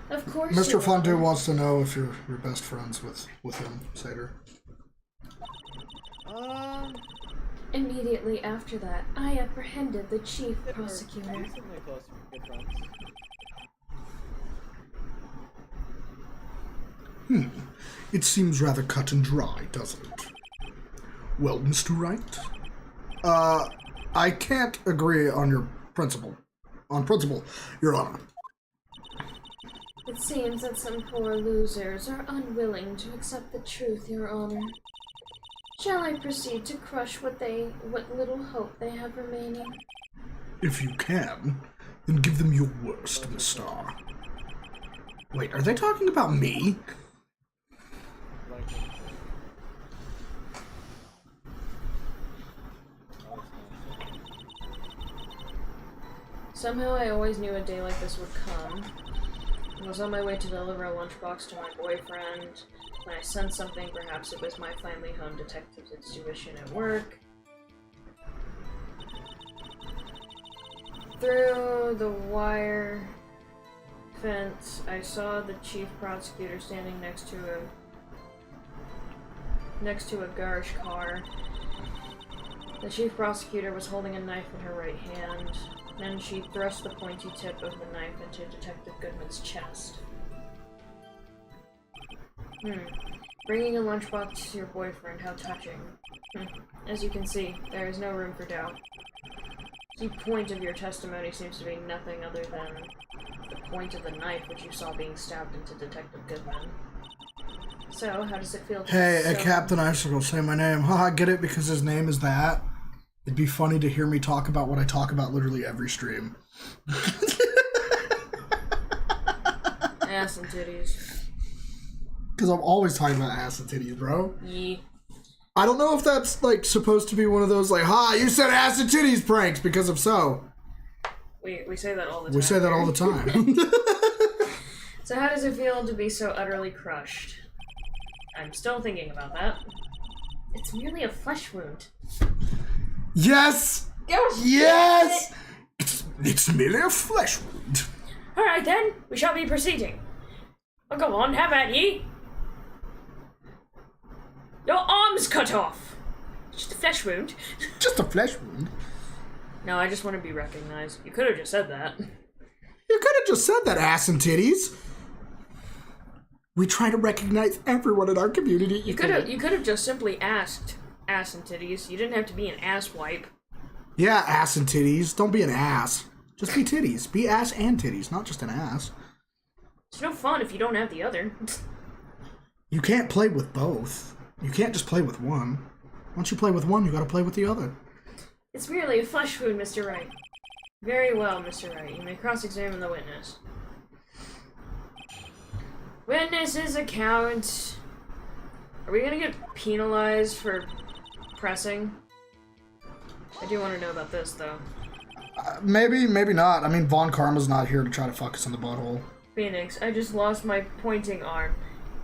Of course, Mr. Your Fondue Honor. wants to know if you're best friends with him, Sater. Immediately after that, I apprehended the chief prosecutor. Recently close good friends. It seems rather cut and dry, doesn't it? Well, Mr. Wright? I can't agree on your principle. On principle, Your Honor. It seems that some poor losers are unwilling to accept the truth, Your Honor. Shall I proceed to crush what little hope they have remaining? If you can, then give them your worst, Miss Star. Wait, are they talking about me? Somehow I always knew a day like this would come. I was on my way to deliver a lunchbox to my boyfriend. When I sensed something, perhaps it was my finally home detective's intuition at work. Through the wire fence, I saw the chief prosecutor standing next to a garage car. The chief prosecutor was holding a knife in her right hand. Then she thrust the pointy tip of the knife into Detective Goodman's chest. Bringing a lunchbox to your boyfriend, how touching. As you can see, there is no room for doubt. The point of your testimony seems to be nothing other than the point of the knife which you saw being stabbed into Detective Goodman. So, how does it feel to Hey, Captain Icicle, say my name. Haha, get it because his name is that? It'd be funny to hear me talk about what I talk about literally every stream. Ass and titties. Because I'm always talking about ass and titties, bro. Yee. I don't know if that's, like, supposed to be one of those, like, ha, you said ass and titties pranks, because if so. We say that all the time. We say that all the time. So how does it feel to be so utterly crushed? I'm still thinking about that. It's merely a flesh wound. Yes! Yes! It's merely a flesh wound. Alright then, we shall be proceeding. Oh, go on, have at ye. Your arm's cut off. Just a flesh wound. Just a flesh wound? No, I just want to be recognized. You could have just said that. You could have just said that, ass and titties. We try to recognize everyone in our community. You could have just simply asked ass and titties. You didn't have to be an ass wipe. Yeah, ass and titties. Don't be an ass. Just be titties. Be ass and titties, not just an ass. It's no fun if you don't have the other. You can't play with both. You can't just play with one. Once you play with one, you gotta play with the other. It's merely a flesh wound, Mr. Wright. Very well, Mr. Wright. You may cross-examine the witness. Witness's account. Are we gonna get penalized for pressing? I do want to know about this, though. Maybe, maybe not. I mean, Von Karma's not here to try to fuck us in the butthole. Phoenix, I just lost my pointing arm,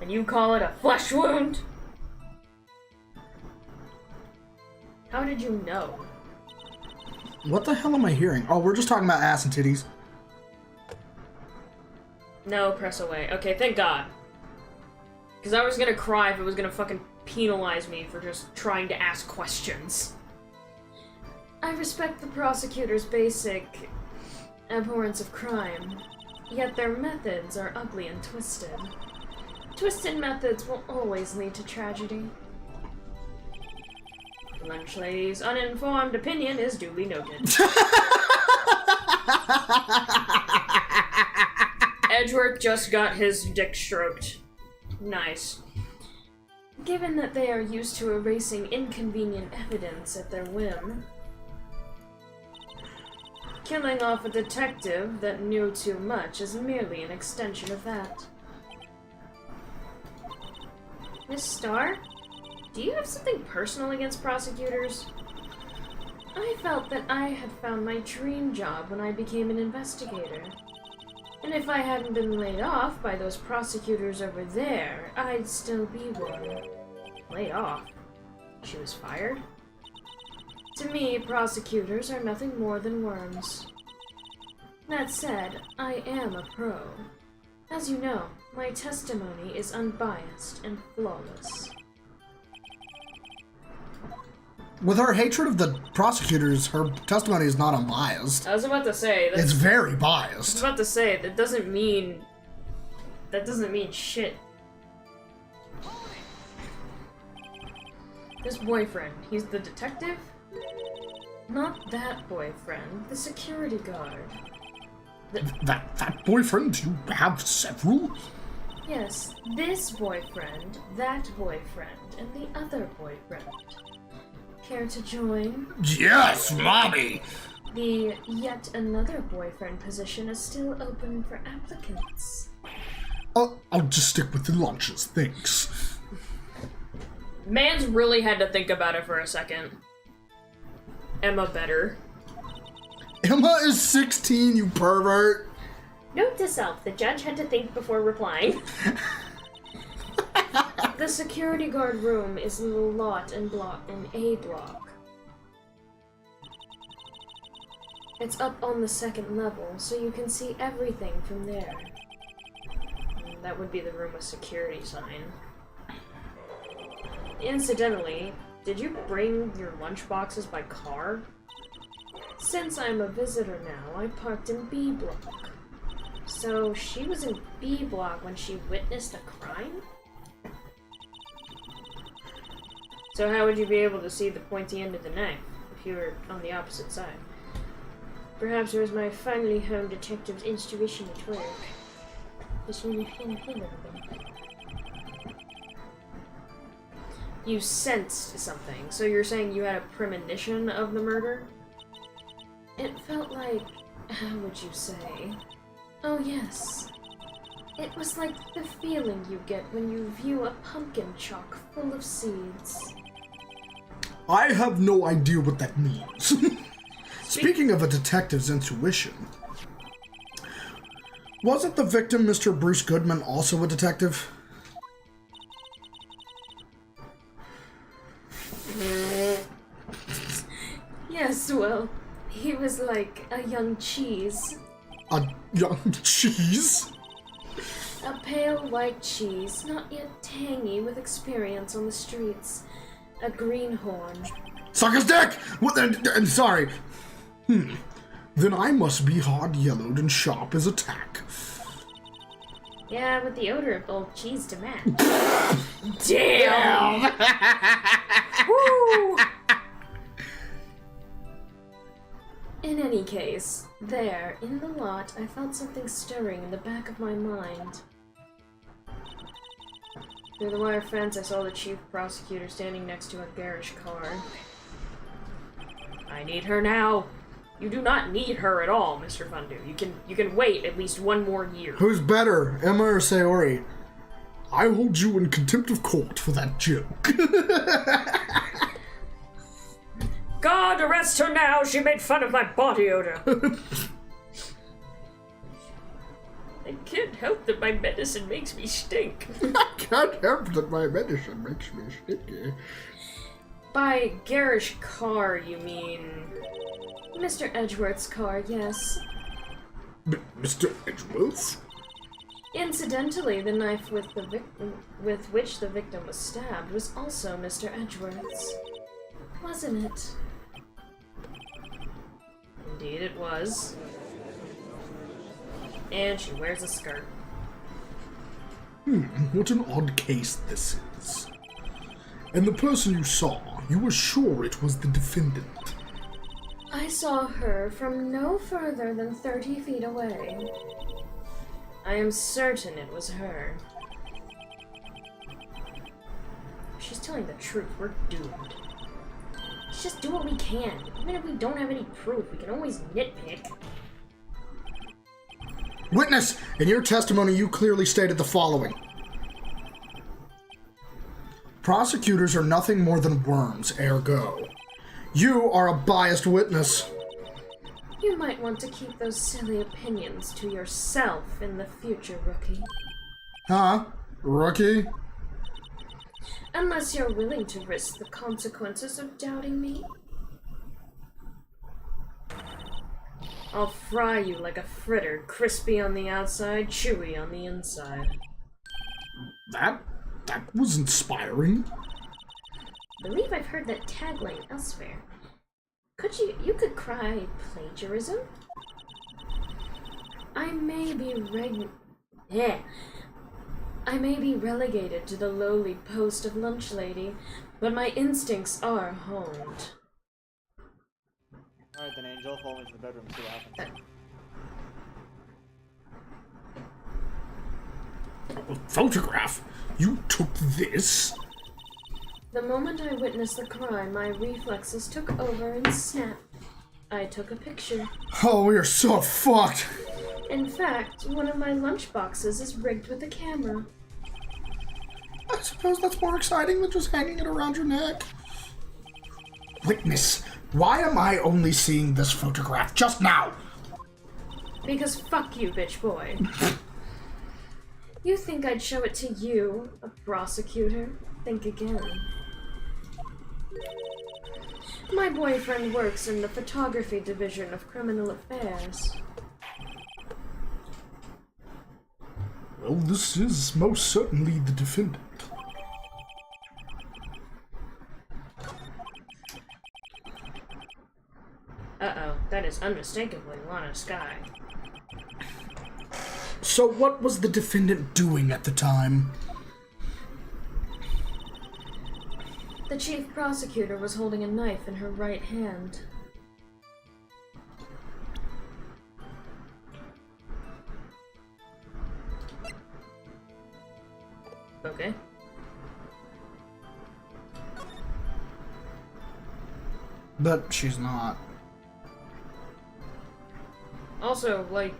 and you call it a flesh wound? How did you know? What the hell am I hearing? Oh, we're just talking about ass and titties. No, press away. Okay, thank God. Because I was gonna cry if it was gonna fucking penalize me for just trying to ask questions. I respect the prosecutor's basic abhorrence of crime, yet their methods are ugly and twisted. Twisted methods will always lead to tragedy. Lunch lady's uninformed opinion is duly noted. Edgeworth just got his dick stroked. Nice. Given that they are used to erasing inconvenient evidence at their whim, killing off a detective that knew too much is merely an extension of that. Miss Starr? Do you have something personal against prosecutors? I felt that I had found my dream job when I became an investigator. And if I hadn't been laid off by those prosecutors over there, I'd still be one. Laid off? She was fired? To me, prosecutors are nothing more than worms. That said, I am a pro. As you know, my testimony is unbiased and flawless. With her hatred of the prosecutors, her testimony is not unbiased. I was about to say it's very I was biased. about to say that doesn't mean shit. This boyfriend, he's the detective? Not that boyfriend, the security guard. That boyfriend? You have several? Yes, this boyfriend, that boyfriend, and the other boyfriend. Care to join? Yes, mommy! The yet another boyfriend position is still open for applicants. I'll just stick with the lunches, thanks. Man's really had to think about it for a second. Emma better. Emma is 16, you pervert! Note to self, the judge had to think before replying. The security guard room is in the lot in A block. It's up on the second level, so you can see everything from there. That would be the room with security sign. Incidentally, did you bring your lunch boxes by car? Since I'm a visitor now, I parked in B block. So she was in B block when she witnessed a crime? So how would you be able to see the pointy end of the knife if you were on the opposite side? Perhaps it was my finally home detective's intuition at work. Just really feel a little bit. You sensed something, so you're saying you had a premonition of the murder? It felt like, how would you say? Oh yes. It was like the feeling you get when you view a pumpkin chock full of seeds. I have no idea what that means. Speaking of a detective's intuition, wasn't the victim, Mr. Bruce Goodman, also a detective? Yes, well, he was like a young cheese. A young cheese? A pale white cheese, not yet tangy with experience on the streets. A greenhorn. Suck his dick! What the, I'm sorry. Then I must be hard-yellowed and sharp as a tack. Yeah, with the odor of old cheese to match. Damn! Woo! In any case, there, in the lot, I felt something stirring in the back of my mind. Through the wire fence, I saw the chief prosecutor standing next to a garish car. I need her now. You do not need her at all, Mr. Fundu. You can wait at least one more year. Who's better, Emma or Sayori? I hold you in contempt of court for that joke. God, arrest her now! She made fun of my body odor. I can't help that my medicine makes me stink. I can't help that my medicine makes me sticky. By garish car, you mean... Mr. Edgeworth's car, yes. Mr. Edgeworth? Incidentally, the knife with which the victim was stabbed was also Mr. Edgeworth's. Wasn't it? Indeed it was. And she wears a skirt. What an odd case this is. And the person you saw, you were sure it was the defendant? I saw her from no further than 30 feet away. I am certain it was her. If she's telling the truth, we're doomed. Let's just do what we can. Even if we don't have any proof, we can always nitpick. Witness, in your testimony you clearly stated the following. Prosecutors are nothing more than worms, ergo. You are a biased witness. You might want to keep those silly opinions to yourself in the future, rookie. Huh? Rookie? Unless you're willing to risk the consequences of doubting me. I'll fry you like a fritter, crispy on the outside, chewy on the inside. That was inspiring. I believe I've heard that tagline elsewhere. You could cry plagiarism? I may be relegated to the lowly post of lunch lady, but my instincts are honed. Alright then, Angel, follow me to the bedroom, see what happens. A photograph? You took this? The moment I witnessed the crime, my reflexes took over and snap. I took a picture. Oh, we are so fucked. In fact, one of my lunch boxes is rigged with a camera. I suppose that's more exciting than just hanging it around your neck. Witness, why am I only seeing this photograph just now? Because fuck you, bitch boy. You think I'd show it to you, a prosecutor? Think again. My boyfriend works in the photography division of criminal affairs. Well, this is most certainly the defendant. Uh-oh, that is unmistakably Lana Sky. So what was the defendant doing at the time? The chief prosecutor was holding a knife in her right hand. Okay. But she's not. Also, like,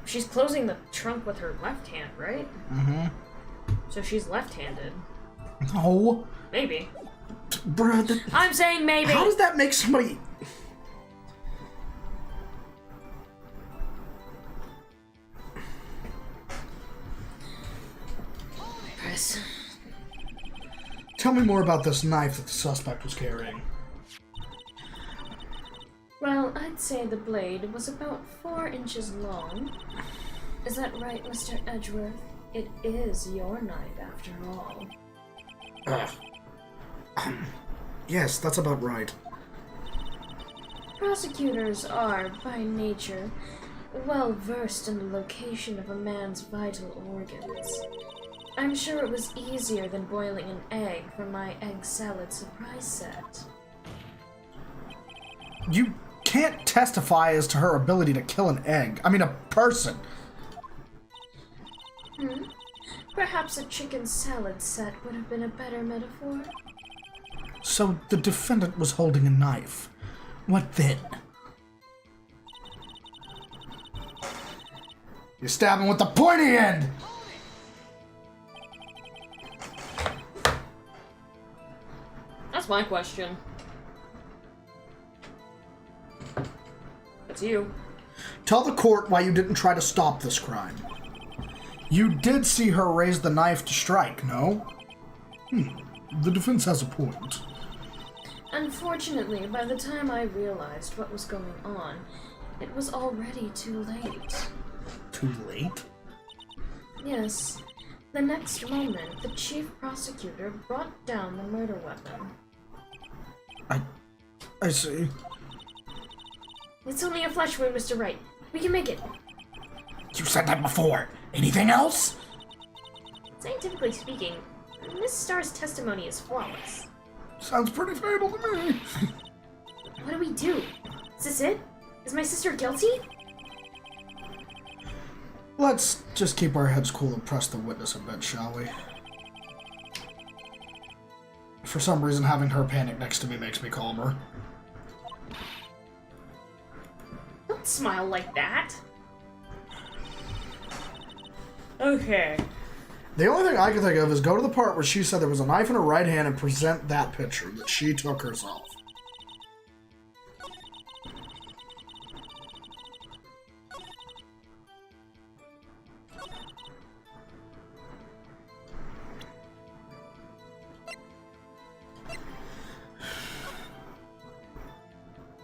she's closing the trunk with her left hand, right? Mm-hmm. So she's left-handed. No. Maybe. Bruh, I'm saying maybe! how does that make somebody... Chris. Tell me more about this knife that the suspect was carrying. Well, I'd say the blade was about 4 inches long. Is that right, Mr. Edgeworth? It is your knife, after all. Yes, that's about right. Prosecutors are, by nature, well versed in the location of a man's vital organs. I'm sure it was easier than boiling an egg for my egg salad surprise set. You can't testify as to her ability to kill an egg. I mean, a person. Perhaps a chicken salad set would have been a better metaphor. So the defendant was holding a knife. What then? You stab him with the pointy end! That's my question. That's you. Tell the court why you didn't try to stop this crime. You did see her raise the knife to strike, no? The defense has a point. Unfortunately, by the time I realized what was going on, it was already too late. Too late? Yes. The next moment, the chief prosecutor brought down the murder weapon. I see. It's only a flesh wound, Mr. Wright. We can make it. You said that before. Anything else? Scientifically speaking, Miss Starr's testimony is flawless. Sounds pretty fatal to me. What do we do? Is this it? Is my sister guilty? Let's just keep our heads cool and press the witness a bit, shall we? For some reason, having her panic next to me makes me calmer. Don't smile like that. Okay. The only thing I can think of is go to the part where she said there was a knife in her right hand and present that picture that she took herself.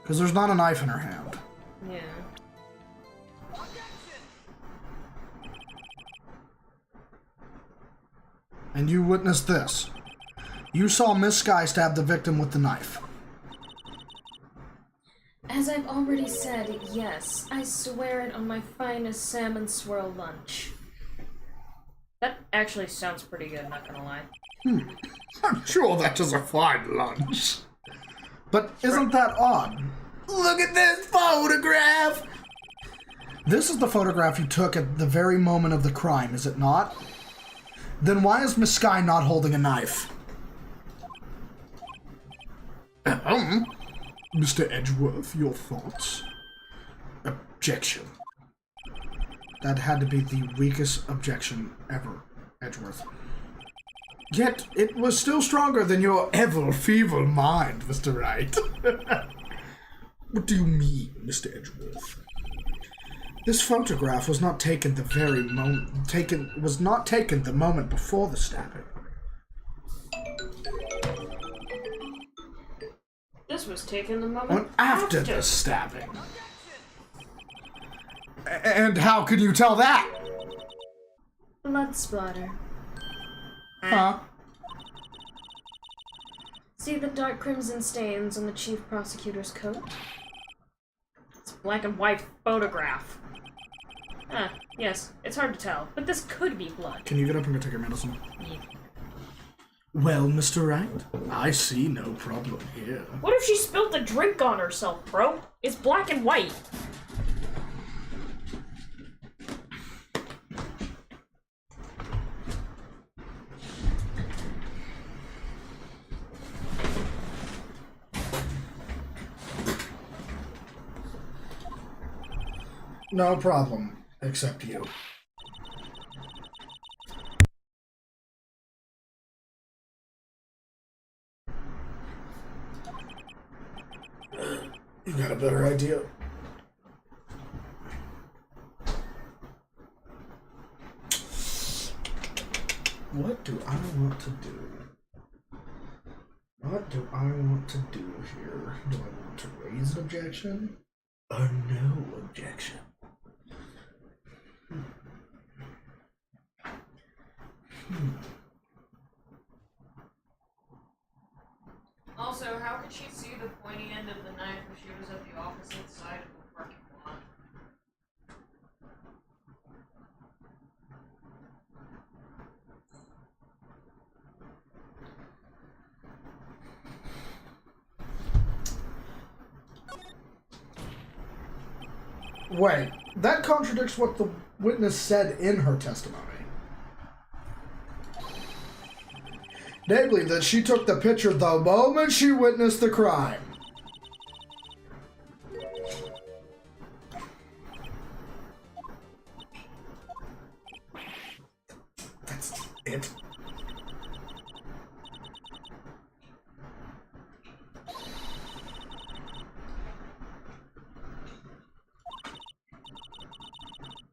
Because there's not a knife in her hand. Yeah. And you witnessed this. You saw Miss Sky stab the victim with the knife. As I've already said, yes. I swear it on my finest salmon swirl lunch. That actually sounds pretty good, not gonna lie. I'm sure that is a fine lunch. But isn't that odd? Look at this photograph! This is the photograph you took at the very moment of the crime, is it not? Then why is Miss Sky not holding a knife? Mr. Edgeworth, your thoughts? Objection. That had to be the weakest objection ever, Edgeworth. Yet, it was still stronger than your ever feeble mind, Mr. Wright. What do you mean, Mr. Edgeworth? This photograph was not taken the very moment. Was not taken the moment before the stabbing. This was taken the moment after the stabbing. And how can you tell that? Blood splatter. Huh? See the dark crimson stains on the chief prosecutor's coat? It's a black and white photograph. Ah, yes, it's hard to tell, but this could be blood. Can you get up and go take your medicine? Well, Mr. Wright, I see no problem here. What if she spilled a drink on herself, bro? It's black and white. No problem, except you. You got a better idea? What do I want to do? What do I want to do here? Do I want to raise an objection? Or no objection? Also, how could she see the pointy end of the knife if she was at the opposite side of the parking lot? Wait, that contradicts what the witness said in her testimony. Namely, that she took the picture the moment she witnessed the crime. That's it.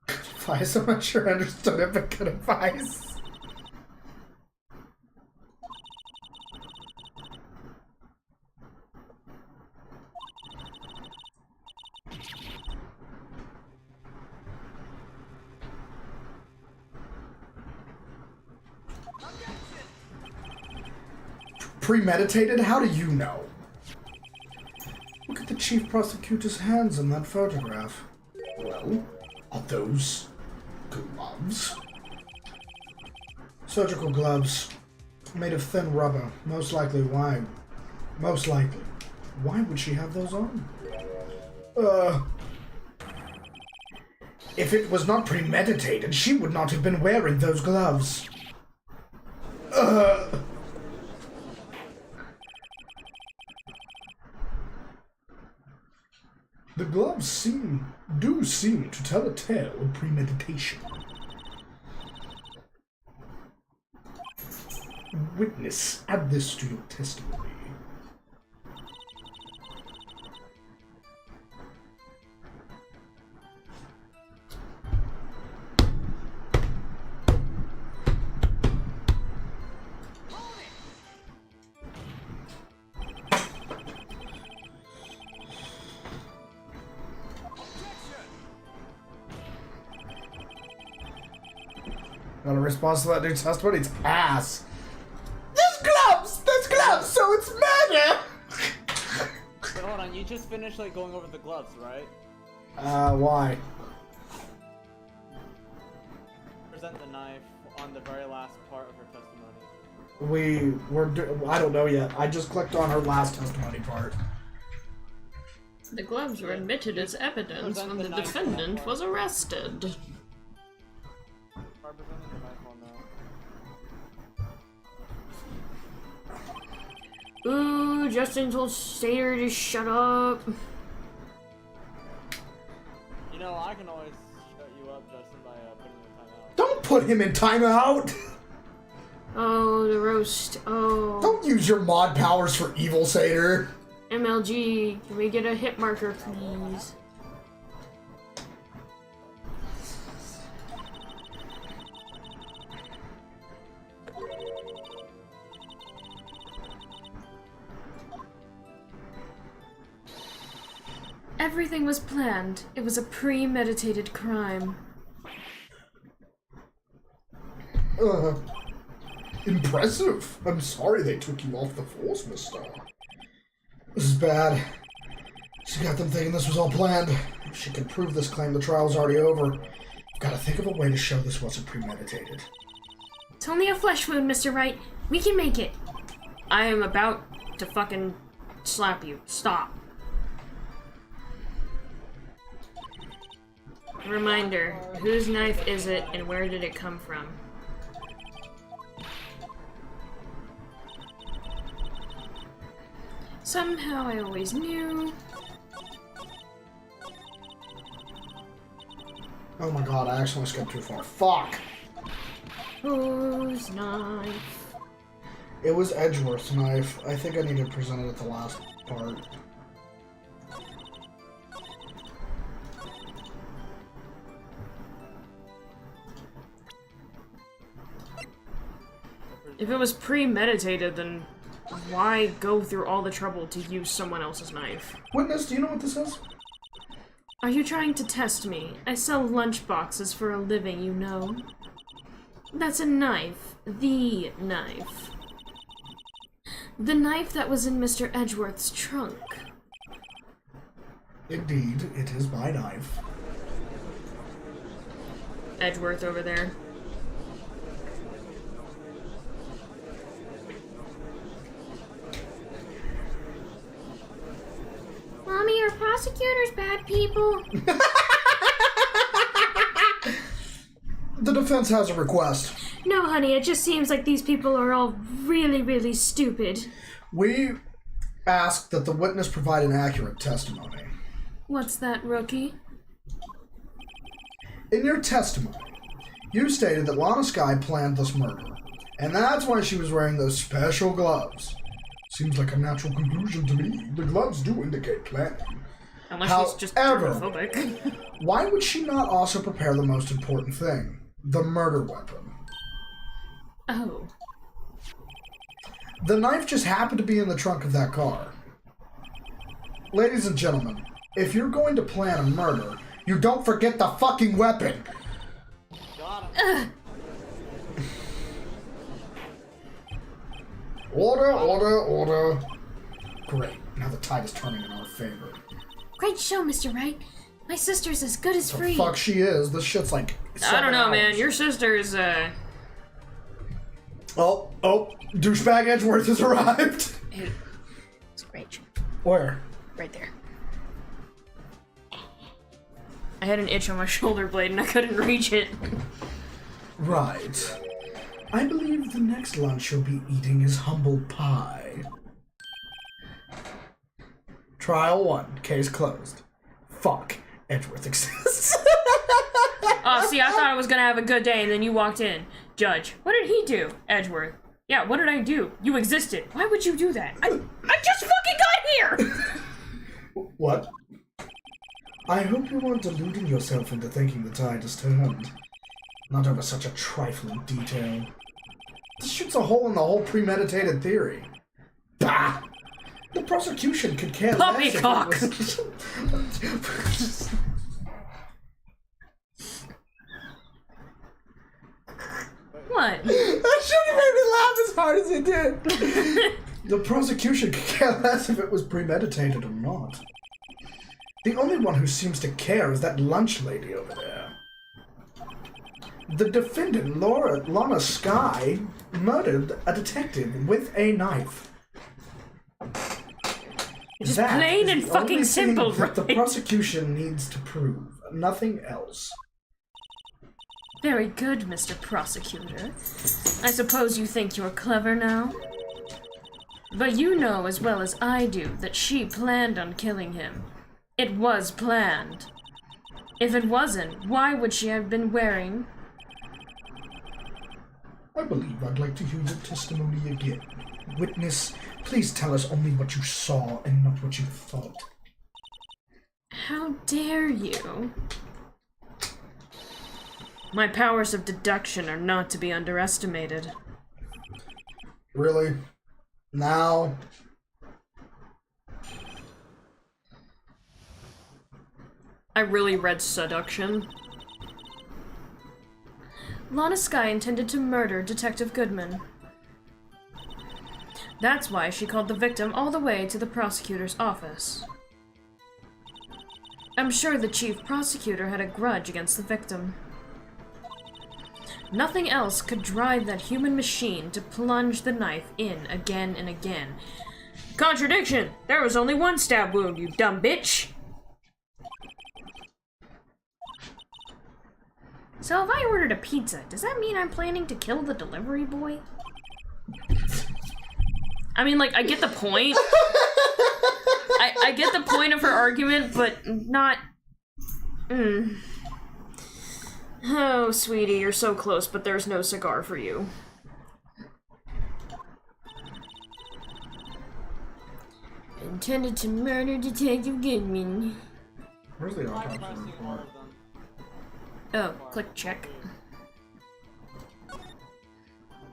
Advice? I'm not sure I understood it, but good advice. Premeditated? How do you know? Look at the chief prosecutor's hands in that photograph. Well, are those gloves? Surgical gloves. Made of thin rubber. Most likely. Why? Most likely. Why would she have those on? If it was not premeditated, she would not have been wearing those gloves. The gloves do seem to tell a tale of premeditation. Witness, add this to your testimony. Got a response to that new testimony? It's ass. There's gloves, so it's murder! But hold on, you just finished like going over the gloves, right? Why? Present the knife on the very last part of her testimony. I don't know yet. I just clicked on her last testimony part. The gloves were admitted as evidence when the defendant was arrested. Ooh, Justin told Stater to shut up. You know, I can always shut you up, Justin, by putting you in timeout. Don't put him in timeout! Oh, the roast. Oh. Don't use your mod powers for evil, Satyr. MLG, can we get a hit marker, please? Everything was planned. It was a premeditated crime. Impressive. I'm sorry they took you off the force, mister. This is bad. She got them thinking this was all planned. If she can prove this claim, the trial's already over. I've got to think of a way to show this wasn't premeditated. It's only a flesh wound, Mr. Wright. We can make it. I am about to fucking slap you. Stop. Reminder, whose knife is it and where did it come from? Somehow I always knew. Oh my god, I accidentally skipped too far. Fuck! Whose knife? It was Edgeworth's knife. I think I need to present it at the last part. If it was premeditated, then why go through all the trouble to use someone else's knife? Witness, do you know what this is? Are you trying to test me? I sell lunchboxes for a living, you know. That's a knife. The knife. The knife that was in Mr. Edgeworth's trunk. Indeed, it is my knife. Edgeworth over there. Mommy, are prosecutors bad people? The defense has a request. No, honey, it just seems like these people are all really, really stupid. We ask that the witness provide an accurate testimony. What's that, rookie? In your testimony, you stated that Lana Skye planned this murder, and that's why she was wearing those special gloves. Seems like a natural conclusion to me. The gloves do indicate planning. Unless she's just germophobic. Why would she not also prepare the most important thing? The murder weapon. Oh. The knife just happened to be in the trunk of that car. Ladies and gentlemen, if you're going to plan a murder, you don't forget the fucking weapon! Got him. Order, order, order. Great. Now the tide is turning in our favor. Great show, Mr. Wright. My sister's as good as The free. fuck she is. This shit's like I don't know, 7 man. hours. Your sister's, Oh, douchebag Edgeworth has arrived. It's great. Where? Right there. I had an itch on my shoulder blade and I couldn't reach it. Right. I believe the next lunch you'll be eating is humble pie. Trial 1. Case closed. Fuck. Edgeworth exists. Oh, see, I thought I was gonna have a good day and then you walked in. Judge, what did he do? Edgeworth. Yeah, what did I do? You existed. Why would you do that? I just fucking got here! What? I hope you weren't deluding yourself into thinking the tide has turned. Not over such a trifling detail. This shoots a hole in the whole premeditated theory. Bah! The prosecution could care less if it Poppycock! was- What? That shouldn't have made me laugh as hard as it did. The prosecution could care less if it was premeditated or not. The only one who seems to care is that lunch lady over there. The defendant, Lana Skye, murdered a detective with a knife. Just That plain is and the fucking only simple, thing that the right? prosecution needs to prove. Nothing else. Very good, Mr. Prosecutor. I suppose you think you're clever now? But you know as well as I do that she planned on killing him. It was planned. If it wasn't, why would she have been wearing... I believe I'd like to hear your testimony again. Witness, please tell us only what you saw and not what you thought. How dare you? My powers of deduction are not to be underestimated. Really? Now? I really read seduction. Lana Skye intended to murder Detective Goodman. That's why she called the victim all the way to the prosecutor's office. I'm sure the chief prosecutor had a grudge against the victim. Nothing else could drive that human machine to plunge the knife in again and again. Contradiction! There was only one stab wound, you dumb bitch! So if I ordered a pizza, does that mean I'm planning to kill the delivery boy? I mean, like, I get the point. I get the point of her argument, but not... Oh, sweetie, you're so close, but there's no cigar for you. Intended to murder Detective Goodman. Where's the autopsy report? Oh, click check.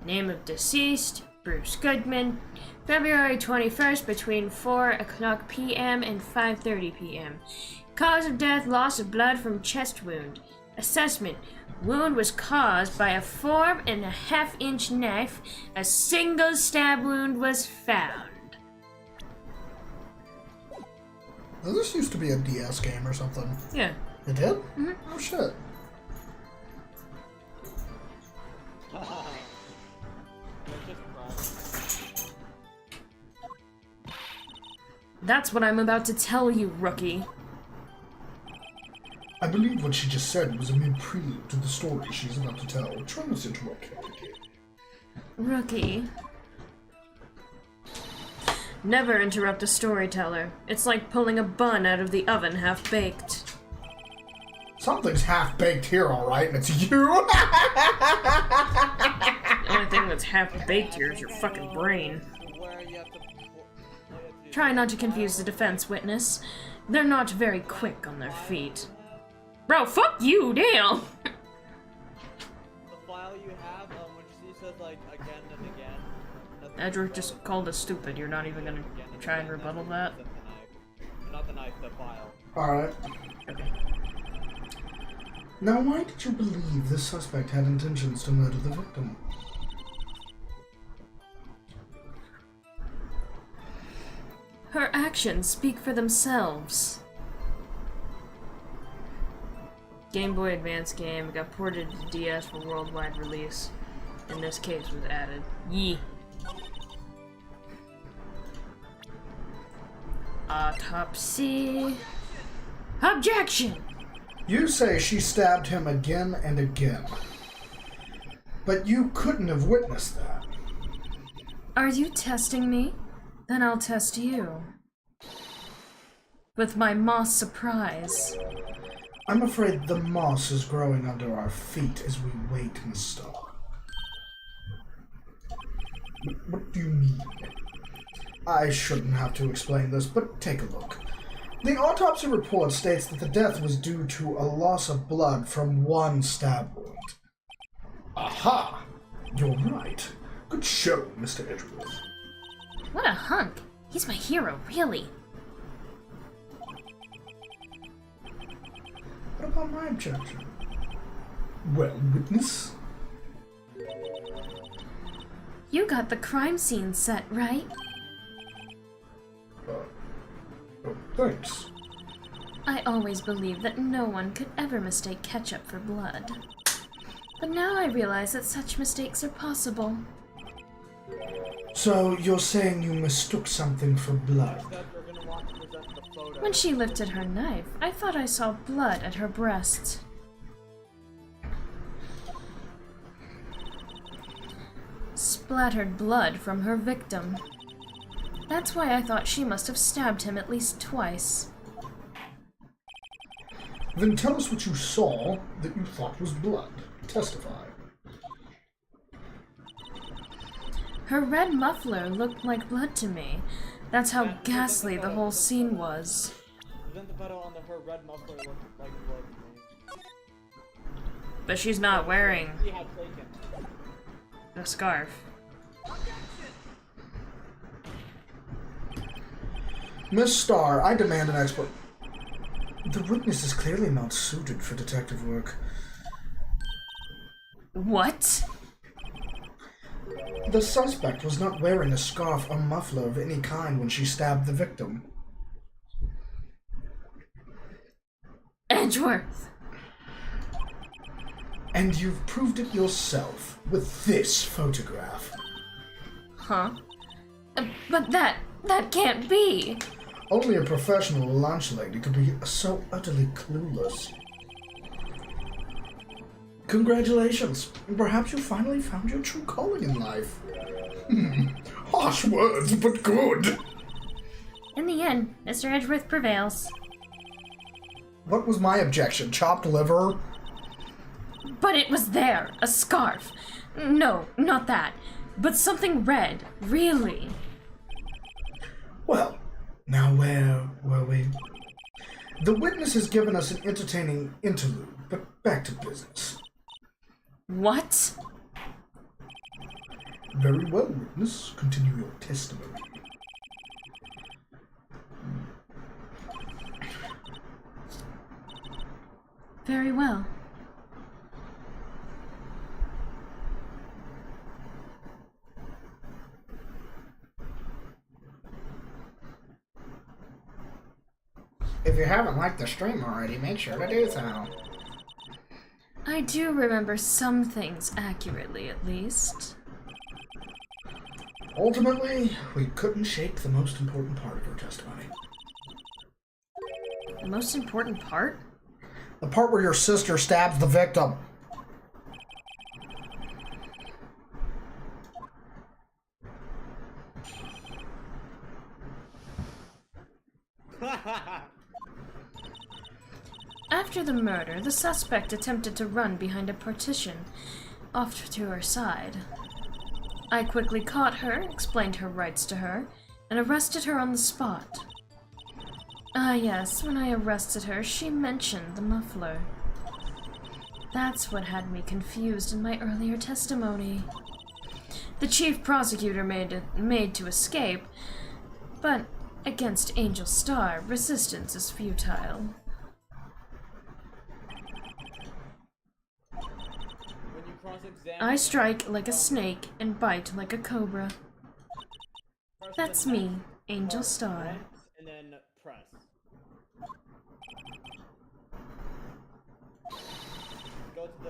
Name of deceased, Bruce Goodman. February 21st between 4 o'clock p.m. and 5:30 p.m. Cause of death, loss of blood from chest wound. Assessment. Wound was caused by a 4.5-inch knife. A single stab wound was found. This used to be a DS game or something. Yeah. It did? Mm-hmm. Oh shit. That's what I'm about to tell you, rookie. I believe what she just said was a mere prelude to the story she's about to tell. Try not to interrupt her again. Rookie. Never interrupt a storyteller. It's like pulling a bun out of the oven half-baked. Something's half-baked here, alright, and it's you! The only thing that's half-baked here is your fucking brain. Try not to confuse the defense witness. They're not very quick on their feet. Bro, fuck you, damn! The file you have, when she says, like, again and again... Edric just called us stupid. You're not even gonna try and rebuttal that? Not the knife, the file. Alright. Okay. Now, why did you believe the suspect had intentions to murder the victim? Her actions speak for themselves. Game Boy Advance game got ported to DS for worldwide release. In this case was added. Yee. Autopsy. Objection! You say she stabbed him again and again. But you couldn't have witnessed that. Are you testing me? Then I'll test you. With my moss surprise. I'm afraid the moss is growing under our feet as we wait, Miss Stark. What do you mean? I shouldn't have to explain this, but take a look. The autopsy report states that the death was due to a loss of blood from one stab wound. Aha! You're right. Good show, Mr. Edgeworth. What a hunk. He's my hero, really. What about my objection? Well, witness? You got the crime scene set, right? Oh, thanks. I always believed that no one could ever mistake ketchup for blood. But now I realize that such mistakes are possible. So, you're saying you mistook something for blood? When she lifted her knife, I thought I saw blood at her breast. Splattered blood from her victim. That's why I thought she must have stabbed him at least twice. Then tell us what you saw that you thought was blood. Testify. Her red muffler looked like blood to me. That's how ghastly the whole scene was. Then the photo on her red muffler looked like blood to me. But she's not wearing She had taken. a scarf. Miss Starr, I demand an expert. The witness is clearly not suited for detective work. What? The suspect was not wearing a scarf or muffler of any kind when she stabbed the victim. Edgeworth! And you've proved it yourself with this photograph. Huh? But that can't be! Only a professional lunch lady could be so utterly clueless. Congratulations. Perhaps you finally found your true calling in life. Harsh words, but good. In the end, Mr. Edgeworth prevails. What was my objection? Chopped liver? But it was there, a scarf. No, not that. But something red, really. Well, now where were we? The witness has given us an entertaining interlude, but back to business. What? Very well, witness. Continue your testimony. Very well. If you haven't liked the stream already, make sure to do so. I do remember some things accurately, at least. Ultimately, we couldn't shake the most important part of her testimony. The most important part? The part where your sister stabs the victim. After the murder, the suspect attempted to run behind a partition, off to her side. I quickly caught her, explained her rights to her, and arrested her on the spot. Ah yes, when I arrested her, she mentioned the muffler. That's what had me confused in my earlier testimony. The chief prosecutor made to escape, but against Angel Star, resistance is futile. I strike like a snake and bite like a cobra. That's me, Angel Star. And then press.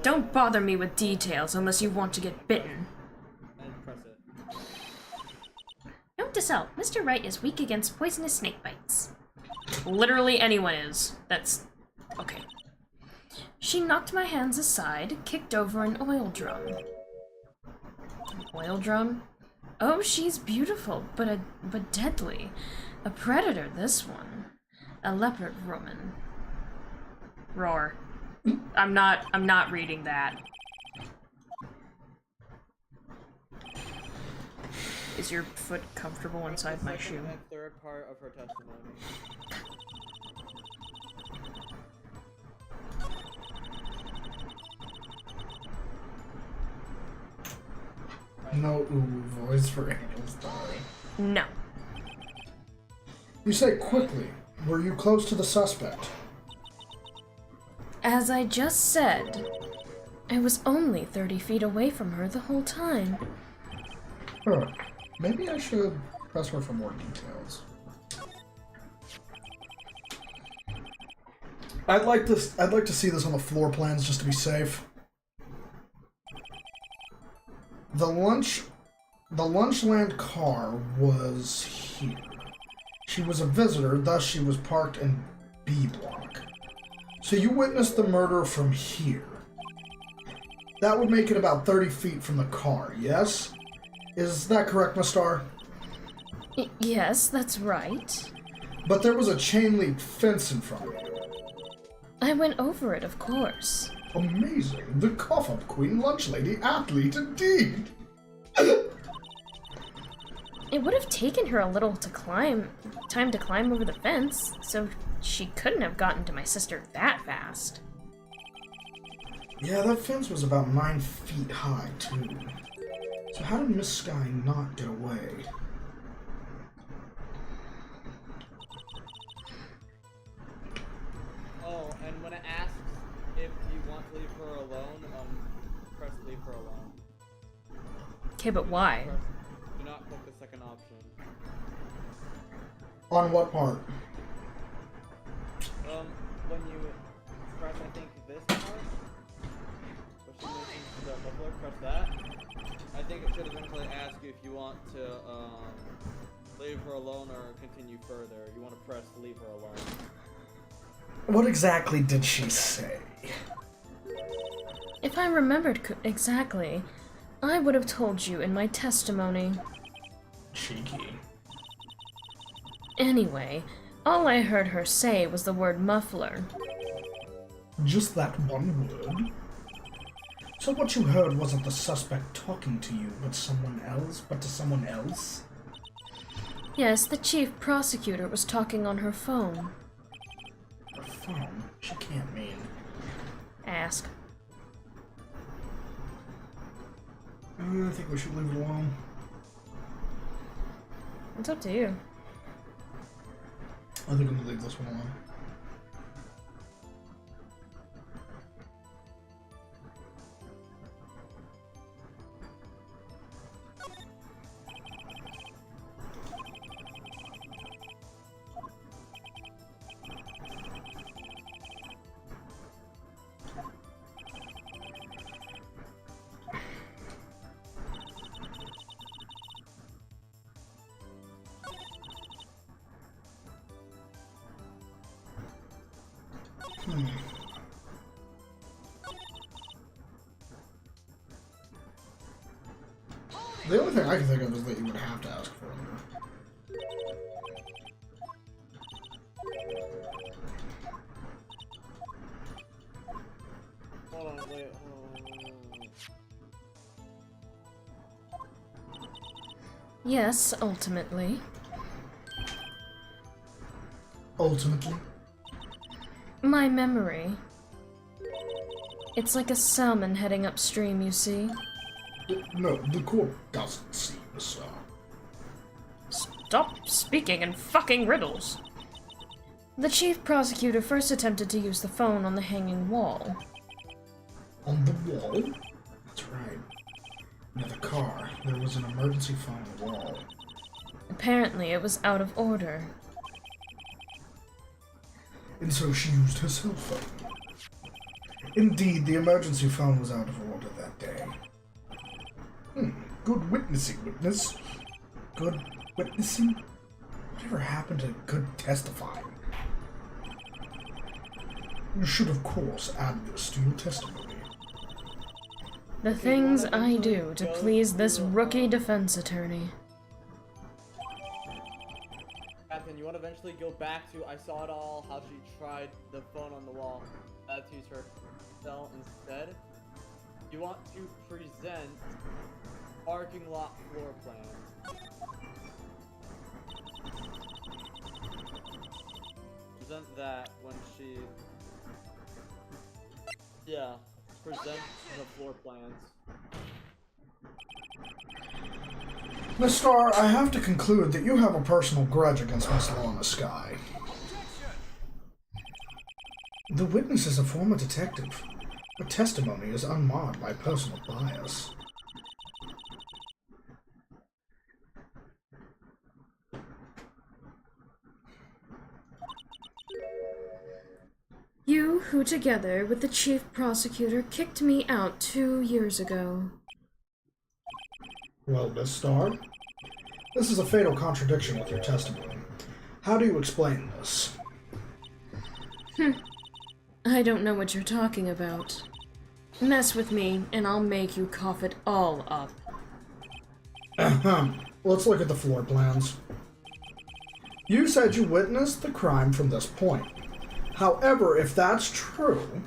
Don't bother me with details unless you want to get bitten. And press it. Note to self, Mr. Wright is weak against poisonous snake bites. Literally anyone is. That's... okay. She knocked my hands aside, kicked over an oil drum. An oil drum? Oh, she's beautiful, but deadly. A predator, this one. A leopard woman. Roar. I'm not reading that. Is your foot comfortable inside my shoe? And third part of her testimony. No voice for Angel Star. No. You say quickly. Were you close to the suspect? As I just said, I was only 30 feet away from her the whole time. Huh. Maybe I should press her for more details. I'd like to see this on the floor plans just to be safe. The Lunchland car was here. She was a visitor, thus she was parked in B block. So you witnessed the murder from here. That would make it about 30 feet from the car, yes? Is that correct, Miss Starr? Yes, that's right. But there was a chain link fence in front of you. I went over it, of course. Amazing. The cough-up queen lunch lady athlete indeed. It would have taken her a little time to climb over the fence, so she couldn't have gotten to my sister that fast. Yeah, that fence was about 9 feet high, too. So how did Miss Sky not get away? Oh, and when it asks if you want to leave her alone, press leave her alone. Okay, but why? Do not click the second option. On what part? When you press, I think, this part, which is making the muffler, press that. I think it should eventually ask you if you want to, leave her alone or continue further. You want to press leave her alone. What exactly did she say? If I remembered exactly, I would have told you in my testimony. Cheeky. Anyway, all I heard her say was the word muffler. Just that one word? So what you heard wasn't the suspect talking to you, but to someone else? Yes, the chief prosecutor was talking on her phone. Her phone? She can't mean. Ask. I think we should leave it alone. It's up to you. I think I'm gonna leave this one alone. The only thing I can think of is that you would have to ask for her. Hold on, wait, Yes, ultimately. Ultimately? My memory. It's like a salmon heading upstream, you see. No, the court doesn't see the star. Stop speaking in fucking riddles. The chief prosecutor first attempted to use the phone on the hanging wall. On the wall? That's right. Near the car, there was an emergency phone on the wall. Apparently, it was out of order. And so she used her cell phone. Indeed, the emergency phone was out of order that day. Good witnessing, witness. Good witnessing? Whatever happened to good testifying? You should, of course, add this to your testimony. The things I do to please this rookie defense attorney. Captain, you want to eventually go back to I saw it all, how she tried the phone on the wall. Let's use her cell instead. You want to present parking lot floor plans. Present that when she... Yeah, present the floor plans. Miss Starr, I have to conclude that you have a personal grudge against Miss Lorna Sky. The witness is a former detective. Her testimony is unmarred by personal bias. You who, together with the chief prosecutor, kicked me out 2 years ago. Well, Miss Starr, this is a fatal contradiction with your testimony. How do you explain this? I don't know what you're talking about. Mess with me, and I'll make you cough it all up. Let's look at the floor plans. You said you witnessed the crime from this point. However, if that's true,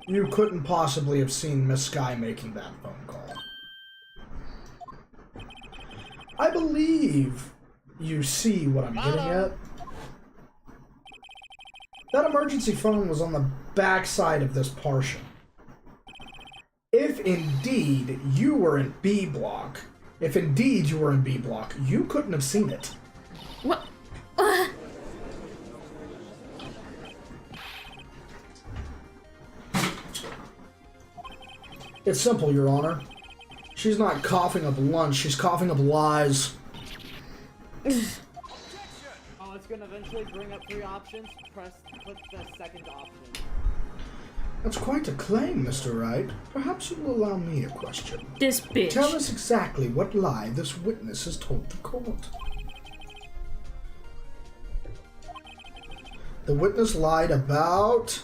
you couldn't possibly have seen Miss Sky making that phone call. I believe you see what I'm getting at. That emergency phone was on the back side of this portion. If indeed you were in B block, you couldn't have seen it. What? It's simple, Your Honor. She's not coughing up lunch, she's coughing up lies. Oh, it's gonna eventually bring up 3 options. Click the second option. That's quite a claim, Mr. Wright. Perhaps you will allow me a question. This bitch. Tell us exactly what lie this witness has told the court. The witness lied about...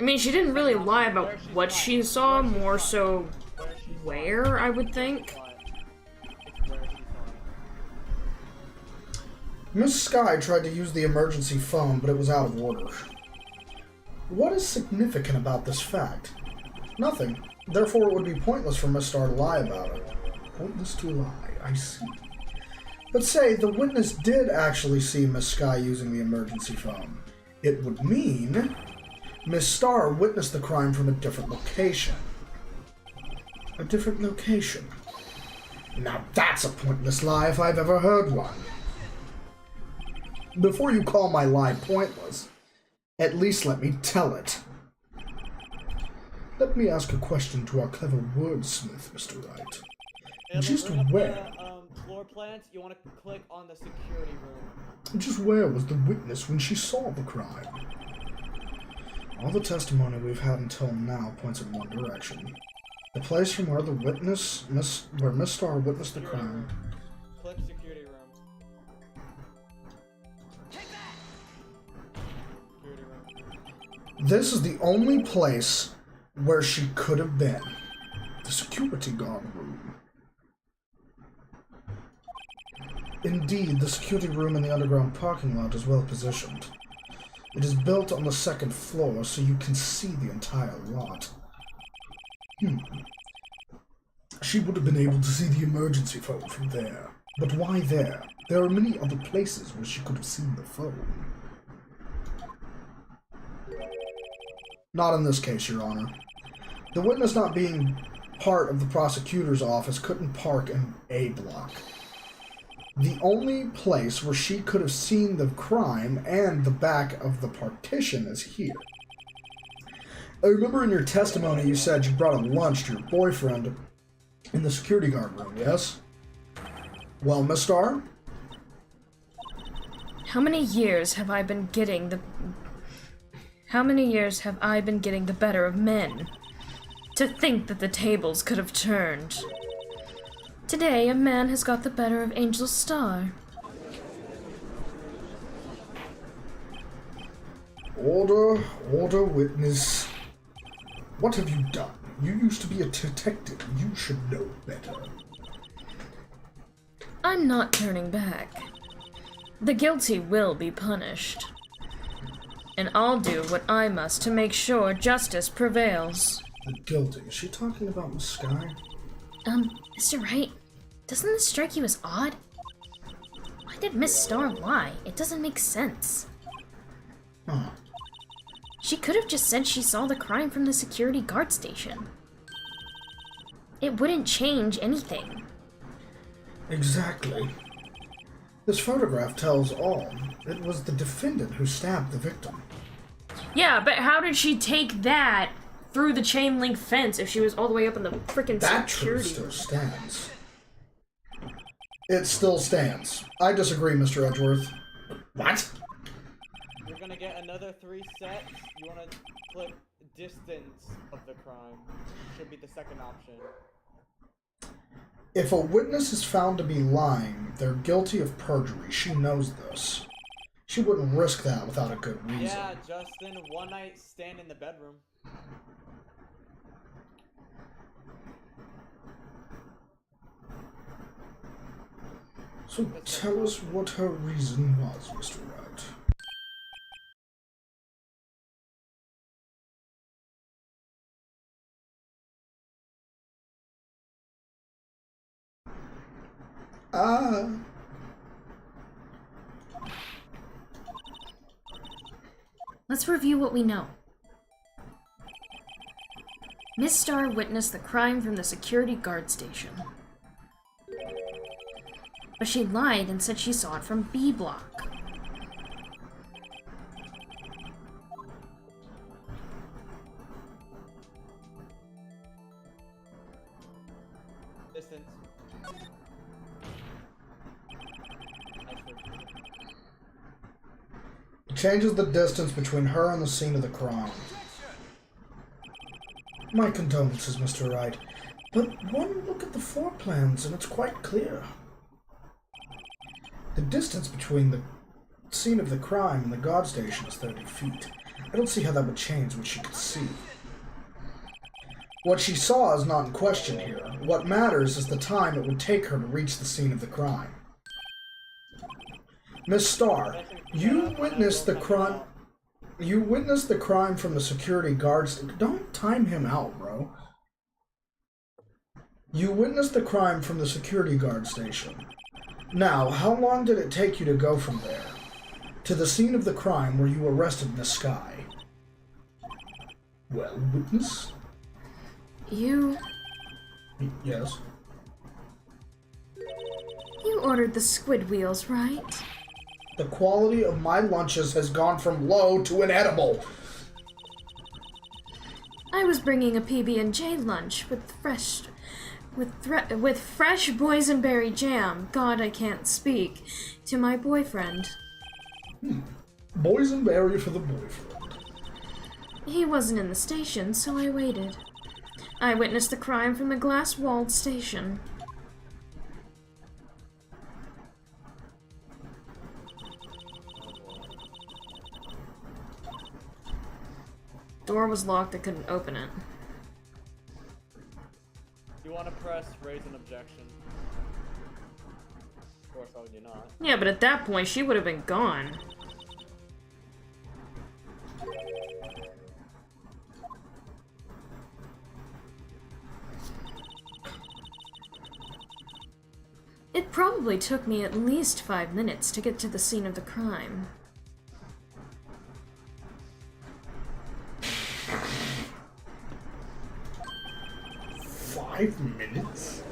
I mean, she didn't really lie about what she saw, more so where, I would think. Miss Sky tried to use the emergency phone, but it was out of order. What is significant about this fact? Nothing. Therefore, it would be pointless for Miss Star to lie about it. Pointless to lie, I see. But say, the witness did actually see Miss Sky using the emergency phone. It would mean Miss Star witnessed the crime from a different location. A different location. Now that's a pointless lie if I've ever heard one. Before you call my lie pointless, at least let me tell it. Let me ask a question to our clever wordsmith, Mr. Wright. Just where? Floor plans, you want to click on the security room. Just where was the witness when she saw the crime? All the testimony we've had until now points in one direction. The place from where the witness, where Miss Star witnessed the crime. Click security room. Security room. This is the only place where she could have been. The security guard room. Indeed, the security room in the underground parking lot is well positioned. It is built on the 2nd floor, so you can see the entire lot. She would have been able to see the emergency phone from there. But why there? There are many other places where she could have seen the phone. Not in this case, Your Honor. The witness not being part of the prosecutor's office couldn't park in A block. The only place where she could have seen the crime and the back of the partition is here. I remember in your testimony you said you brought a lunch to your boyfriend in the security guard room, yes? Well, Miss Star? How many years have I been getting the better of men? To think that the tables could have turned. Today, a man has got the better of Angel Star. Order, witness. What have you done? You used to be a detective. You should know better. I'm not turning back. The guilty will be punished. And I'll do what I must to make sure justice prevails. The guilty? Is she talking about Miss Sky? Mr. Wright, doesn't this strike you as odd? Why did Miss Star lie? It doesn't make sense. Huh. She could have just said she saw the crime from the security guard station. It wouldn't change anything. Exactly. This photograph tells all. It was the defendant who stabbed the victim. Yeah, but how did she take that through the chain link fence if she was all the way up in the freaking That security? truth still stands. It still stands. I disagree, Mr. Edgeworth. What? You're gonna get another 3 sets. You wanna click distance of the crime. Should be the second option. If a witness is found to be lying, they're guilty of perjury. She knows this. She wouldn't risk that without a good reason. Yeah, Justin, one night stand in the bedroom. So tell us what her reason was, Mr. Wright. Let's review what we know. Miss Starr witnessed the crime from the security guard station. But she lied and said she saw it from B block. Distance. It changes the distance between her and the scene of the crime. My condolences, Mr. Wright, but one look at the floor plans and it's quite clear. The distance between the scene of the crime and the guard station is 30 feet. I don't see how that would change what she could see. What she saw is not in question here. What matters is the time it would take her to reach the scene of the crime. Miss Starr, you witnessed the crime. You witnessed the crime from the security guards. Don't time him out, bro. You witnessed the crime from the security guard station. Now, how long did it take you to go from there to the scene of the crime where you arrested Miss Sky? Well, witness? You Yes. ordered the squid wheels, right? The quality of my lunches has gone from low to inedible. I was bringing a PB&J lunch with fresh boysenberry jam. God, I can't speak. To my boyfriend. Boysenberry for the boyfriend. He wasn't in the station, so I waited. I witnessed the crime from the glass-walled station. Door was locked, I couldn't open it. You want to press raise an objection? Of course, how would you not? Yeah, but at that point, she would have been gone. It probably took me at least 5 minutes to get to the scene of the crime. $5 minutes?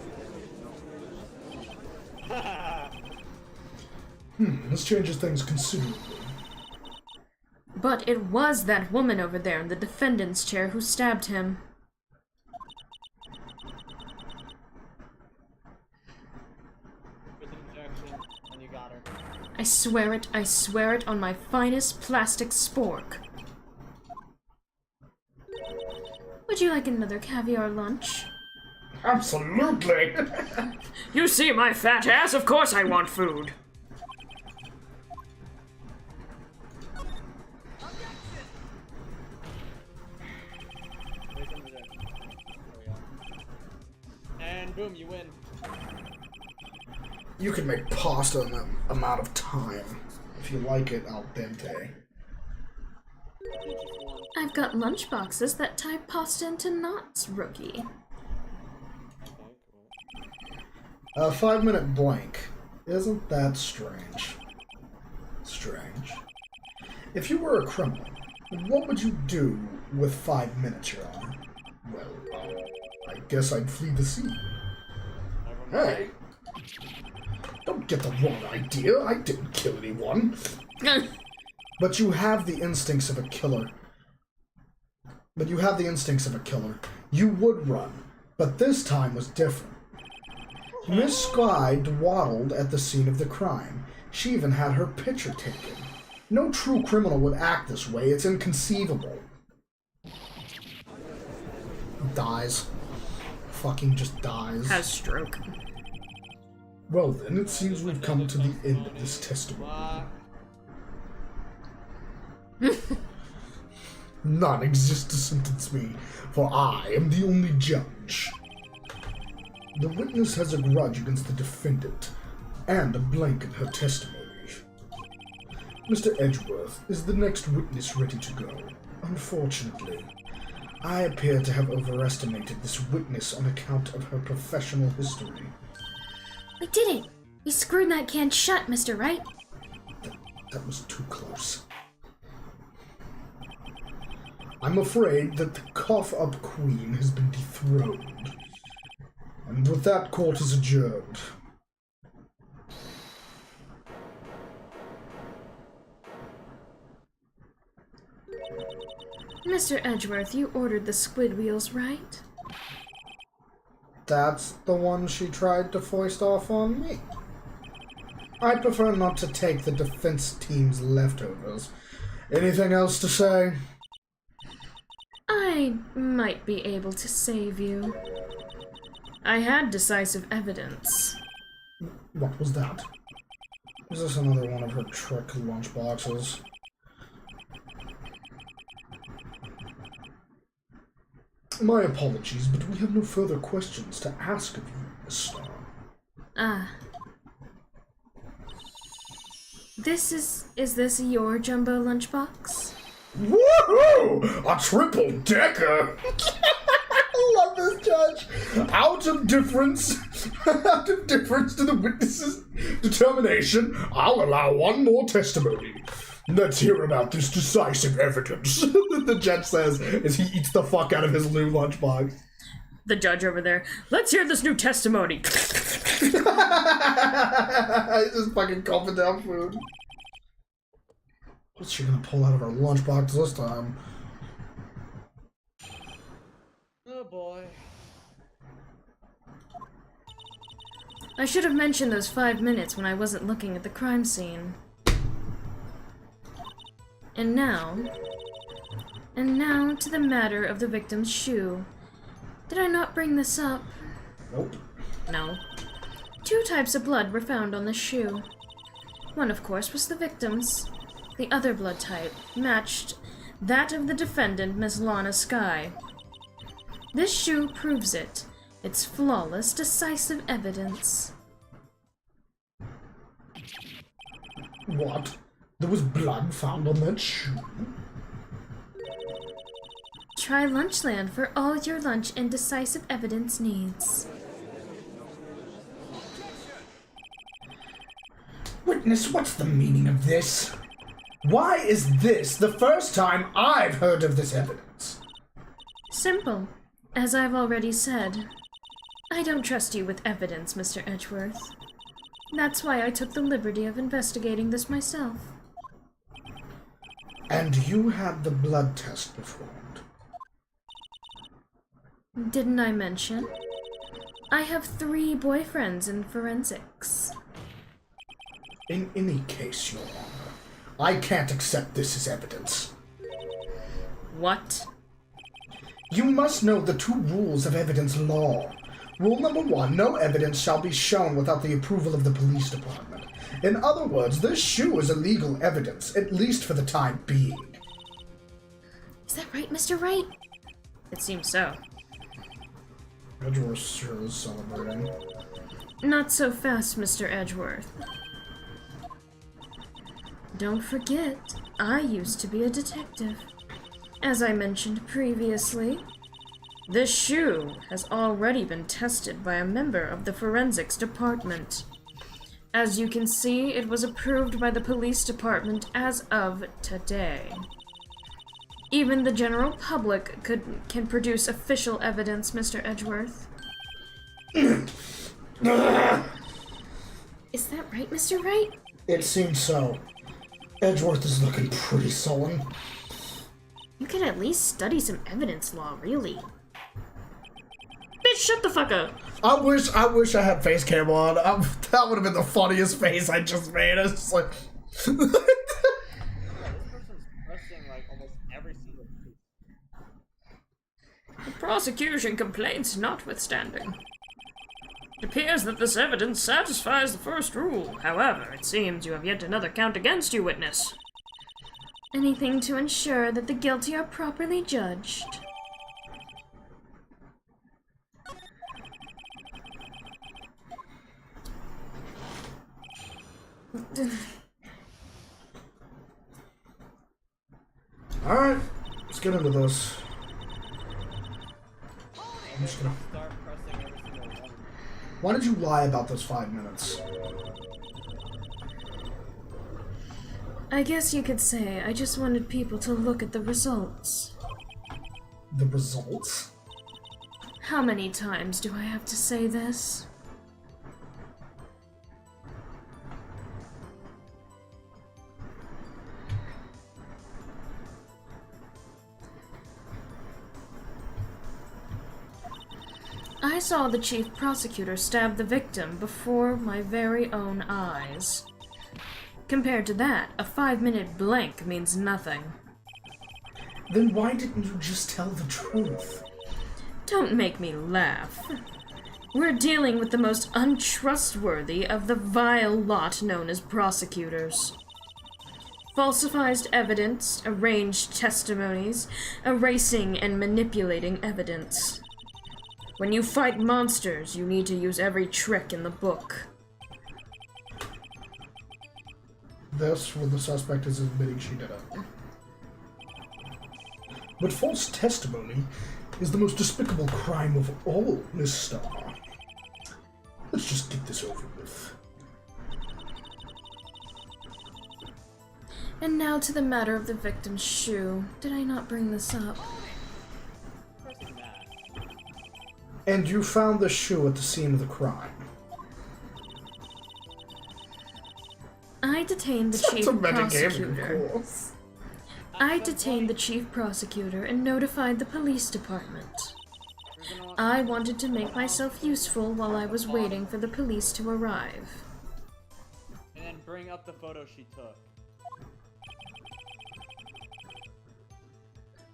This changes things considerably. But it was that woman over there in the defendant's chair who stabbed him. With an objection, and you got her. I swear it on my finest plastic spork. Would you like another caviar lunch? Absolutely! You see my fat ass? Of course I want food. Raise an objection. There we go. And boom, you win. You can make pasta in that amount of time. If you like it al dente. You just won. I've got lunch boxes that tie pasta into knots, rookie. Okay, cool. 5 minute blank. Isn't that strange? Strange. If you were a criminal, what would you do with 5 minutes, Your Honor? Well, I guess I'd flee the scene. Never mind. Hey! Don't get the wrong idea. I didn't kill anyone. But you have the instincts of a killer. You would run, but this time was different. Miss Sky dawdled at the scene of the crime. She even had her picture taken. No true criminal would act this way. It's inconceivable. Dies. Fucking just dies. Has stroke. Well then, it seems we've come to the end of this testimony. None exist to sentence me, for I am the only judge. The witness has a grudge against the defendant, and a blank in her testimony. Mr. Edgeworth is the next witness ready to go. Unfortunately, I appear to have overestimated this witness on account of her professional history. We did it! We screwed that can shut, Mr. Wright. That was too close. I'm afraid that the cough-up queen has been dethroned. And with that, court is adjourned. Mr. Edgeworth, you ordered the squid wheels, right? That's the one she tried to foist off on me. I prefer not to take the defense team's leftovers. Anything else to say? I might be able to save you. I had decisive evidence. What was that? Is this another one of her trick lunchboxes? My apologies, but we have no further questions to ask of you, Miss Star. Ah. Is this your jumbo lunchbox? Woohoo! A triple-decker! I love this judge. Out of deference to the witness's determination, I'll allow one more testimony. Let's hear about this decisive evidence. The judge says as he eats the fuck out of his new lunchbox. The judge over there. Let's hear this new testimony. He's just fucking coughing down food. What's she gonna pull out of her lunchbox this time? Oh boy. I should have mentioned those 5 minutes when I wasn't looking at the crime scene. And now to the matter of the victim's shoe. Did I not bring this up? Nope. No. 2 types of blood were found on the shoe. One, of course, was the victim's. The other blood type matched that of the defendant, Miss Lana Skye. This shoe proves it. It's flawless, decisive evidence. What? There was blood found on that shoe? Try Lunchland for all your lunch and decisive evidence needs. Witness, what's the meaning of this? Why is this the first time I've heard of this evidence? Simple. As I've already said, I don't trust you with evidence, Mr. Edgeworth. That's why I took the liberty of investigating this myself. And you had the blood test performed. Didn't I mention? I have 3 boyfriends in forensics. In any case, Your Honor, I can't accept this as evidence. What? You must know the 2 rules of evidence law. Rule number 1, no evidence shall be shown without the approval of the police department. In other words, this shoe is illegal evidence, at least for the time being. Is that right, Mr. Wright? It seems so. Edgeworth sure is celebrating. Not so fast, Mr. Edgeworth. Don't forget, I used to be a detective. As I mentioned previously, this shoe has already been tested by a member of the forensics department. As you can see, it was approved by the police department as of today. Even the general public can produce official evidence, Mr. Edgeworth. Is that right, Mr. Wright? It seems so. Edgeworth is looking pretty sullen. You could at least study some evidence law, really. Bitch, shut the fuck up! I wish I had face cam on. That would have been the funniest face I just made. I was just like... This person's pressing like almost every single piece. The prosecution complaints notwithstanding. It appears that this evidence satisfies the first rule. However, it seems you have yet another count against you, witness. Anything to ensure that the guilty are properly judged. Alright, let's get into this. I'm just gonna... Start pressing every single one. Why did you lie about those 5 minutes? I guess you could say I just wanted people to look at the results. The results? How many times do I have to say this? I saw the chief prosecutor stab the victim before my very own eyes. Compared to that, a 5-minute blank means nothing. Then why didn't you just tell the truth? Don't make me laugh. We're dealing with the most untrustworthy of the vile lot known as prosecutors. Falsified evidence, arranged testimonies, erasing and manipulating evidence. When you fight monsters, you need to use every trick in the book. This, when the suspect is admitting she did it. But false testimony is the most despicable crime of all, Miss Starr. Let's just get this over with. And now to the matter of the victim's shoe. Did I not bring this up? And you found the shoe at the scene of the crime. I detained the chief prosecutor. I detained the chief prosecutor and notified the police department. I wanted to make myself useful while I was waiting for the police to arrive. And then bring up the photo she took.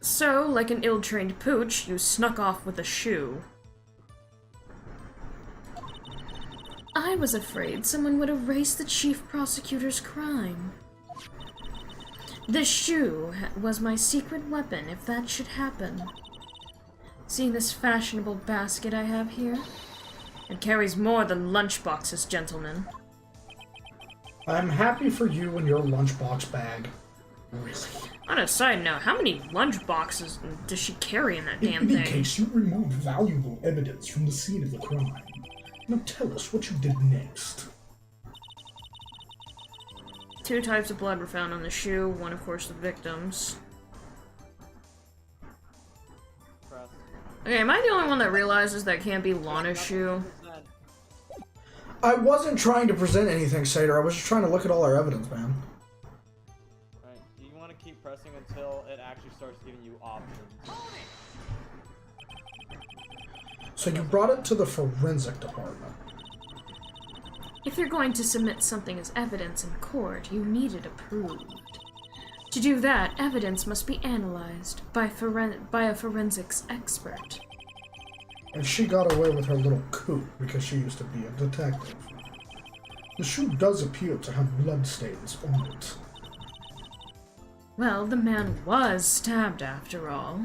So, like an ill-trained pooch, you snuck off with a shoe. I was afraid someone would erase the chief prosecutor's crime. The shoe was my secret weapon if that should happen. See this fashionable basket I have here? It carries more than lunchboxes, gentlemen. I'm happy for you and your lunchbox bag. Really? On a side note, how many lunchboxes does she carry in that damn In thing? any case, you removed valuable evidence from the scene of the crime. Now tell us what you did next. 2 types of blood were found on the shoe, one of course the victim's. Okay, am I the only one that realizes that can't be Lana's shoe? I wasn't trying to present anything, Sater. I was just trying to look at all our evidence, man. Right, you want to keep pressing until it actually starts giving you options. So you brought it to the forensic department. If you're going to submit something as evidence in court, you need it approved. To do that, evidence must be analyzed by a forensics expert. And she got away with her little coup because she used to be a detective. The shoe does appear to have bloodstains on it. Well, the man was stabbed after all.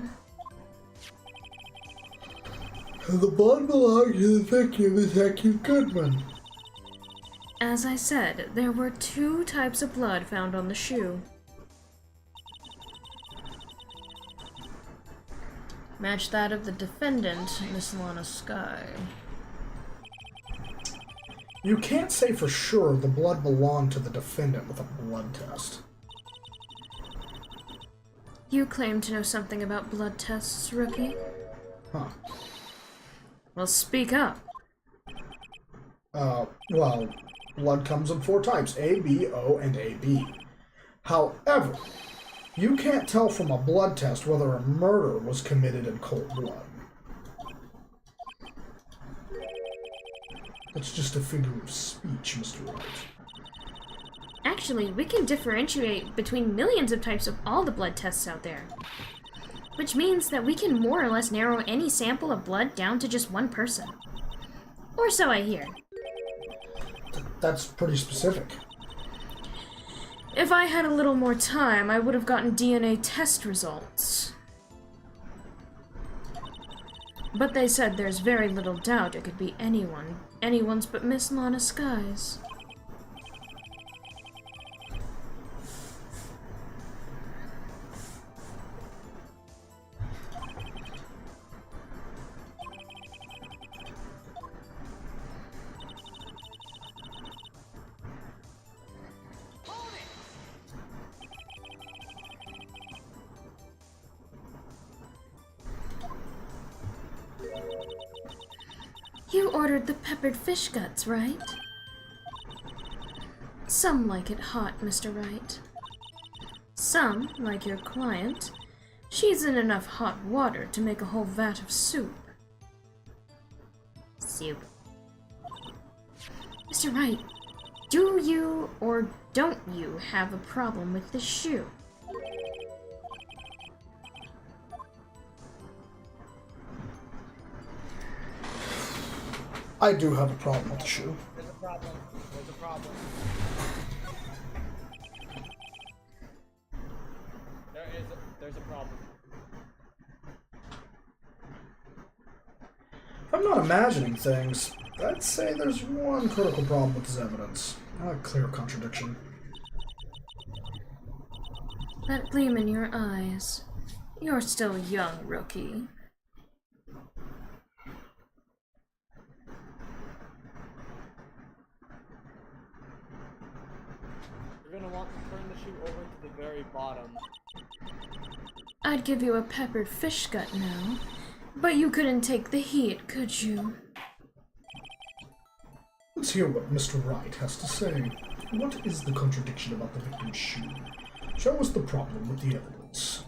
The blood belonged to the victim, Detective Goodman. As I said, there were 2 types of blood found on the shoe. Match that of the defendant, Miss Lana Sky. You can't say for sure the blood belonged to the defendant with a blood test. You claim to know something about blood tests, rookie? Huh. Well, speak up. Well, blood comes in 4 types, A, B, O, and AB. However, you can't tell from a blood test whether a murder was committed in cold blood. That's just a figure of speech, Mr. Wright. Actually, we can differentiate between millions of types of all the blood tests out there. Which means that we can more or less narrow any sample of blood down to just one person. Or so I hear. That's pretty specific. If I had a little more time, I would have gotten DNA test results. But they said there's very little doubt it could be anyone's but Miss Lana Sky's. You ordered the peppered fish guts, right? Some like it hot, Mr. Wright. Some, like your client, she's in enough hot water to make a whole vat of soup. Soup. Mr. Wright, do you or don't you have a problem with this shoe? I do have a problem with the shoe. There's a problem. There's a problem. There's a problem. If I'm not imagining things, I'd say there's one critical problem with this evidence. A clear contradiction. That gleam in your eyes. You're still young, rookie. You're gonna want to turn the shoe over to the very bottom. I'd give you a peppered fish gut now, but you couldn't take the heat, could you? Let's hear what Mr. Wright has to say. What is the contradiction about the victim's shoe? Show us the problem with the evidence.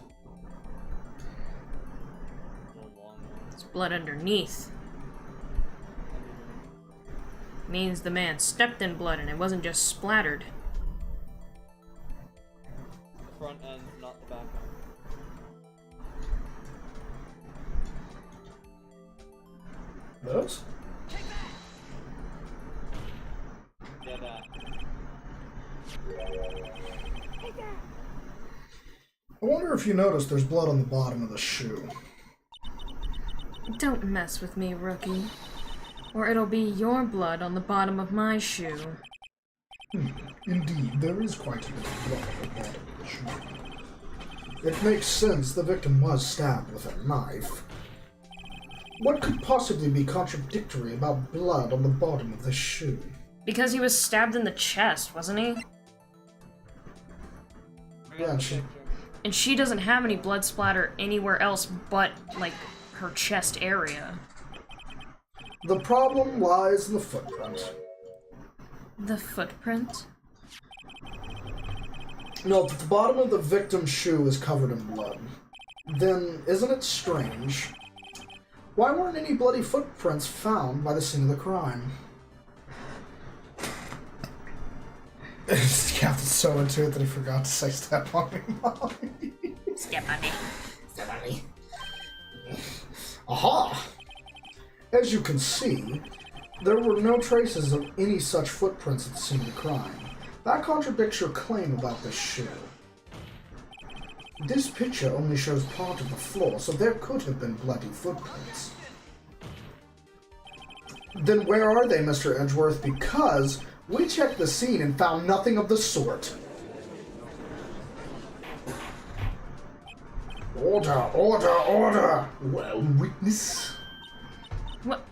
There's blood underneath. Means the man stepped in blood and it wasn't just splattered. The front end, not the back end. Those? Yeah, that. I wonder if you noticed there's blood on the bottom of the shoe. Don't mess with me, rookie. Or it'll be your blood on the bottom of my shoe. Indeed, there is quite a bit of blood on the bottom of the shoe. It makes sense the victim was stabbed with a knife. What could possibly be contradictory about blood on the bottom of the shoe? Because he was stabbed in the chest, wasn't he? Yeah, And she doesn't have any blood splatter anywhere else but, like, her chest area. The problem lies in the footprint. The footprint? Note that the bottom of the victim's shoe is covered in blood. Then, isn't it strange? Why weren't any bloody footprints found by the scene of the crime? Captain's so into it that he forgot to say step on me, Molly. Step on me. Step on me. Aha! As you can see, there were no traces of any such footprints at the scene of the crime. That contradicts your claim about this shoe. This picture only shows part of the floor, so there could have been bloody footprints. Then where are they, Mr. Edgeworth? Because we checked the scene and found nothing of the sort. Order, order, order! Well, witness? What?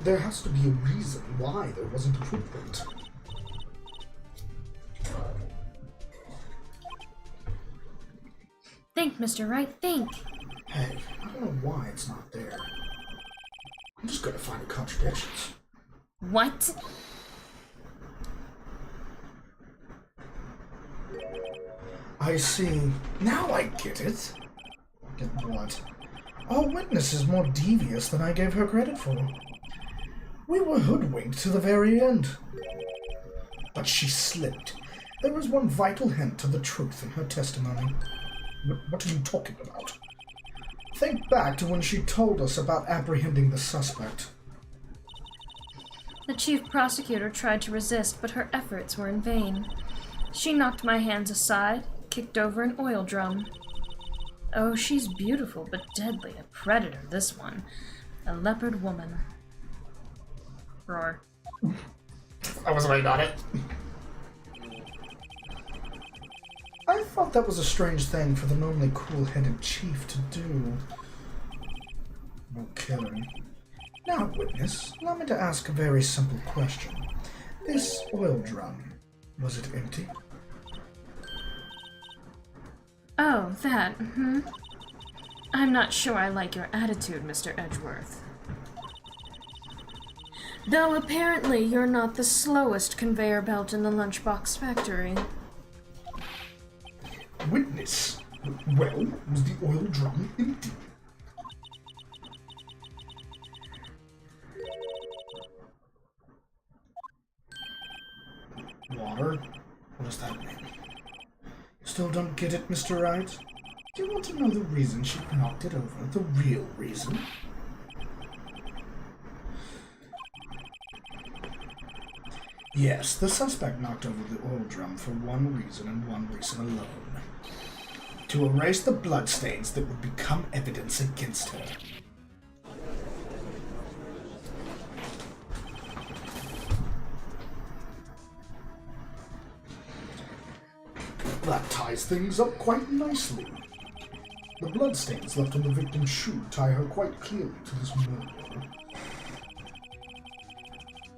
There has to be a reason why there wasn't a footprint. Think, Mr. Wright, think. Hey, I don't know why it's not there. I'm just gonna find the contradictions. What? I see. Now I get it. Get what? Our witness is more devious than I gave her credit for. We were hoodwinked to the very end. But she slipped. There was one vital hint to the truth in her testimony. What are you talking about? Think back to when she told us about apprehending the suspect. The chief prosecutor tried to resist, but her efforts were in vain. She knocked my hands aside, kicked over an oil drum. Oh, she's beautiful, but deadly. A predator, this one. A leopard woman. Roar. I was waiting on it. I thought that was a strange thing for the normally cool-headed chief to do. No killing. Now, witness, allow me to ask a very simple question. This oil drum, was it empty? Oh, that, I'm not sure I like your attitude, Mr. Edgeworth. Though apparently you're not the slowest conveyor belt in the lunchbox factory. Witness. Well, was the oil drum empty? Water? What does that mean? Still don't get it, Mr. Wright? Do you want to know the reason she knocked it over? The real reason? Yes, the suspect knocked over the oil drum for one reason and one reason alone. To erase the bloodstains that would become evidence against her. That ties things up quite nicely. The bloodstains left on the victim's shoe tie her quite clearly to this murder.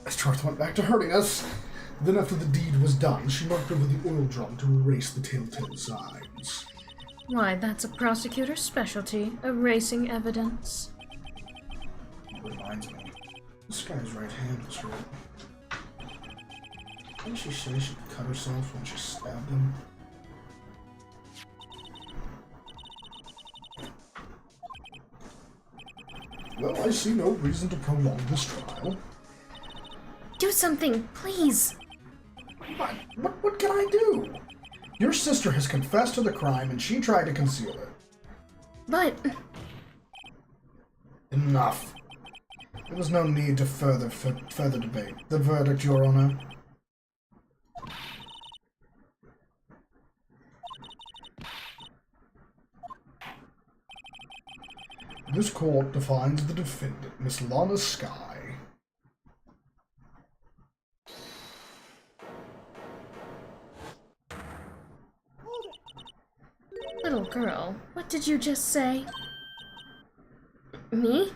Ashworth went back to hurting us. Then after the deed was done, she knocked over the oil drum to erase the telltale signs. Why, that's a prosecutor's specialty, erasing evidence. Reminds me, this guy's right hand was hurt. Didn't she say she cut herself when she stabbed him? Well, I see no reason to prolong this trial. Do something, please! What can I do? Your sister has confessed to the crime and she tried to conceal it. But... Enough. There was no need to further debate. The verdict, Your Honor. This court defines the defendant, Miss Lana Skye. Little girl, what did you just say? Me?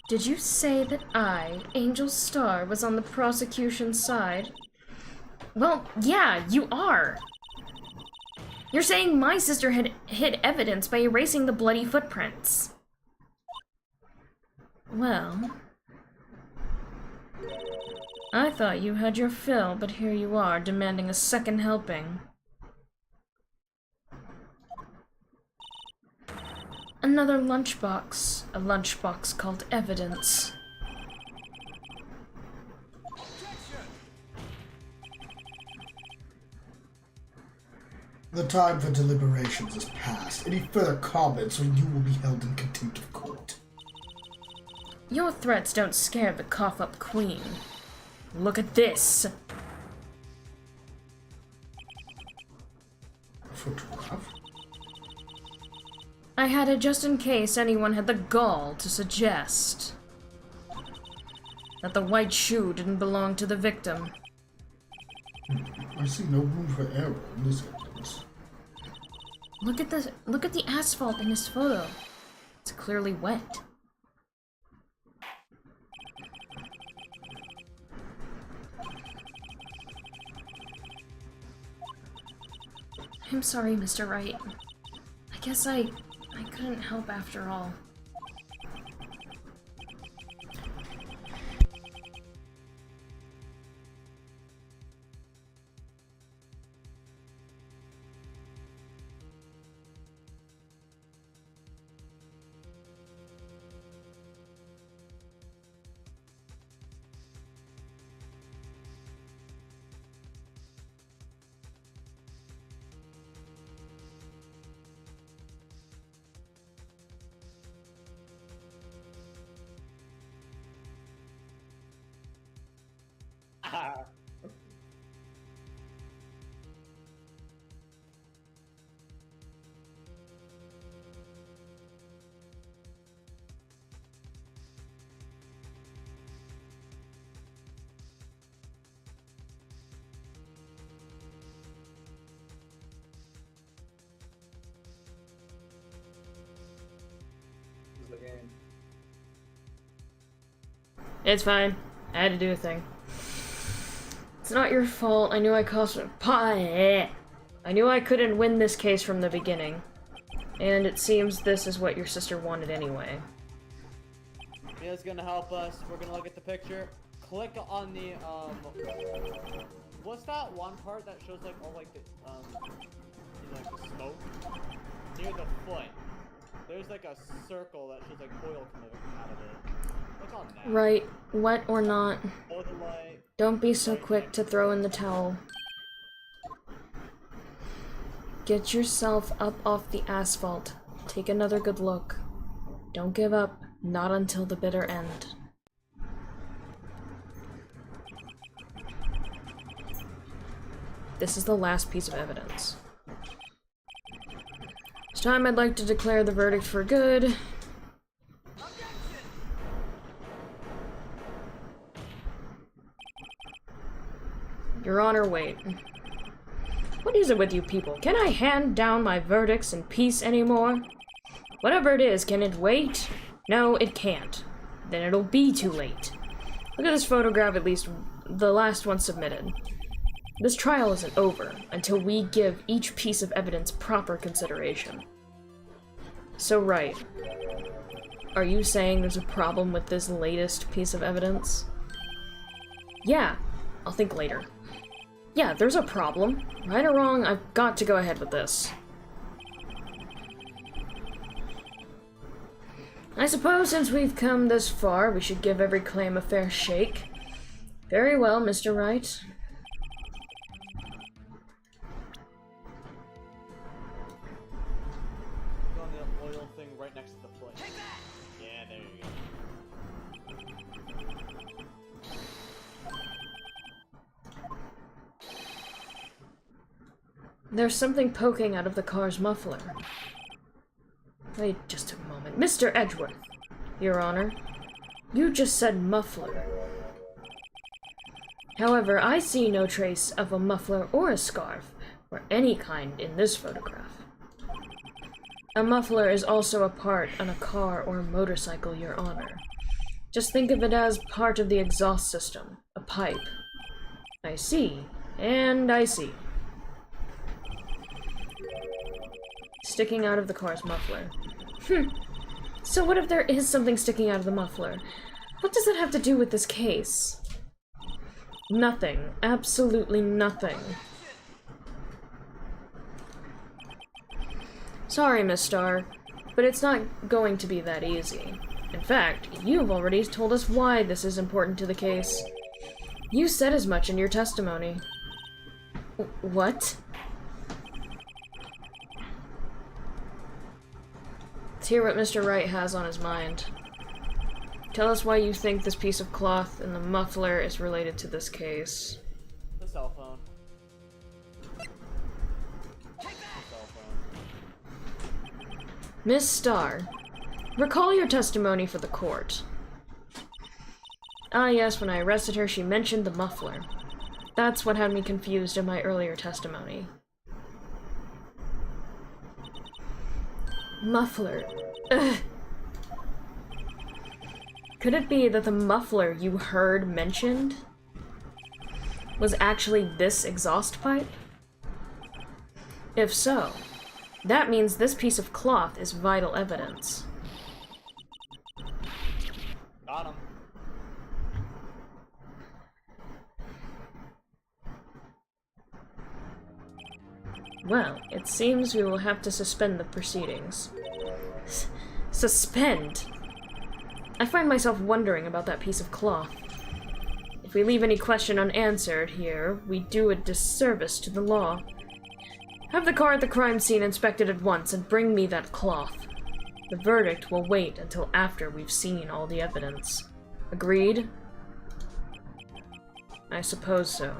Did you say that I, Angel Star, was on the prosecution's side? Well, yeah, you are! You're saying my sister had hid evidence by erasing the bloody footprints. Well... I thought you had your fill, but here you are, demanding a second helping. Another lunchbox. A lunchbox called evidence. The time for deliberations is past. Any further comments or you will be held in contempt of court. Your threats don't scare the cough-up queen. Look at this! A photograph? I had it just in case anyone had the gall to suggest that the white shoe didn't belong to the victim. I see no room for error in this evidence. Look at the asphalt in this photo. It's clearly wet. I'm sorry, Mr. Wright. I guess I couldn't help after all. The game. It's fine. I had to do a thing. It's not your fault. I knew I caused I knew I couldn't win this case from the beginning. And it seems this is what your sister wanted anyway. Mia's gonna help us. We're gonna look at the picture. Click on the, what's that one part that shows, like, all, like, the, like, the smoke? Near the foot. There's, like, a circle that shows, like, oil coming out of it. Click on that. Right, wet or not. Follow the light. Don't be so quick to throw in the towel. Get yourself up off the asphalt. Take another good look. Don't give up, not until the bitter end. This is the last piece of evidence. It's time I'd like to declare the verdict for good. Your Honor, wait. What is it with you people? Can I hand down my verdicts in peace anymore? Whatever it is, can it wait? No, it can't. Then it'll be too late. Look at this photograph, at least the last one submitted. This trial isn't over until we give each piece of evidence proper consideration. So, Wright, are you saying there's a problem with this latest piece of evidence? Yeah, I'll think later. Yeah, there's a problem. Right or wrong, I've got to go ahead with this. I suppose since we've come this far, we should give every claim a fair shake. Very well, Mr. Wright. On the oil thing right next to the foot. Yeah, there you go. There's something poking out of the car's muffler. Wait just a moment. Mr. Edgeworth, Your Honor, you just said muffler. However, I see no trace of a muffler or a scarf, or any kind in this photograph. A muffler is also a part on a car or a motorcycle, Your Honor. Just think of it as part of the exhaust system, a pipe. I see, and I see. Sticking out of the car's muffler. So what if there is something sticking out of the muffler? What does that have to do with this case? Nothing. Absolutely nothing. Sorry, Miss Starr, but it's not going to be that easy. In fact, you've already told us why this is important to the case. You said as much in your testimony. What? Let's hear what Mr. Wright has on his mind. Tell us why you think this piece of cloth in the muffler is related to this case. The cell phone. The cell phone. Miss Starr, recall your testimony for the court. Ah yes, when I arrested her, she mentioned the muffler. That's what had me confused in my earlier testimony. Muffler. Ugh. Could it be that the muffler you heard mentioned was actually this exhaust pipe? If so, that means this piece of cloth is vital evidence. Got him. Well, it seems we will have to suspend the proceedings. Suspend? I find myself wondering about that piece of cloth. If we leave any question unanswered here, we do a disservice to the law. Have the car at the crime scene inspected at once and bring me that cloth. The verdict will wait until after we've seen all the evidence. Agreed? I suppose so.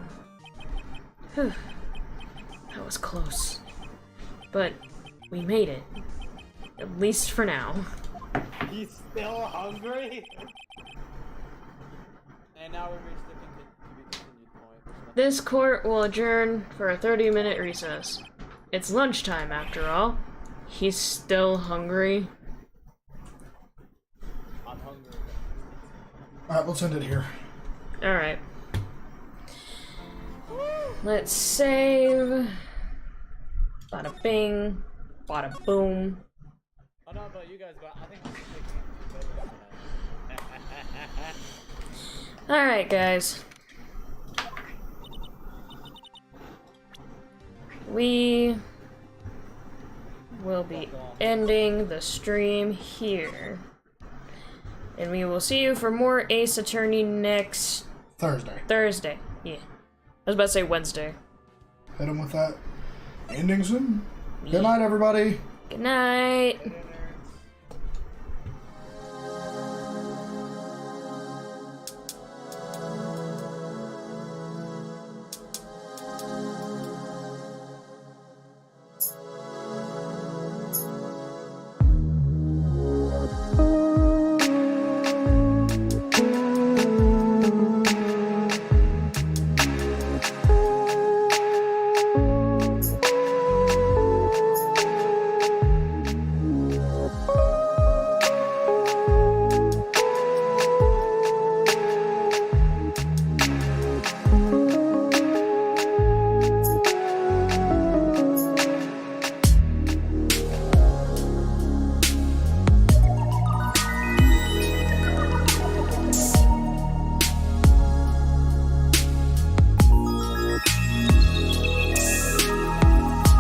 Whew. That was close. But we made it. At least for now. He's still hungry? And now we reach the continued point. This court will adjourn for a 30-minute recess. It's lunchtime, after all. He's still hungry. I'm hungry. Alright, let's end it here. Alright. Let's save. Bada bing. Bada boom. I don't know about you guys, but I think I'm taking Alright, guys. We will be ending the stream here. And we will see you for more Ace Attorney next Thursday. Yeah. I was about to say Wednesday. Hit him with that ending soon. Good night, everybody. Good night.